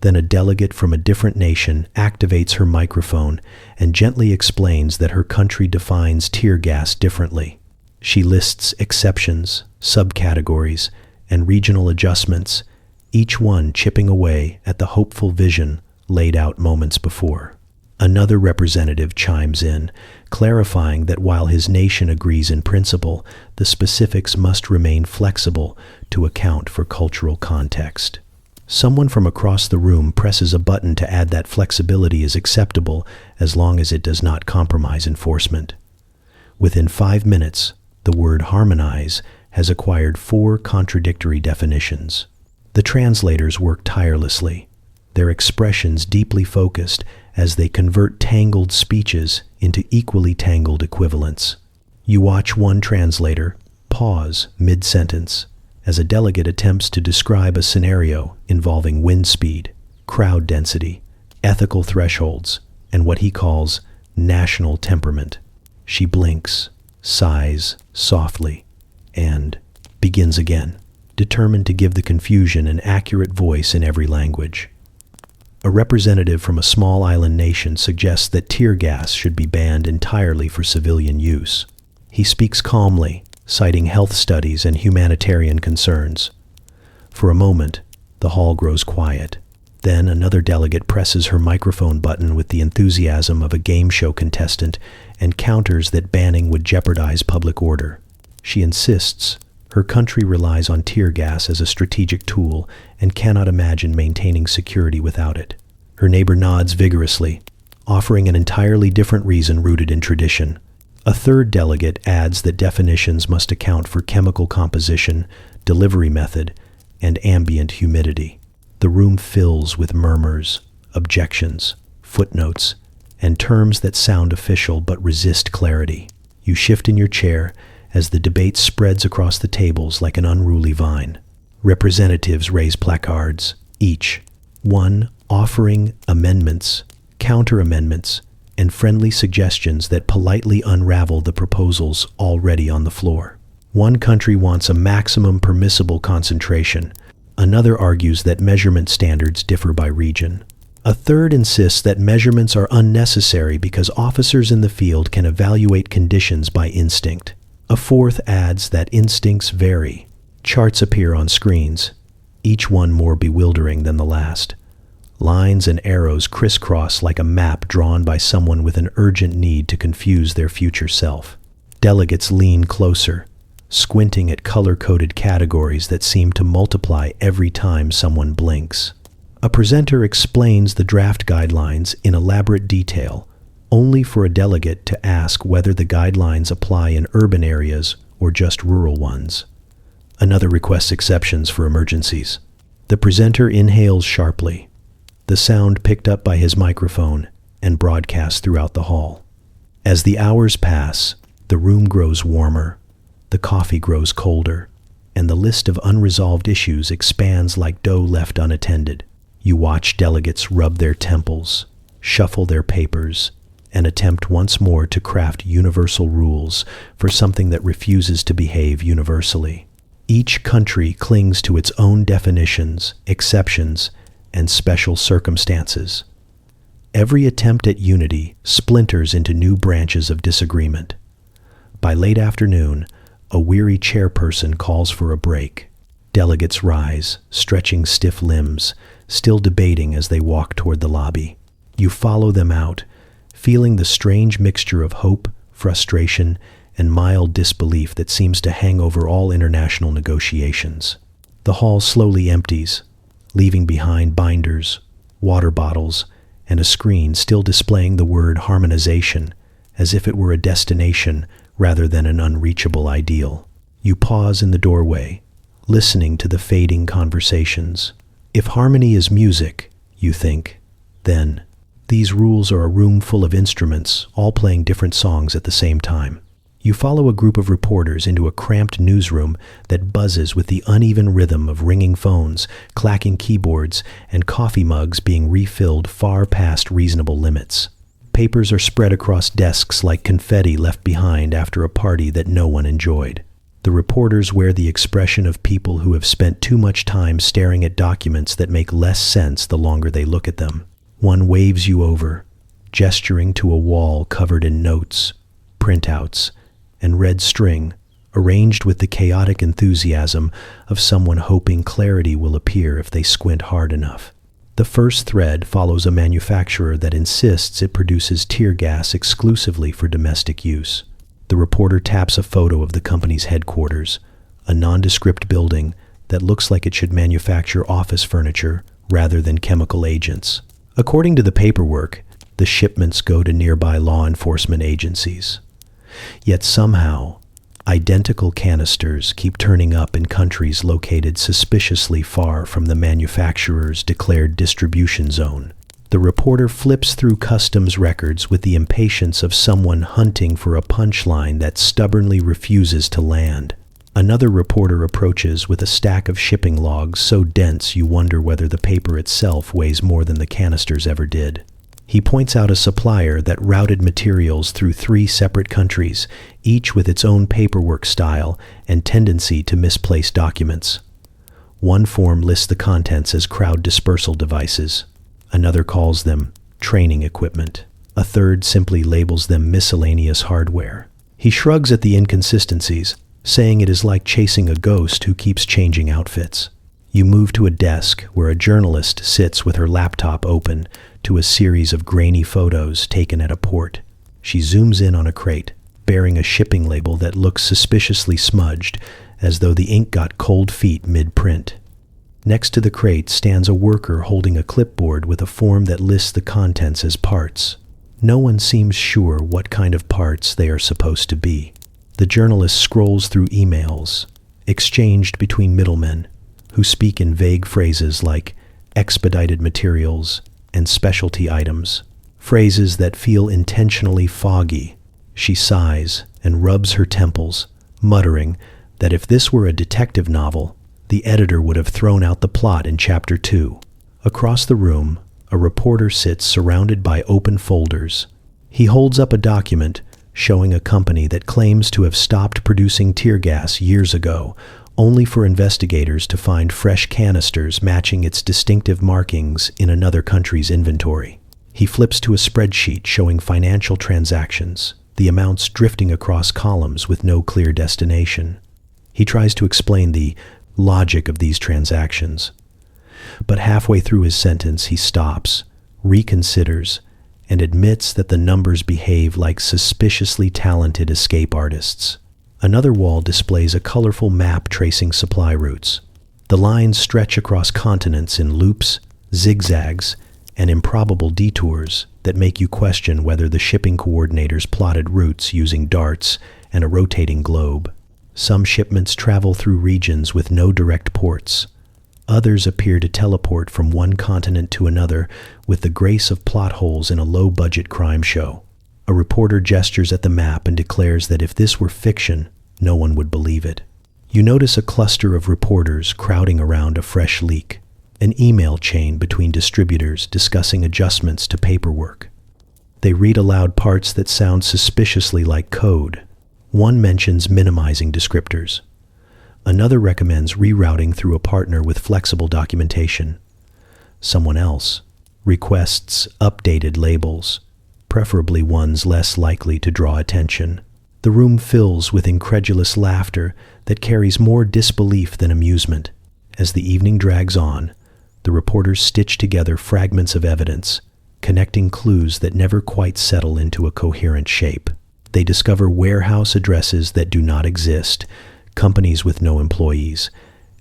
Then a delegate from a different nation activates her microphone and gently explains that her country defines tear gas differently. She lists exceptions, subcategories, and regional adjustments, each one chipping away at the hopeful vision laid out moments before. Another representative chimes in, clarifying that while his nation agrees in principle, the specifics must remain flexible to account for cultural context. Someone from across the room presses a button to add that flexibility is acceptable as long as it does not compromise enforcement. Within 5 minutes, the word harmonize has acquired 4 contradictory definitions. The translators work tirelessly, their expressions deeply focused as they convert tangled speeches into equally tangled equivalents. You watch one translator pause mid-sentence as a delegate attempts to describe a scenario involving wind speed, crowd density, ethical thresholds, and what he calls national temperament. She blinks, sighs softly, and begins again, determined to give the confusion an accurate voice in every language. A representative from a small island nation suggests that tear gas should be banned entirely for civilian use. He speaks calmly, citing health studies and humanitarian concerns. For a moment, the hall grows quiet. Then another delegate presses her microphone button with the enthusiasm of a game show contestant and counters that banning would jeopardize public order. She insists her country relies on tear gas as a strategic tool and cannot imagine maintaining security without it. Her neighbor nods vigorously, offering an entirely different reason rooted in tradition. A third delegate adds that definitions must account for chemical composition, delivery method, and ambient humidity. The room fills with murmurs, objections, footnotes, and terms that sound official but resist clarity. You shift in your chair as the debate spreads across the tables like an unruly vine. Representatives raise placards, each one offering amendments, counter-amendments, and friendly suggestions that politely unravel the proposals already on the floor. One country wants a maximum permissible concentration. Another argues that measurement standards differ by region. A third insists that measurements are unnecessary because officers in the field can evaluate conditions by instinct. A fourth adds that instincts vary. Charts appear on screens, each one more bewildering than the last. Lines and arrows crisscross like a map drawn by someone with an urgent need to confuse their future self. Delegates lean closer, squinting at color-coded categories that seem to multiply every time someone blinks. A presenter explains the draft guidelines in elaborate detail, only for a delegate to ask whether the guidelines apply in urban areas or just rural ones. Another requests exceptions for emergencies. The presenter inhales sharply, the sound picked up by his microphone and broadcast throughout the hall. As the hours pass, the room grows warmer, the coffee grows colder, and the list of unresolved issues expands like dough left unattended. You watch delegates rub their temples, shuffle their papers, and attempt once more to craft universal rules for something that refuses to behave universally. Each country clings to its own definitions, exceptions, and special circumstances. Every attempt at unity splinters into new branches of disagreement. By late afternoon, a weary chairperson calls for a break. Delegates rise, stretching stiff limbs, still debating as they walk toward the lobby. You follow them out, feeling the strange mixture of hope, frustration, and mild disbelief that seems to hang over all international negotiations. The hall slowly empties, leaving behind binders, water bottles, and a screen still displaying the word harmonization, as if it were a destination rather than an unreachable ideal. You pause in the doorway, listening to the fading conversations. If harmony is music, you think, then these rules are a room full of instruments, all playing different songs at the same time. You follow a group of reporters into a cramped newsroom that buzzes with the uneven rhythm of ringing phones, clacking keyboards, and coffee mugs being refilled far past reasonable limits. Papers are spread across desks like confetti left behind after a party that no one enjoyed. The reporters wear the expression of people who have spent too much time staring at documents that make less sense the longer they look at them. One waves you over, gesturing to a wall covered in notes, printouts, and red string, arranged with the chaotic enthusiasm of someone hoping clarity will appear if they squint hard enough. The first thread follows a manufacturer that insists it produces tear gas exclusively for domestic use. The reporter taps a photo of the company's headquarters, a nondescript building that looks like it should manufacture office furniture rather than chemical agents. According to the paperwork, the shipments go to nearby law enforcement agencies. Yet somehow, identical canisters keep turning up in countries located suspiciously far from the manufacturer's declared distribution zone. The reporter flips through customs records with the impatience of someone hunting for a punchline that stubbornly refuses to land. Another reporter approaches with a stack of shipping logs so dense you wonder whether the paper itself weighs more than the canisters ever did. He points out a supplier that routed materials through 3 separate countries, each with its own paperwork style and tendency to misplace documents. One form lists the contents as crowd dispersal devices. Another calls them training equipment. A third simply labels them miscellaneous hardware. He shrugs at the inconsistencies, saying it is like chasing a ghost who keeps changing outfits. You move to a desk where a journalist sits with her laptop open to a series of grainy photos taken at a port. She zooms in on a crate, bearing a shipping label that looks suspiciously smudged, as though the ink got cold feet mid-print. Next to the crate stands a worker holding a clipboard with a form that lists the contents as parts. No one seems sure what kind of parts they are supposed to be. The journalist scrolls through emails, exchanged between middlemen, who speak in vague phrases like expedited materials and specialty items, phrases that feel intentionally foggy. She sighs and rubs her temples, muttering that if this were a detective novel, the editor would have thrown out the plot in Chapter 2. Across the room, a reporter sits surrounded by open folders, He holds up a document showing a company that claims to have stopped producing tear gas years ago, only for investigators to find fresh canisters matching its distinctive markings in another country's inventory. He flips to a spreadsheet showing financial transactions, the amounts drifting across columns with no clear destination. He tries to explain the logic of these transactions. But halfway through his sentence, he stops, reconsiders, and admits that the numbers behave like suspiciously talented escape artists. Another wall displays a colorful map tracing supply routes. The lines stretch across continents in loops, zigzags, and improbable detours that make you question whether the shipping coordinators plotted routes using darts and a rotating globe. Some shipments travel through regions with no direct ports. Others appear to teleport from one continent to another with the grace of plot holes in a low-budget crime show. A reporter gestures at the map and declares that if this were fiction, no one would believe it. You notice a cluster of reporters crowding around a fresh leak, an email chain between distributors discussing adjustments to paperwork. They read aloud parts that sound suspiciously like code. One mentions minimizing descriptors. Another recommends rerouting through a partner with flexible documentation. Someone else requests updated labels, preferably ones less likely to draw attention. The room fills with incredulous laughter that carries more disbelief than amusement. As the evening drags on, the reporters stitch together fragments of evidence, connecting clues that never quite settle into a coherent shape. They discover warehouse addresses that do not exist, companies with no employees,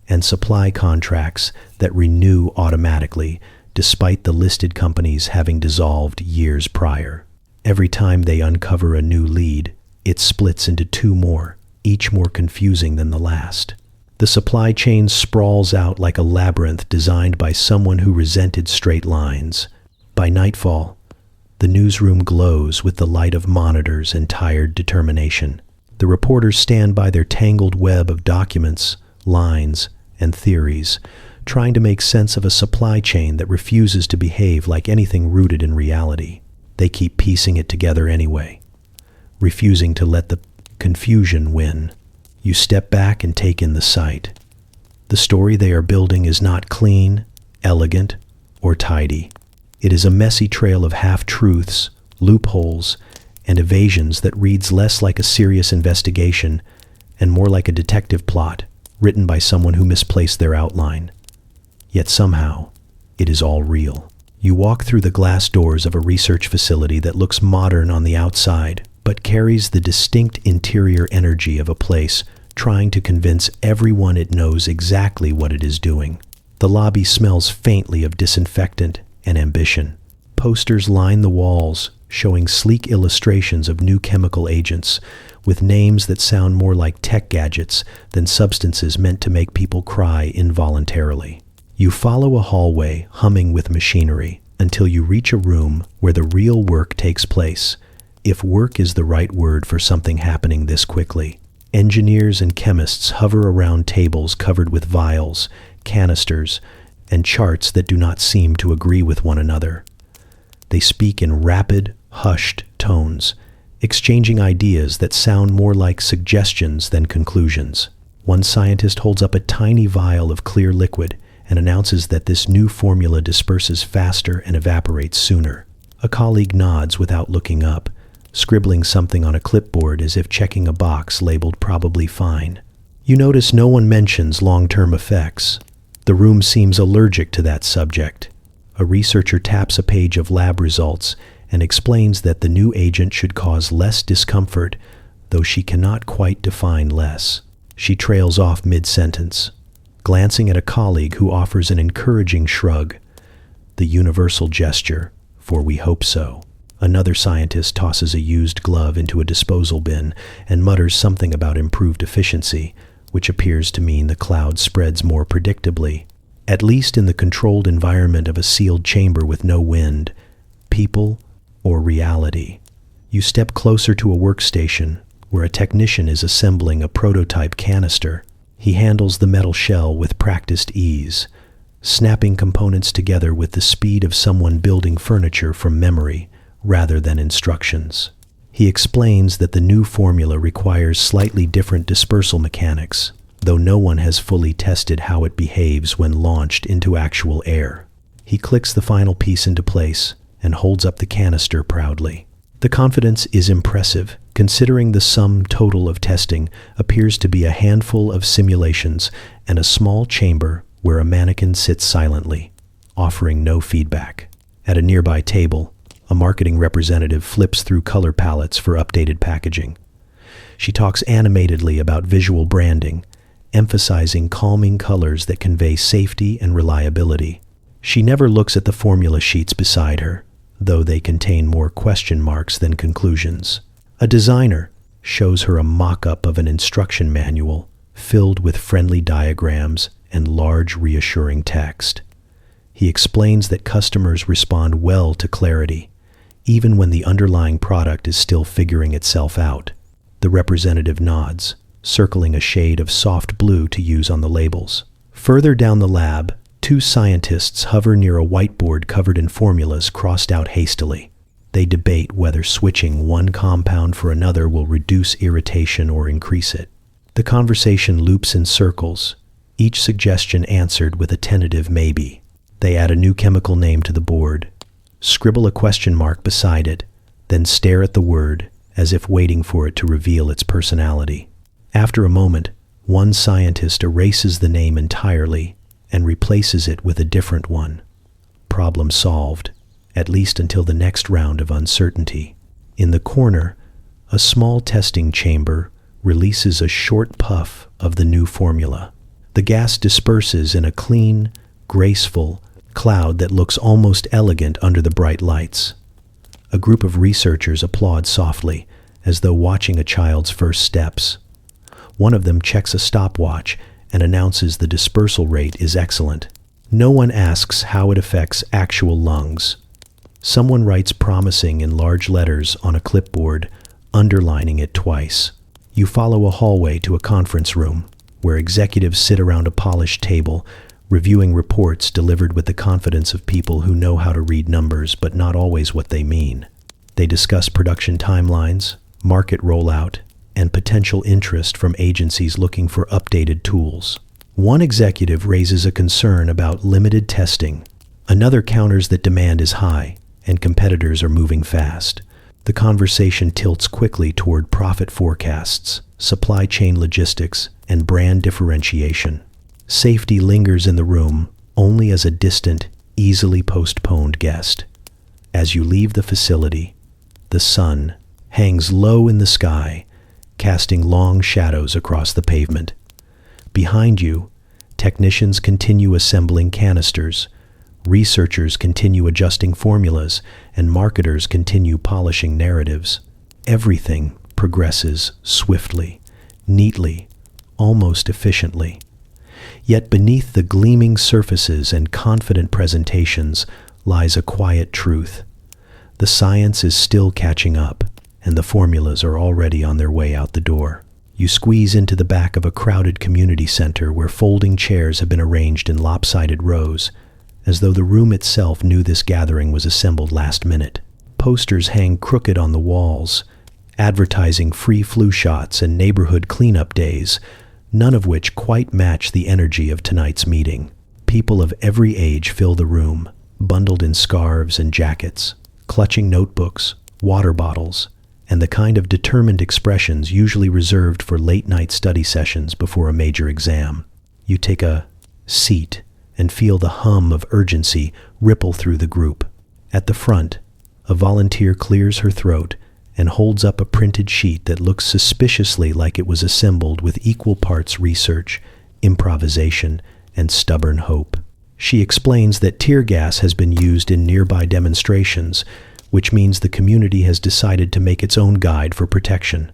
and supply contracts that renew automatically, despite the listed companies having dissolved years prior. Every time they uncover a new lead, it splits into two more, each more confusing than the last. The supply chain sprawls out like a labyrinth designed by someone who resented straight lines. By nightfall, the newsroom glows with the light of monitors and tired determination. The reporters stand by their tangled web of documents, lines, and theories, trying to make sense of a supply chain that refuses to behave like anything rooted in reality. They keep piecing it together anyway, refusing to let the confusion win. You step back and take in the sight. The story they are building is not clean, elegant, or tidy. It is a messy trail of half-truths, loopholes, and evasions that reads less like a serious investigation and more like a detective plot written by someone who misplaced their outline. Yet somehow, it is all real. You walk through the glass doors of a research facility that looks modern on the outside, but carries the distinct interior energy of a place trying to convince everyone it knows exactly what it is doing. The lobby smells faintly of disinfectant and ambition. Posters line the walls, showing sleek illustrations of new chemical agents, with names that sound more like tech gadgets than substances meant to make people cry involuntarily. You follow a hallway humming with machinery until you reach a room where the real work takes place, if work is the right word for something happening this quickly. Engineers and chemists hover around tables covered with vials, canisters, and charts that do not seem to agree with one another. They speak in rapid, hushed tones, exchanging ideas that sound more like suggestions than conclusions. One scientist holds up a tiny vial of clear liquid and announces that this new formula disperses faster and evaporates sooner. A colleague nods without looking up, scribbling something on a clipboard as if checking a box labeled probably fine. You notice no one mentions long-term effects. The room seems allergic to that subject. A researcher taps a page of lab results and explains that the new agent should cause less discomfort, though she cannot quite define less. She trails off mid-sentence, glancing at a colleague who offers an encouraging shrug, the universal gesture, for we hope so. Another scientist tosses a used glove into a disposal bin and mutters something about improved efficiency, which appears to mean the cloud spreads more predictably, at least in the controlled environment of a sealed chamber with no wind, people, or reality. You step closer to a workstation where a technician is assembling a prototype canister. He handles the metal shell with practiced ease, snapping components together with the speed of someone building furniture from memory rather than instructions. He explains that the new formula requires slightly different dispersal mechanics, though no one has fully tested how it behaves when launched into actual air. He clicks the final piece into place and holds up the canister proudly. The confidence is impressive, considering the sum total of testing appears to be a handful of simulations and a small chamber where a mannequin sits silently, offering no feedback. At a nearby table, a marketing representative flips through color palettes for updated packaging. She talks animatedly about visual branding, emphasizing calming colors that convey safety and reliability. She never looks at the formula sheets beside her, though they contain more question marks than conclusions. A designer shows her a mock-up of an instruction manual filled with friendly diagrams and large reassuring text. He explains that customers respond well to clarity, even when the underlying product is still figuring itself out. The representative nods, circling a shade of soft blue to use on the labels. Further down the lab, two scientists hover near a whiteboard covered in formulas crossed out hastily. They debate whether switching one compound for another will reduce irritation or increase it. The conversation loops in circles, each suggestion answered with a tentative maybe. They add a new chemical name to the board, scribble a question mark beside it, then stare at the word as if waiting for it to reveal its personality. After a moment, one scientist erases the name entirely and replaces it with a different one. Problem solved, at least until the next round of uncertainty. In the corner, a small testing chamber releases a short puff of the new formula. The gas disperses in a clean, graceful cloud that looks almost elegant under the bright lights. A group of researchers applaud softly, as though watching a child's first steps. One of them checks a stopwatch and announces the dispersal rate is excellent. No one asks how it affects actual lungs. Someone writes promising in large letters on a clipboard, underlining it twice. You follow a hallway to a conference room, where executives sit around a polished table, reviewing reports delivered with the confidence of people who know how to read numbers but not always what they mean. They discuss production timelines, market rollout, and potential interest from agencies looking for updated tools. One executive raises a concern about limited testing. Another counters that demand is high and competitors are moving fast. The conversation tilts quickly toward profit forecasts, supply chain logistics, and brand differentiation. Safety lingers in the room only as a distant, easily postponed guest. As you leave the facility, the sun hangs low in the sky, casting long shadows across the pavement. Behind you, technicians continue assembling canisters, researchers continue adjusting formulas, and marketers continue polishing narratives. Everything progresses swiftly, neatly, almost efficiently. Yet beneath the gleaming surfaces and confident presentations lies a quiet truth. The science is still catching up, and the formulas are already on their way out the door. You squeeze into the back of a crowded community center where folding chairs have been arranged in lopsided rows, as though the room itself knew this gathering was assembled last minute. Posters hang crooked on the walls, advertising free flu shots and neighborhood cleanup days, none of which quite match the energy of tonight's meeting. People of every age fill the room, bundled in scarves and jackets, clutching notebooks, water bottles, and the kind of determined expressions usually reserved for late-night study sessions before a major exam. You take a seat and feel the hum of urgency ripple through the group. At the front, a volunteer clears her throat and holds up a printed sheet that looks suspiciously like it was assembled with equal parts research, improvisation, and stubborn hope. She explains that tear gas has been used in nearby demonstrations, which means the community has decided to make its own guide for protection.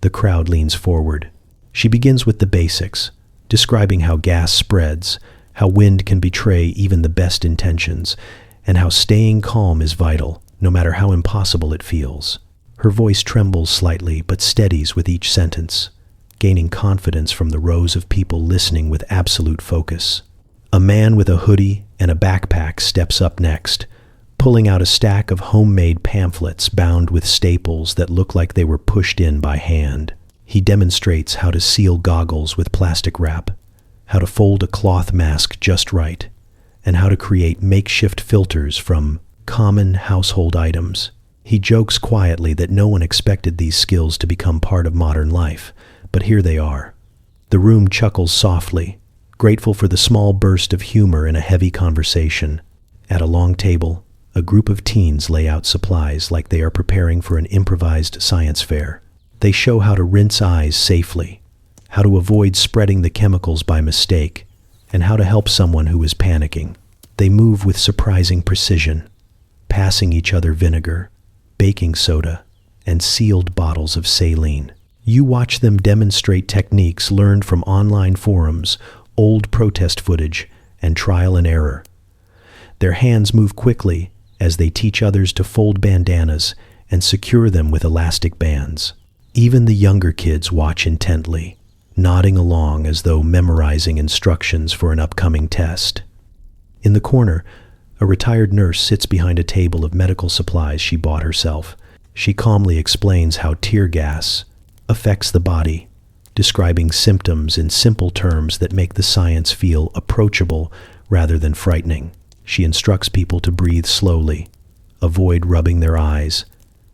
The crowd leans forward. She begins with the basics, describing how gas spreads, how wind can betray even the best intentions, and how staying calm is vital, no matter how impossible it feels. Her voice trembles slightly but steadies with each sentence, gaining confidence from the rows of people listening with absolute focus. A man with a hoodie and a backpack steps up next, pulling out a stack of homemade pamphlets bound with staples that look like they were pushed in by hand. He demonstrates how to seal goggles with plastic wrap, how to fold a cloth mask just right, and how to create makeshift filters from common household items. He jokes quietly that no one expected these skills to become part of modern life, but here they are. The room chuckles softly, grateful for the small burst of humor in a heavy conversation. At a long table, a group of teens lay out supplies like they are preparing for an improvised science fair. They show how to rinse eyes safely, how to avoid spreading the chemicals by mistake, and how to help someone who is panicking. They move with surprising precision, passing each other vinegar, baking soda, and sealed bottles of saline. You watch them demonstrate techniques learned from online forums, old protest footage, and trial and error. Their hands move quickly as they teach others to fold bandanas and secure them with elastic bands. Even the younger kids watch intently, nodding along as though memorizing instructions for an upcoming test. In the corner, a retired nurse sits behind a table of medical supplies she bought herself. She calmly explains how tear gas affects the body, describing symptoms in simple terms that make the science feel approachable rather than frightening. She instructs people to breathe slowly, avoid rubbing their eyes,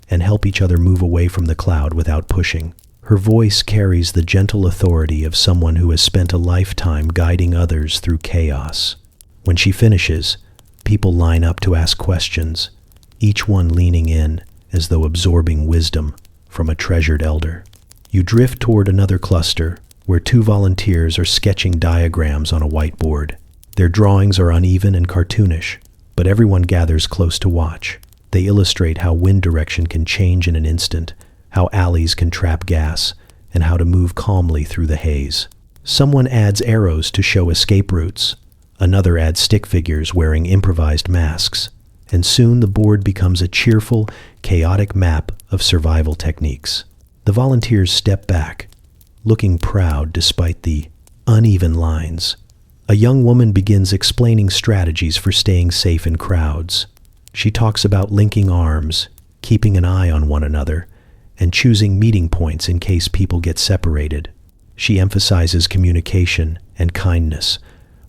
and help each other move away from the cloud without pushing. Her voice carries the gentle authority of someone who has spent a lifetime guiding others through chaos. When she finishes, people line up to ask questions, each one leaning in as though absorbing wisdom from a treasured elder. You drift toward another cluster where two volunteers are sketching diagrams on a whiteboard. Their drawings are uneven and cartoonish, but everyone gathers close to watch. They illustrate how wind direction can change in an instant, how alleys can trap gas, and how to move calmly through the haze. Someone adds arrows to show escape routes. Another adds stick figures wearing improvised masks. And soon the board becomes a cheerful, chaotic map of survival techniques. The volunteers step back, looking proud despite the uneven lines. A young woman begins explaining strategies for staying safe in crowds. She talks about linking arms, keeping an eye on one another, and choosing meeting points in case people get separated. She emphasizes communication and kindness,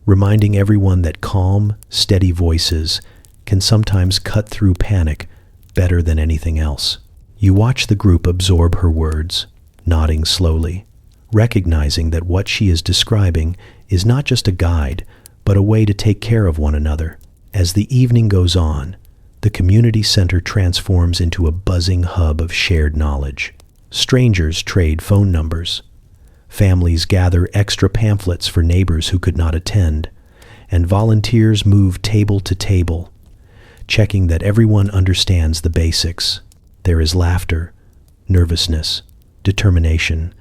reminding everyone that calm, steady voices can sometimes cut through panic better than anything else. You watch the group absorb her words, nodding slowly, recognizing that what she is describing is not just a guide, but a way to take care of one another. As the evening goes on, the community center transforms into a buzzing hub of shared knowledge. Strangers trade phone numbers. Families gather extra pamphlets for neighbors who could not attend, and volunteers move table to table, checking that everyone understands the basics. There is laughter, nervousness, determination,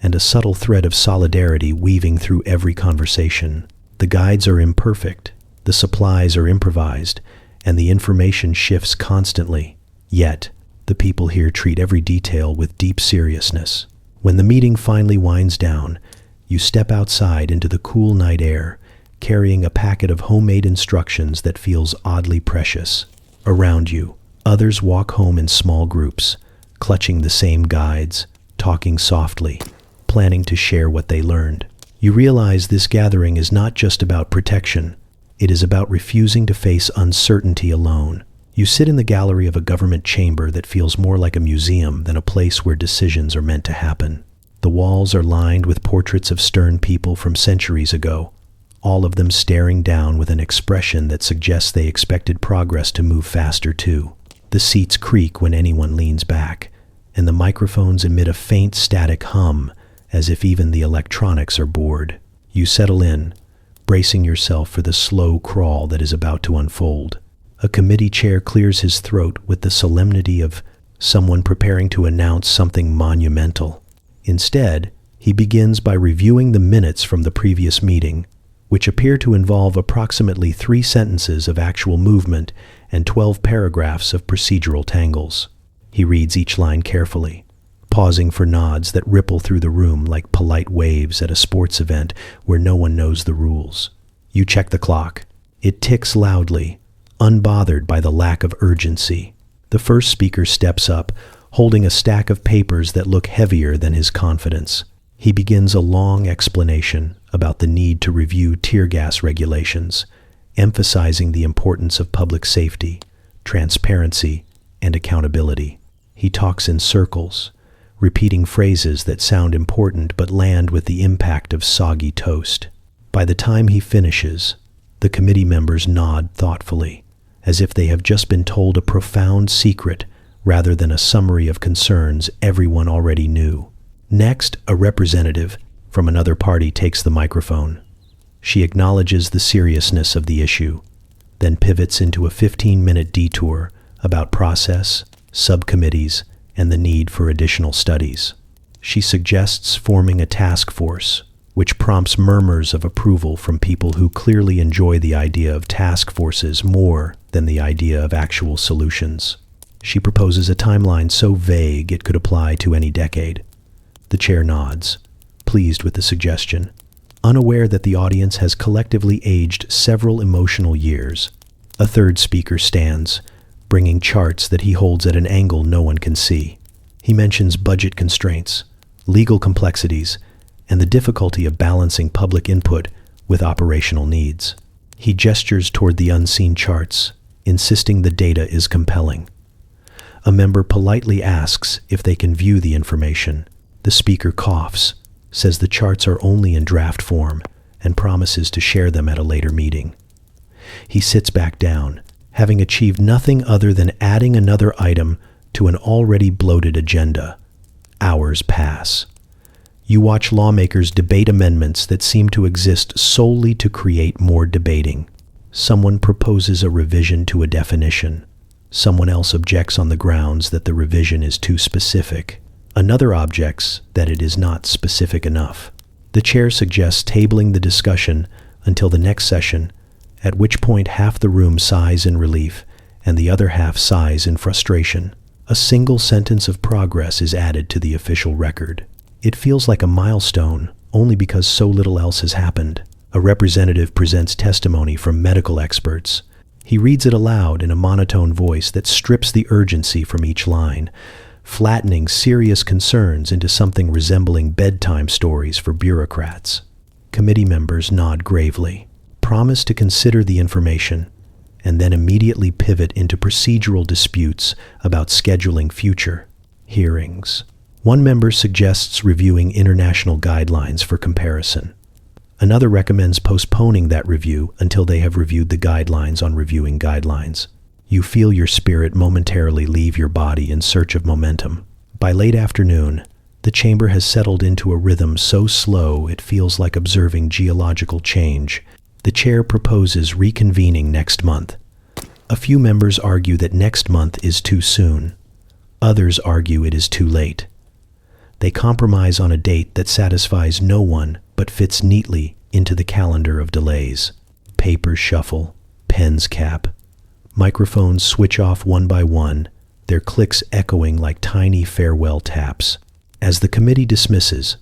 and a subtle thread of solidarity weaving through every conversation. The guides are imperfect, the supplies are improvised, and the information shifts constantly. Yet, the people here treat every detail with deep seriousness. When the meeting finally winds down, you step outside into the cool night air, carrying a packet of homemade instructions that feels oddly precious. Around you, others walk home in small groups, clutching the same guides, talking softly, planning to share what they learned. You realize this gathering is not just about protection. It is about refusing to face uncertainty alone. You sit in the gallery of a government chamber that feels more like a museum than a place where decisions are meant to happen. The walls are lined with portraits of stern people from centuries ago, all of them staring down with an expression that suggests they expected progress to move faster too. The seats creak when anyone leans back, and the microphones emit a faint static hum, as if even the electronics are bored. You settle in, bracing yourself for the slow crawl that is about to unfold. A committee chair clears his throat with the solemnity of someone preparing to announce something monumental. Instead, he begins by reviewing the minutes from the previous meeting, which appear to involve approximately 3 sentences of actual movement and 12 paragraphs of procedural tangles. He reads each line carefully, pausing for nods that ripple through the room like polite waves at a sports event where no one knows the rules. You check the clock. It ticks loudly, unbothered by the lack of urgency. The first speaker steps up, holding a stack of papers that look heavier than his confidence. He begins a long explanation about the need to review tear gas regulations, emphasizing the importance of public safety, transparency, and accountability. He talks in circles, repeating phrases that sound important but land with the impact of soggy toast. By the time he finishes, the committee members nod thoughtfully, as if they have just been told a profound secret rather than a summary of concerns everyone already knew. Next, a representative from another party takes the microphone. She acknowledges the seriousness of the issue, then pivots into a 15-minute detour about process, subcommittees, and the need for additional studies. She suggests forming a task force, which prompts murmurs of approval from people who clearly enjoy the idea of task forces more than the idea of actual solutions. She proposes a timeline so vague it could apply to any decade. The chair nods, pleased with the suggestion, unaware that the audience has collectively aged several emotional years. A third speaker stands, bringing charts that he holds at an angle no one can see. He mentions budget constraints, legal complexities, and the difficulty of balancing public input with operational needs. He gestures toward the unseen charts, insisting the data is compelling. A member politely asks if they can view the information. The speaker coughs, says the charts are only in draft form, and promises to share them at a later meeting. He sits back down, having achieved nothing other than adding another item to an already bloated agenda. Hours pass. You watch lawmakers debate amendments that seem to exist solely to create more debating. Someone proposes a revision to a definition. Someone else objects on the grounds that the revision is too specific. Another objects that it is not specific enough. The chair suggests tabling the discussion until the next session, at which point half the room sighs in relief and the other half sighs in frustration. A single sentence of progress is added to the official record. It feels like a milestone only because so little else has happened. A representative presents testimony from medical experts. He reads it aloud in a monotone voice that strips the urgency from each line, flattening serious concerns into something resembling bedtime stories for bureaucrats. Committee members nod gravely, promise to consider the information, and then immediately pivot into procedural disputes about scheduling future hearings. One member suggests reviewing international guidelines for comparison. Another recommends postponing that review until they have reviewed the guidelines on reviewing guidelines. You feel your spirit momentarily leave your body in search of momentum. By late afternoon, the chamber has settled into a rhythm so slow it feels like observing geological change. The chair proposes reconvening next month. A few members argue that next month is too soon. Others argue it is too late. They compromise on a date that satisfies no one but fits neatly into the calendar of delays. Papers shuffle, pens cap. Microphones switch off one by one, their clicks echoing like tiny farewell taps. As the committee dismisses,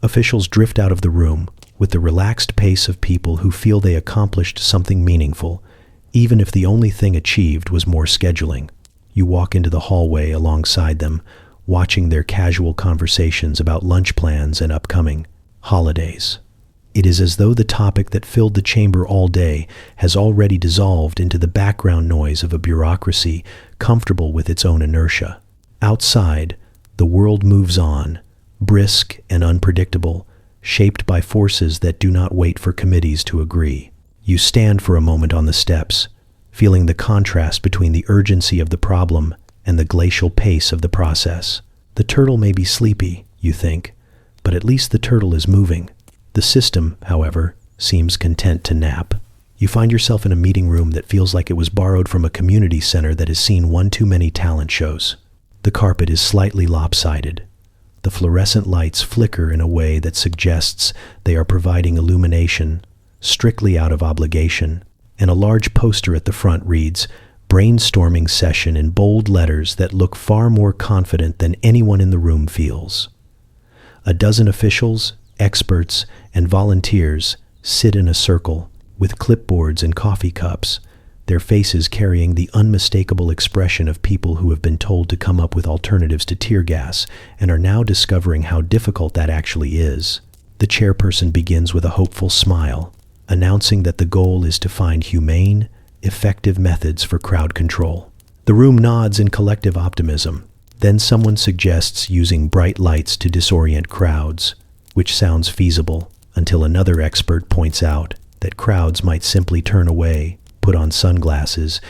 officials drift out of the room with the relaxed pace of people who feel they accomplished something meaningful, even if the only thing achieved was more scheduling. You walk into the hallway alongside them, watching their casual conversations about lunch plans and upcoming holidays. It is as though the topic that filled the chamber all day has already dissolved into the background noise of a bureaucracy comfortable with its own inertia. Outside, the world moves on, brisk and unpredictable, shaped by forces that do not wait for committees to agree. You stand for a moment on the steps, feeling the contrast between the urgency of the problem and the glacial pace of the process. The turtle may be sleepy, you think, but at least the turtle is moving. The system, however, seems content to nap. You find yourself in a meeting room that feels like it was borrowed from a community center that has seen one too many talent shows. The carpet is slightly lopsided. The fluorescent lights flicker in a way that suggests they are providing illumination, strictly out of obligation, and a large poster at the front reads, "Brainstorming session," in bold letters that look far more confident than anyone in the room feels. A dozen officials, experts, and volunteers sit in a circle with clipboards and coffee cups, their faces carrying the unmistakable expression of people who have been told to come up with alternatives to tear gas and are now discovering how difficult that actually is. The chairperson begins with a hopeful smile, announcing that the goal is to find humane, effective methods for crowd control. The room nods in collective optimism. Then someone suggests using bright lights to disorient crowds, which sounds feasible, until another expert points out that crowds might simply turn away, put on sunglasses,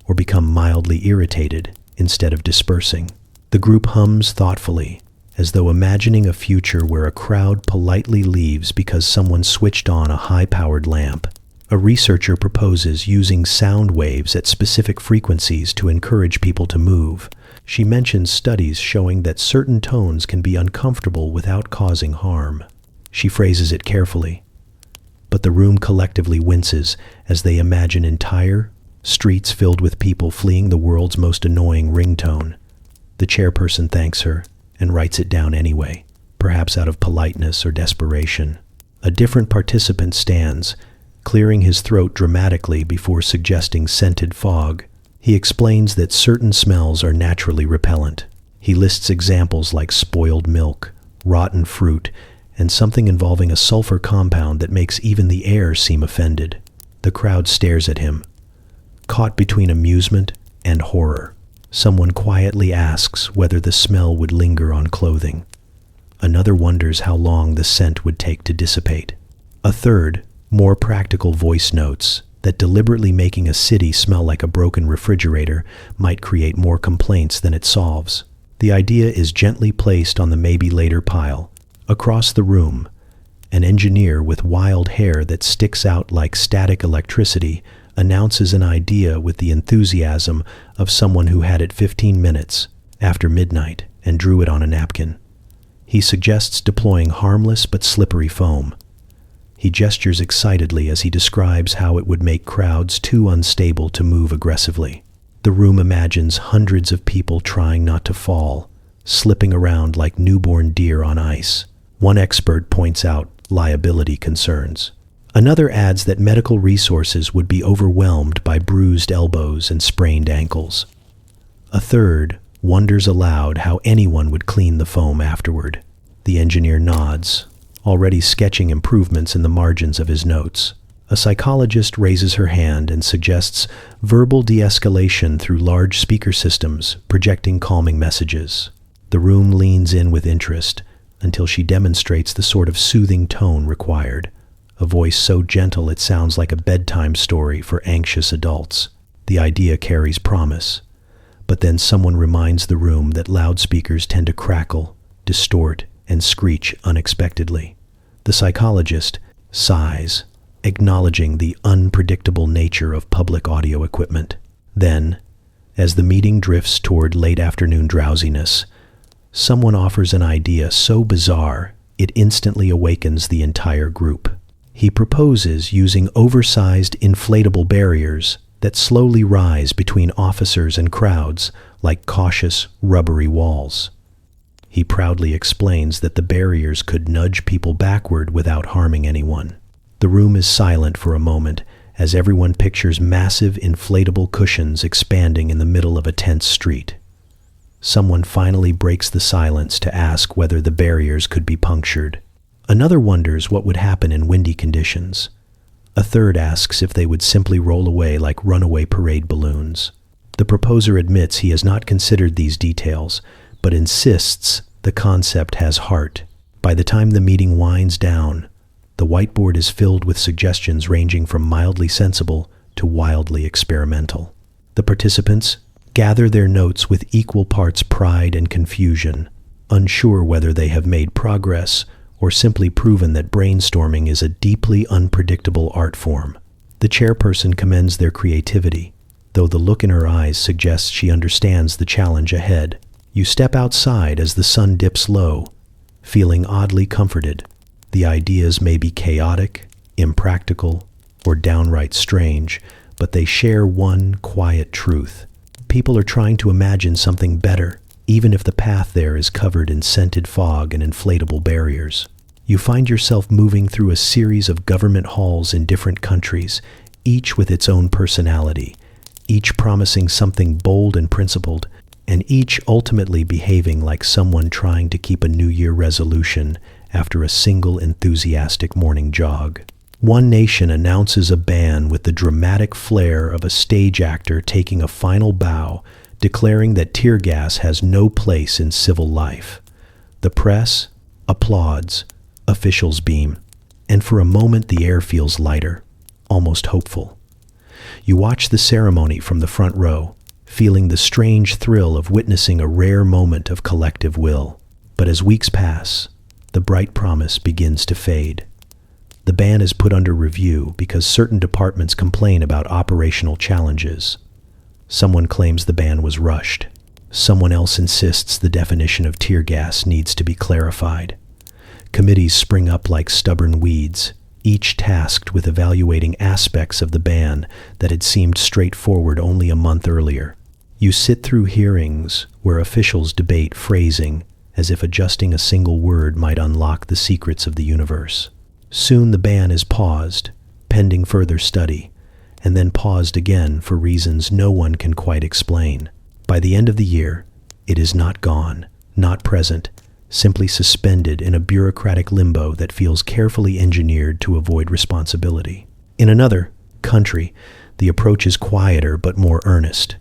or become mildly irritated instead of dispersing. The group hums thoughtfully, as though imagining a future where a crowd politely leaves because someone switched on a high-powered lamp. A researcher proposes using sound waves at specific frequencies to encourage people to move. She mentions studies showing that certain tones can be uncomfortable without causing harm. She phrases it carefully, but the room collectively winces as they imagine entire streets filled with people fleeing the world's most annoying ringtone. The chairperson thanks her and writes it down anyway, perhaps out of politeness or desperation. A different participant stands, clearing his throat dramatically before suggesting scented fog. He explains that certain smells are naturally repellent. He lists examples like spoiled milk, rotten fruit, and something involving a sulfur compound that makes even the air seem offended. The crowd stares at him, caught between amusement and horror. Someone quietly asks whether the smell would linger on clothing. Another wonders how long the scent would take to dissipate. A third, more practical voice notes that deliberately making a city smell like a broken refrigerator might create more complaints than it solves. The idea is gently placed on the maybe later pile. Across the room, an engineer with wild hair that sticks out like static electricity announces an idea with the enthusiasm of someone who had it 15 minutes after midnight and drew it on a napkin. He suggests deploying harmless but slippery foam. He gestures excitedly as he describes how it would make crowds too unstable to move aggressively. The room imagines hundreds of people trying not to fall, slipping around like newborn deer on ice. One expert points out liability concerns. Another adds that medical resources would be overwhelmed by bruised elbows and sprained ankles. A third wonders aloud how anyone would clean the foam afterward. The engineer nods, already sketching improvements in the margins of his notes. A psychologist raises her hand and suggests verbal de-escalation through large speaker systems, projecting calming messages. The room leans in with interest until she demonstrates the sort of soothing tone required, a voice so gentle it sounds like a bedtime story for anxious adults. The idea carries promise, but then someone reminds the room that loudspeakers tend to crackle, distort, and screech unexpectedly. The psychologist sighs, acknowledging the unpredictable nature of public audio equipment. Then, as the meeting drifts toward late afternoon drowsiness, someone offers an idea so bizarre it instantly awakens the entire group. He proposes using oversized inflatable barriers that slowly rise between officers and crowds like cautious, rubbery walls. He proudly explains that the barriers could nudge people backward without harming anyone. The room is silent for a moment as everyone pictures massive inflatable cushions expanding in the middle of a tense street. Someone finally breaks the silence to ask whether the barriers could be punctured. Another wonders what would happen in windy conditions. A third asks if they would simply roll away like runaway parade balloons. The proposer admits he has not considered these details, but insists the concept has heart. By the time the meeting winds down, the whiteboard is filled with suggestions ranging from mildly sensible to wildly experimental. The participants gather their notes with equal parts pride and confusion, unsure whether they have made progress or simply proven that brainstorming is a deeply unpredictable art form. The chairperson commends their creativity, though the look in her eyes suggests she understands the challenge ahead. You step outside as the sun dips low, feeling oddly comforted. The ideas may be chaotic, impractical, or downright strange, but they share one quiet truth. People are trying to imagine something better, even if the path there is covered in scented fog and inflatable barriers. You find yourself moving through a series of government halls in different countries, each with its own personality, each promising something bold and principled, and each ultimately behaving like someone trying to keep a New Year resolution after a single enthusiastic morning jog. One nation announces a ban with the dramatic flair of a stage actor taking a final bow, declaring that tear gas has no place in civil life. The press applauds, officials beam, and for a moment the air feels lighter, almost hopeful. You watch the ceremony from the front row, feeling the strange thrill of witnessing a rare moment of collective will. But as weeks pass, the bright promise begins to fade. The ban is put under review because certain departments complain about operational challenges. Someone claims the ban was rushed. Someone else insists the definition of tear gas needs to be clarified. Committees spring up like stubborn weeds, each tasked with evaluating aspects of the ban that had seemed straightforward only a month earlier. You sit through hearings where officials debate phrasing as if adjusting a single word might unlock the secrets of the universe. Soon the ban is paused, pending further study, and then paused again for reasons no one can quite explain. By the end of the year, it is not gone, not present, simply suspended in a bureaucratic limbo that feels carefully engineered to avoid responsibility. In another country, the approach is quieter but more earnest.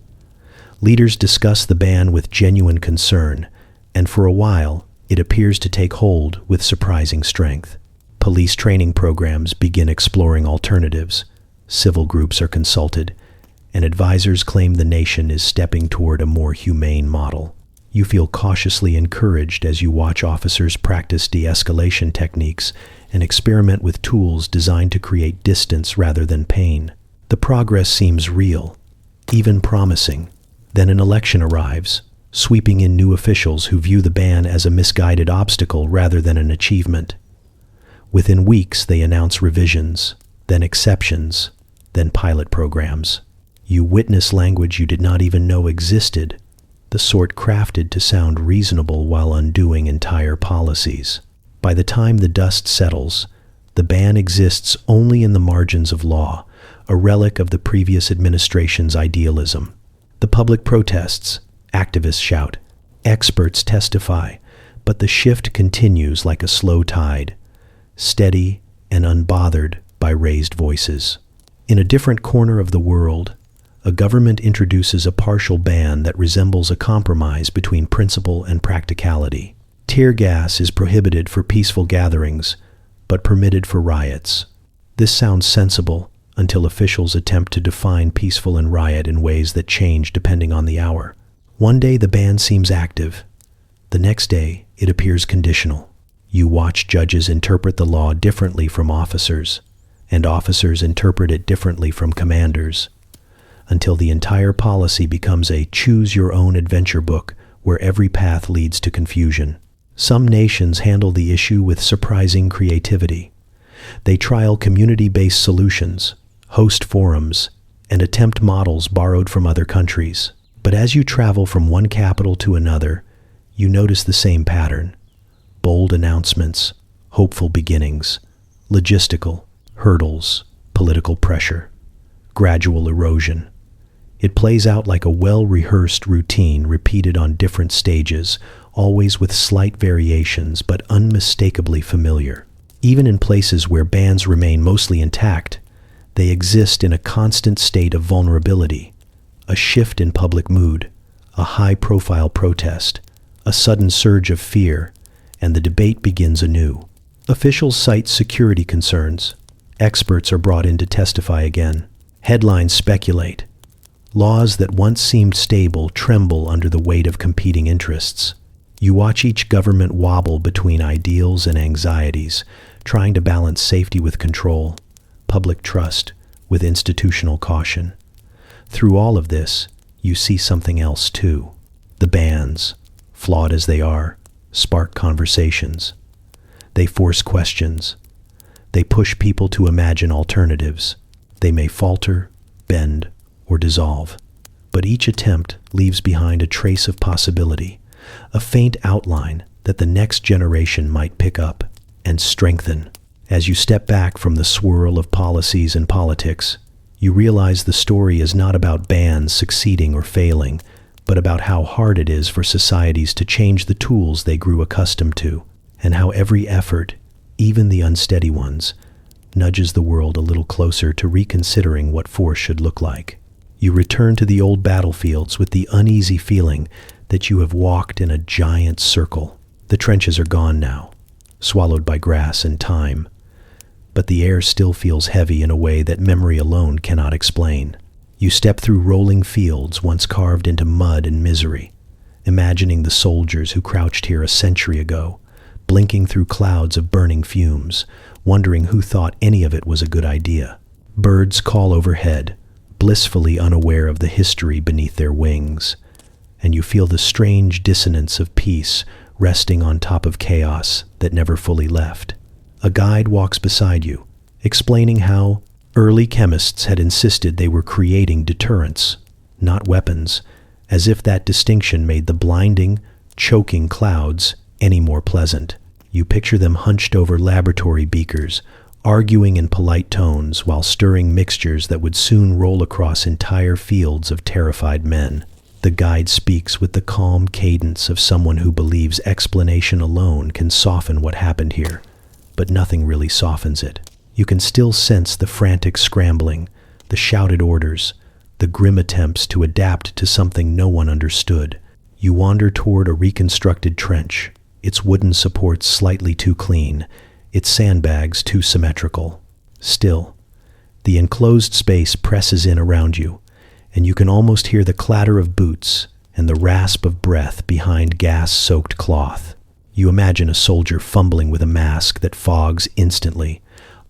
Leaders discuss the ban with genuine concern, and for a while, it appears to take hold with surprising strength. Police training programs begin exploring alternatives, civil groups are consulted, and advisors claim the nation is stepping toward a more humane model. You feel cautiously encouraged as you watch officers practice de-escalation techniques and experiment with tools designed to create distance rather than pain. The progress seems real, even promising. Then an election arrives, sweeping in new officials who view the ban as a misguided obstacle rather than an achievement. Within weeks, they announce revisions, then exceptions, then pilot programs. You witness language you did not even know existed, the sort crafted to sound reasonable while undoing entire policies. By the time the dust settles, the ban exists only in the margins of law, a relic of the previous administration's idealism. The public protests, activists shout, experts testify, but the shift continues like a slow tide, steady and unbothered by raised voices. In a different corner of the world, a government introduces a partial ban that resembles a compromise between principle and practicality. Tear gas is prohibited for peaceful gatherings, but permitted for riots. This sounds sensible until officials attempt to define peaceful and riot in ways that change depending on the hour. One day the ban seems active. The next day it appears conditional. You watch judges interpret the law differently from officers, and officers interpret it differently from commanders, until the entire policy becomes a choose-your-own-adventure book where every path leads to confusion. Some nations handle the issue with surprising creativity. They trial community-based solutions, host forums, and attempt models borrowed from other countries. But as you travel from one capital to another, you notice the same pattern. Bold announcements, hopeful beginnings, logistical hurdles, political pressure, gradual erosion. It plays out like a well-rehearsed routine repeated on different stages, always with slight variations but unmistakably familiar. Even in places where bans remain mostly intact, they exist in a constant state of vulnerability, a shift in public mood, a high-profile protest, a sudden surge of fear, and the debate begins anew. Officials cite security concerns. Experts are brought in to testify again. Headlines speculate. Laws that once seemed stable tremble under the weight of competing interests. You watch each government wobble between ideals and anxieties, trying to balance safety with control, public trust with institutional caution. Through all of this, you see something else too. The bans, flawed as they are, spark conversations. They force questions. They push people to imagine alternatives. They may falter, bend, or dissolve, but each attempt leaves behind a trace of possibility, a faint outline that the next generation might pick up and strengthen. As you step back from the swirl of policies and politics, You realize the story is not about bands succeeding or failing, but about how hard it is for societies to change the tools they grew accustomed to, and how every effort, even the unsteady ones, nudges the world a little closer to reconsidering what force should look like. You return to the old battlefields with the uneasy feeling that you have walked in a giant circle. The trenches are gone now, swallowed by grass and time, but the air still feels heavy in a way that memory alone cannot explain. You step through rolling fields once carved into mud and misery, imagining the soldiers who crouched here a century ago, blinking through clouds of burning fumes, wondering who thought any of it was a good idea. Birds call overhead, blissfully unaware of the history beneath their wings, and you feel the strange dissonance of peace resting on top of chaos that never fully left. A guide walks beside you, explaining how early chemists had insisted they were creating deterrents, not weapons, as if that distinction made the blinding, choking clouds any more pleasant. You picture them hunched over laboratory beakers, arguing in polite tones while stirring mixtures that would soon roll across entire fields of terrified men. The guide speaks with the calm cadence of someone who believes explanation alone can soften what happened here, but nothing really softens it. You can still sense the frantic scrambling, the shouted orders, the grim attempts to adapt to something no one understood. You wander toward a reconstructed trench, its wooden supports slightly too clean, its sandbags too symmetrical. Still, the enclosed space presses in around you, and you can almost hear the clatter of boots and the rasp of breath behind gas-soaked cloth. You imagine a soldier fumbling with a mask that fogs instantly,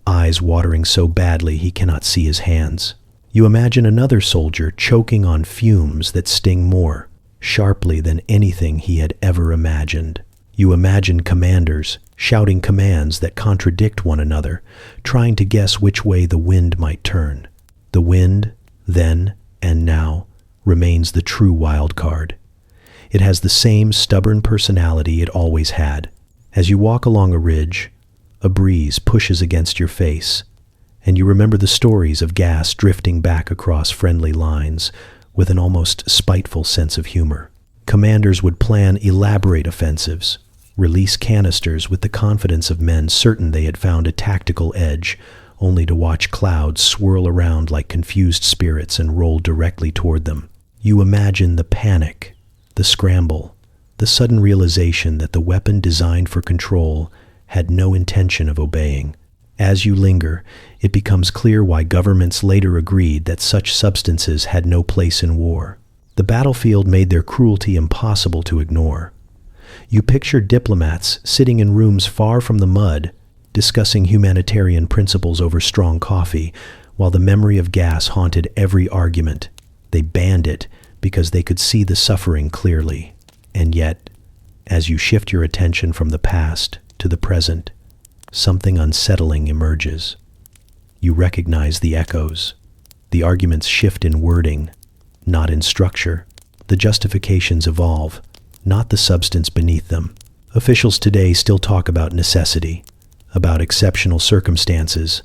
eyes watering so badly he cannot see his hands. You imagine another soldier choking on fumes that sting more sharply than anything he had ever imagined. You imagine commanders shouting commands that contradict one another, trying to guess which way the wind might turn. The wind, then and now, remains the true wild card. It has the same stubborn personality it always had. As you walk along a ridge, a breeze pushes against your face, and you remember the stories of gas drifting back across friendly lines with an almost spiteful sense of humor. Commanders would plan elaborate offensives, release canisters with the confidence of men certain they had found a tactical edge, only to watch clouds swirl around like confused spirits and roll directly toward them. You imagine the panic, the scramble, the sudden realization that the weapon designed for control had no intention of obeying. As you linger, it becomes clear why governments later agreed that such substances had no place in war. The battlefield made their cruelty impossible to ignore. You picture diplomats sitting in rooms far from the mud, discussing humanitarian principles over strong coffee, while the memory of gas haunted every argument. They banned it because they could see the suffering clearly. And yet, as you shift your attention from the past to the present, something unsettling emerges. You recognize the echoes. The arguments shift in wording, not in structure. The justifications evolve, not the substance beneath them. Officials today still talk about necessity, about exceptional circumstances,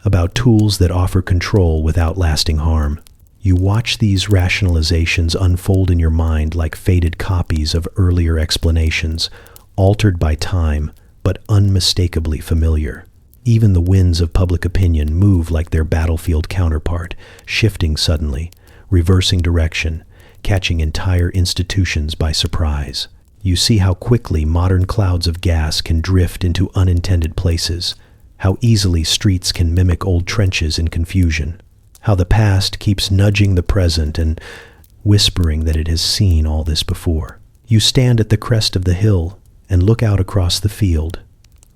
about tools that offer control without lasting harm. You watch these rationalizations unfold in your mind like faded copies of earlier explanations, altered by time, but unmistakably familiar. Even the winds of public opinion move like their battlefield counterpart, shifting suddenly, reversing direction, catching entire institutions by surprise. You see how quickly modern clouds of gas can drift into unintended places, how easily streets can mimic old trenches in confusion, how the past keeps nudging the present and whispering that it has seen all this before. You stand at the crest of the hill and look out across the field,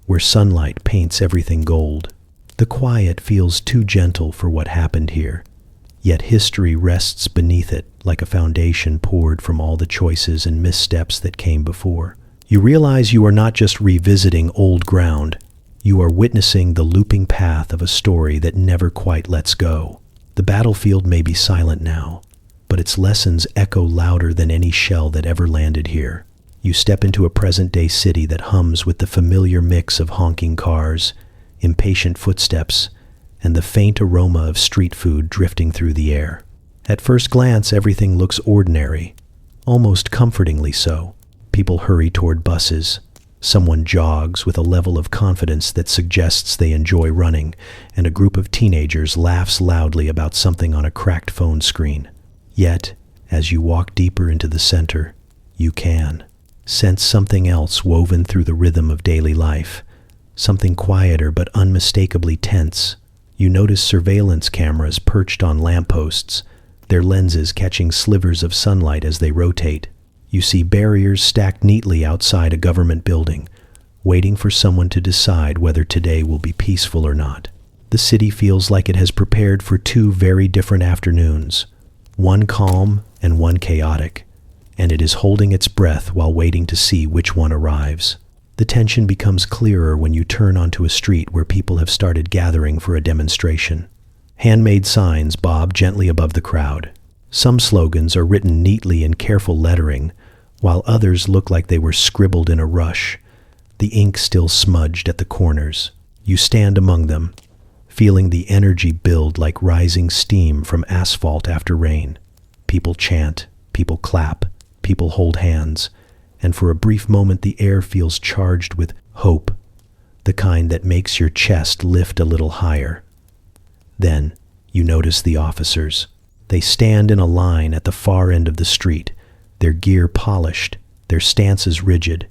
where sunlight paints everything gold. The quiet feels too gentle for what happened here, yet history rests beneath it like a foundation poured from all the choices and missteps that came before. You realize you are not just revisiting old ground, you are witnessing the looping path of a story that never quite lets go. The battlefield may be silent now, but its lessons echo louder than any shell that ever landed here. You step into a present-day city that hums with the familiar mix of honking cars, impatient footsteps, and the faint aroma of street food drifting through the air. At first glance, everything looks ordinary, almost comfortingly so. People hurry toward buses. Someone jogs with a level of confidence that suggests they enjoy running, and a group of teenagers laughs loudly about something on a cracked phone screen. Yet, as you walk deeper into the center, you can sense something else woven through the rhythm of daily life, something quieter but unmistakably tense. You notice surveillance cameras perched on lampposts, their lenses catching slivers of sunlight as they rotate. You see barriers stacked neatly outside a government building, waiting for someone to decide whether today will be peaceful or not. The city feels like it has prepared for two very different afternoons, one calm and one chaotic, and it is holding its breath while waiting to see which one arrives. The tension becomes clearer when you turn onto a street where people have started gathering for a demonstration. Handmade signs bob gently above the crowd. Some slogans are written neatly in careful lettering, while others look like they were scribbled in a rush, the ink still smudged at the corners. You stand among them, feeling the energy build like rising steam from asphalt after rain. People chant, people clap, people hold hands, and for a brief moment the air feels charged with hope, the kind that makes your chest lift a little higher. Then you notice the officers. They stand in a line at the far end of the street, their gear polished, their stances rigid,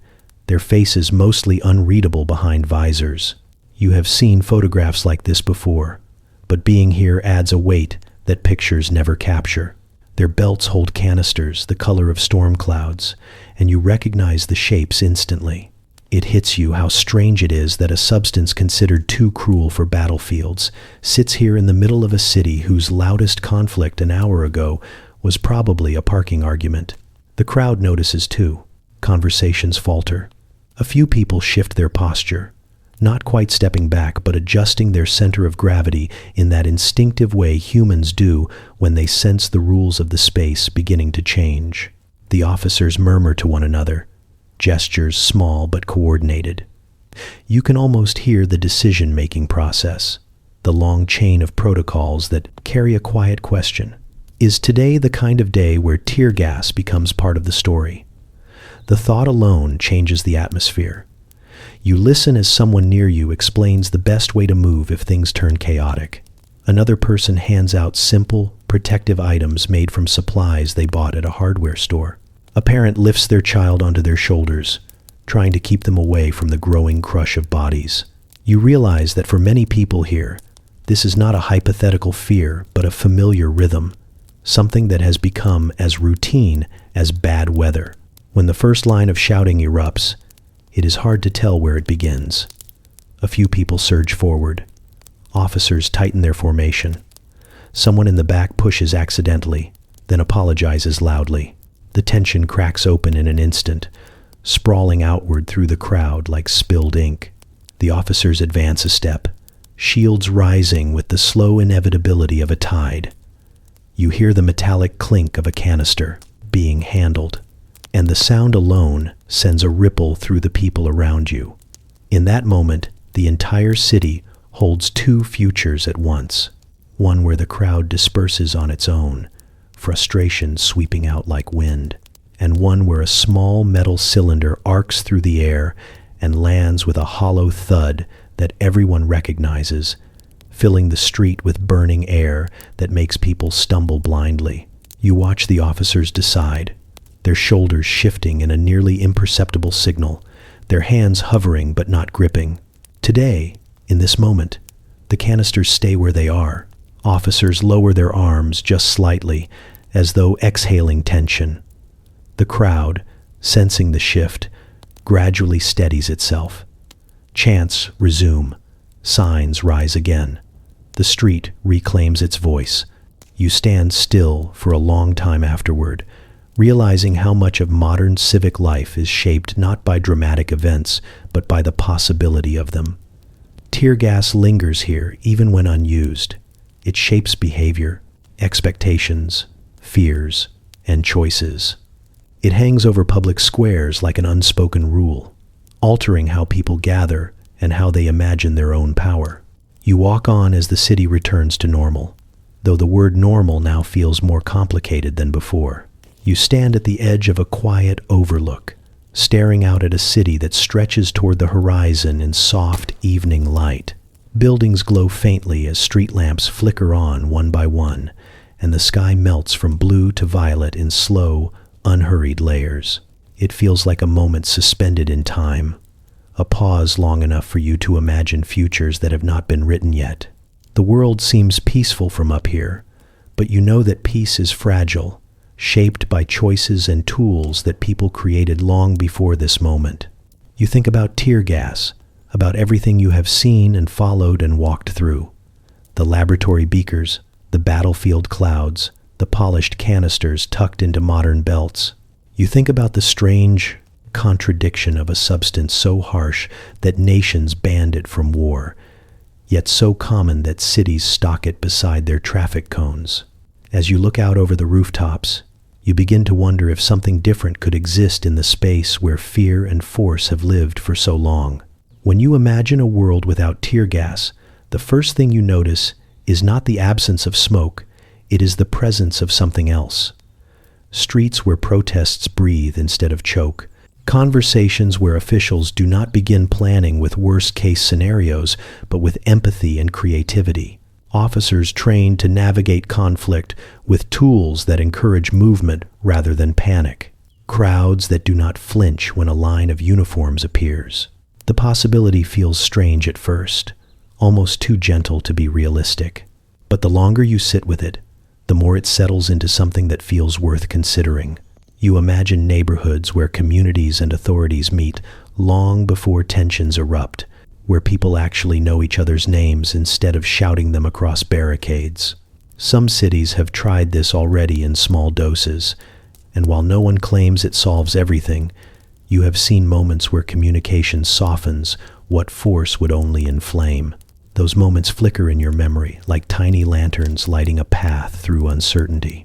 their faces mostly unreadable behind visors. You have seen photographs like this before, but being here adds a weight that pictures never capture. Their belts hold canisters the color of storm clouds, and you recognize the shapes instantly. It hits you how strange it is that a substance considered too cruel for battlefields sits here in the middle of a city whose loudest conflict an hour ago was probably a parking argument. The crowd notices too. Conversations falter. A few people shift their posture, not quite stepping back, but adjusting their center of gravity in that instinctive way humans do when they sense the rules of the space beginning to change. The officers murmur to one another, gestures small but coordinated. You can almost hear the decision-making process, the long chain of protocols that carry a quiet question. Is today the kind of day where tear gas becomes part of the story? The thought alone changes the atmosphere. You listen as someone near you explains the best way to move if things turn chaotic. Another person hands out simple, protective items made from supplies they bought at a hardware store. A parent lifts their child onto their shoulders, trying to keep them away from the growing crush of bodies. You realize that for many people here, this is not a hypothetical fear, but a familiar rhythm, something that has become as routine as bad weather. When the first line of shouting erupts, it is hard to tell where it begins. A few people surge forward. Officers tighten their formation. Someone in the back pushes accidentally, then apologizes loudly. The tension cracks open in an instant, sprawling outward through the crowd like spilled ink. The officers advance a step, shields rising with the slow inevitability of a tide. You hear the metallic clink of a canister being handled, and the sound alone sends a ripple through the people around you. In that moment, the entire city holds two futures at once, one where the crowd disperses on its own, frustration sweeping out like wind, and one where a small metal cylinder arcs through the air and lands with a hollow thud that everyone recognizes, filling the street with burning air that makes people stumble blindly. You watch the officers decide, their shoulders shifting in a nearly imperceptible signal, their hands hovering but not gripping. Today, in this moment, the canisters stay where they are. Officers lower their arms just slightly, as though exhaling tension. The crowd, sensing the shift, gradually steadies itself. Chants resume. Signs rise again. The street reclaims its voice. You stand still for a long time afterward, realizing how much of modern civic life is shaped not by dramatic events, but by the possibility of them. Tear gas lingers here even when unused. It shapes behavior, expectations, fears, and choices. It hangs over public squares like an unspoken rule, altering how people gather and how they imagine their own power. You walk on as the city returns to normal, though the word normal now feels more complicated than before. You stand at the edge of a quiet overlook, staring out at a city that stretches toward the horizon in soft evening light. Buildings glow faintly as street lamps flicker on one by one, and the sky melts from blue to violet in slow, unhurried layers. It feels like a moment suspended in time, a pause long enough for you to imagine futures that have not been written yet. The world seems peaceful from up here, but you know that peace is fragile, shaped by choices and tools that people created long before this moment. You think about tear gas, about everything you have seen and followed and walked through. The laboratory beakers, the battlefield clouds, the polished canisters tucked into modern belts. You think about the strange contradiction of a substance so harsh that nations banned it from war, yet so common that cities stock it beside their traffic cones. As you look out over the rooftops, you begin to wonder if something different could exist in the space where fear and force have lived for so long. When you imagine a world without tear gas, the first thing you notice is not the absence of smoke, it is the presence of something else. Streets where protests breathe instead of choke. Conversations where officials do not begin planning with worst-case scenarios, but with empathy and creativity. Officers trained to navigate conflict with tools that encourage movement rather than panic. Crowds that do not flinch when a line of uniforms appears. The possibility feels strange at first, almost too gentle to be realistic. But the longer you sit with it, the more it settles into something that feels worth considering. You imagine neighborhoods where communities and authorities meet long before tensions erupt, where people actually know each other's names instead of shouting them across barricades. Some cities have tried this already in small doses, and while no one claims it solves everything, you have seen moments where communication softens what force would only inflame. Those moments flicker in your memory like tiny lanterns lighting a path through uncertainty.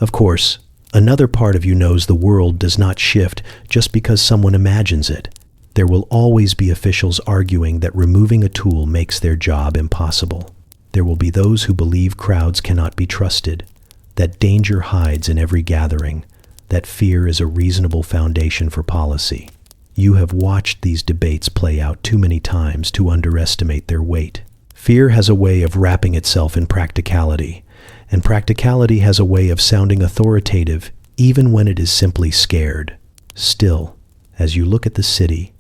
Of course, another part of you knows the world does not shift just because someone imagines it. There will always be officials arguing that removing a tool makes their job impossible. There will be those who believe crowds cannot be trusted, that danger hides in every gathering, that fear is a reasonable foundation for policy. You have watched these debates play out too many times to underestimate their weight. Fear has a way of wrapping itself in practicality, and practicality has a way of sounding authoritative even when it is simply scared. Still, as you look at the city,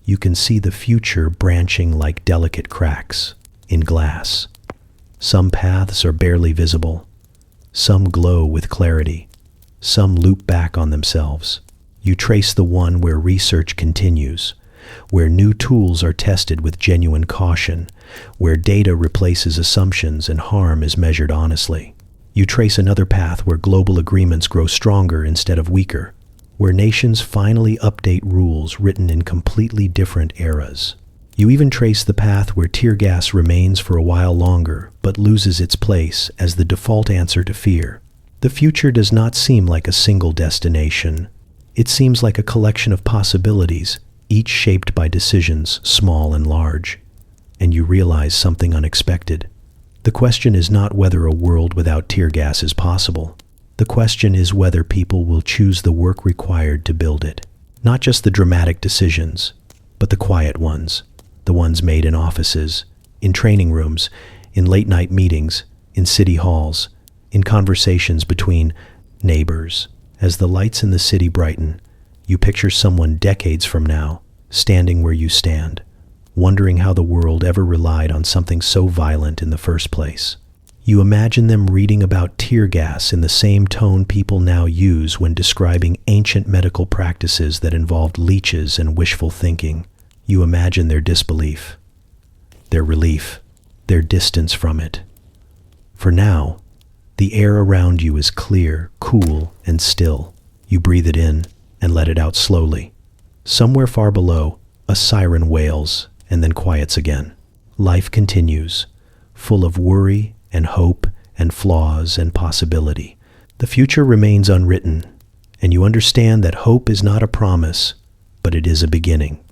you can see the future branching like delicate cracks in glass. Some paths are barely visible, some glow with clarity, some loop back on themselves. You trace the one where research continues, where new tools are tested with genuine caution, where data replaces assumptions and harm is measured honestly. You trace another path where global agreements grow stronger instead of weaker, where nations finally update rules written in completely different eras. You even trace the path where tear gas remains for a while longer, but loses its place as the default answer to fear. The future does not seem like a single destination. It seems like a collection of possibilities, each shaped by decisions, small and large. And you realize something unexpected. The question is not whether a world without tear gas is possible. The question is whether people will choose the work required to build it. Not just the dramatic decisions, but the quiet ones. The ones made in offices, in training rooms, in late-night meetings, in city halls, in conversations between neighbors. As the lights in the city brighten, you picture someone decades from now, standing where you stand, wondering how the world ever relied on something so violent in the first place. You imagine them reading about tear gas in the same tone people now use when describing ancient medical practices that involved leeches and wishful thinking. You imagine their disbelief, their relief, their distance from it. For now, the air around you is clear, cool, and still. You breathe it in and let it out slowly. Somewhere far below, a siren wails and then quiets again. Life continues, full of worry and hope and flaws and possibility. The future remains unwritten, and you understand that hope is not a promise, but it is a beginning.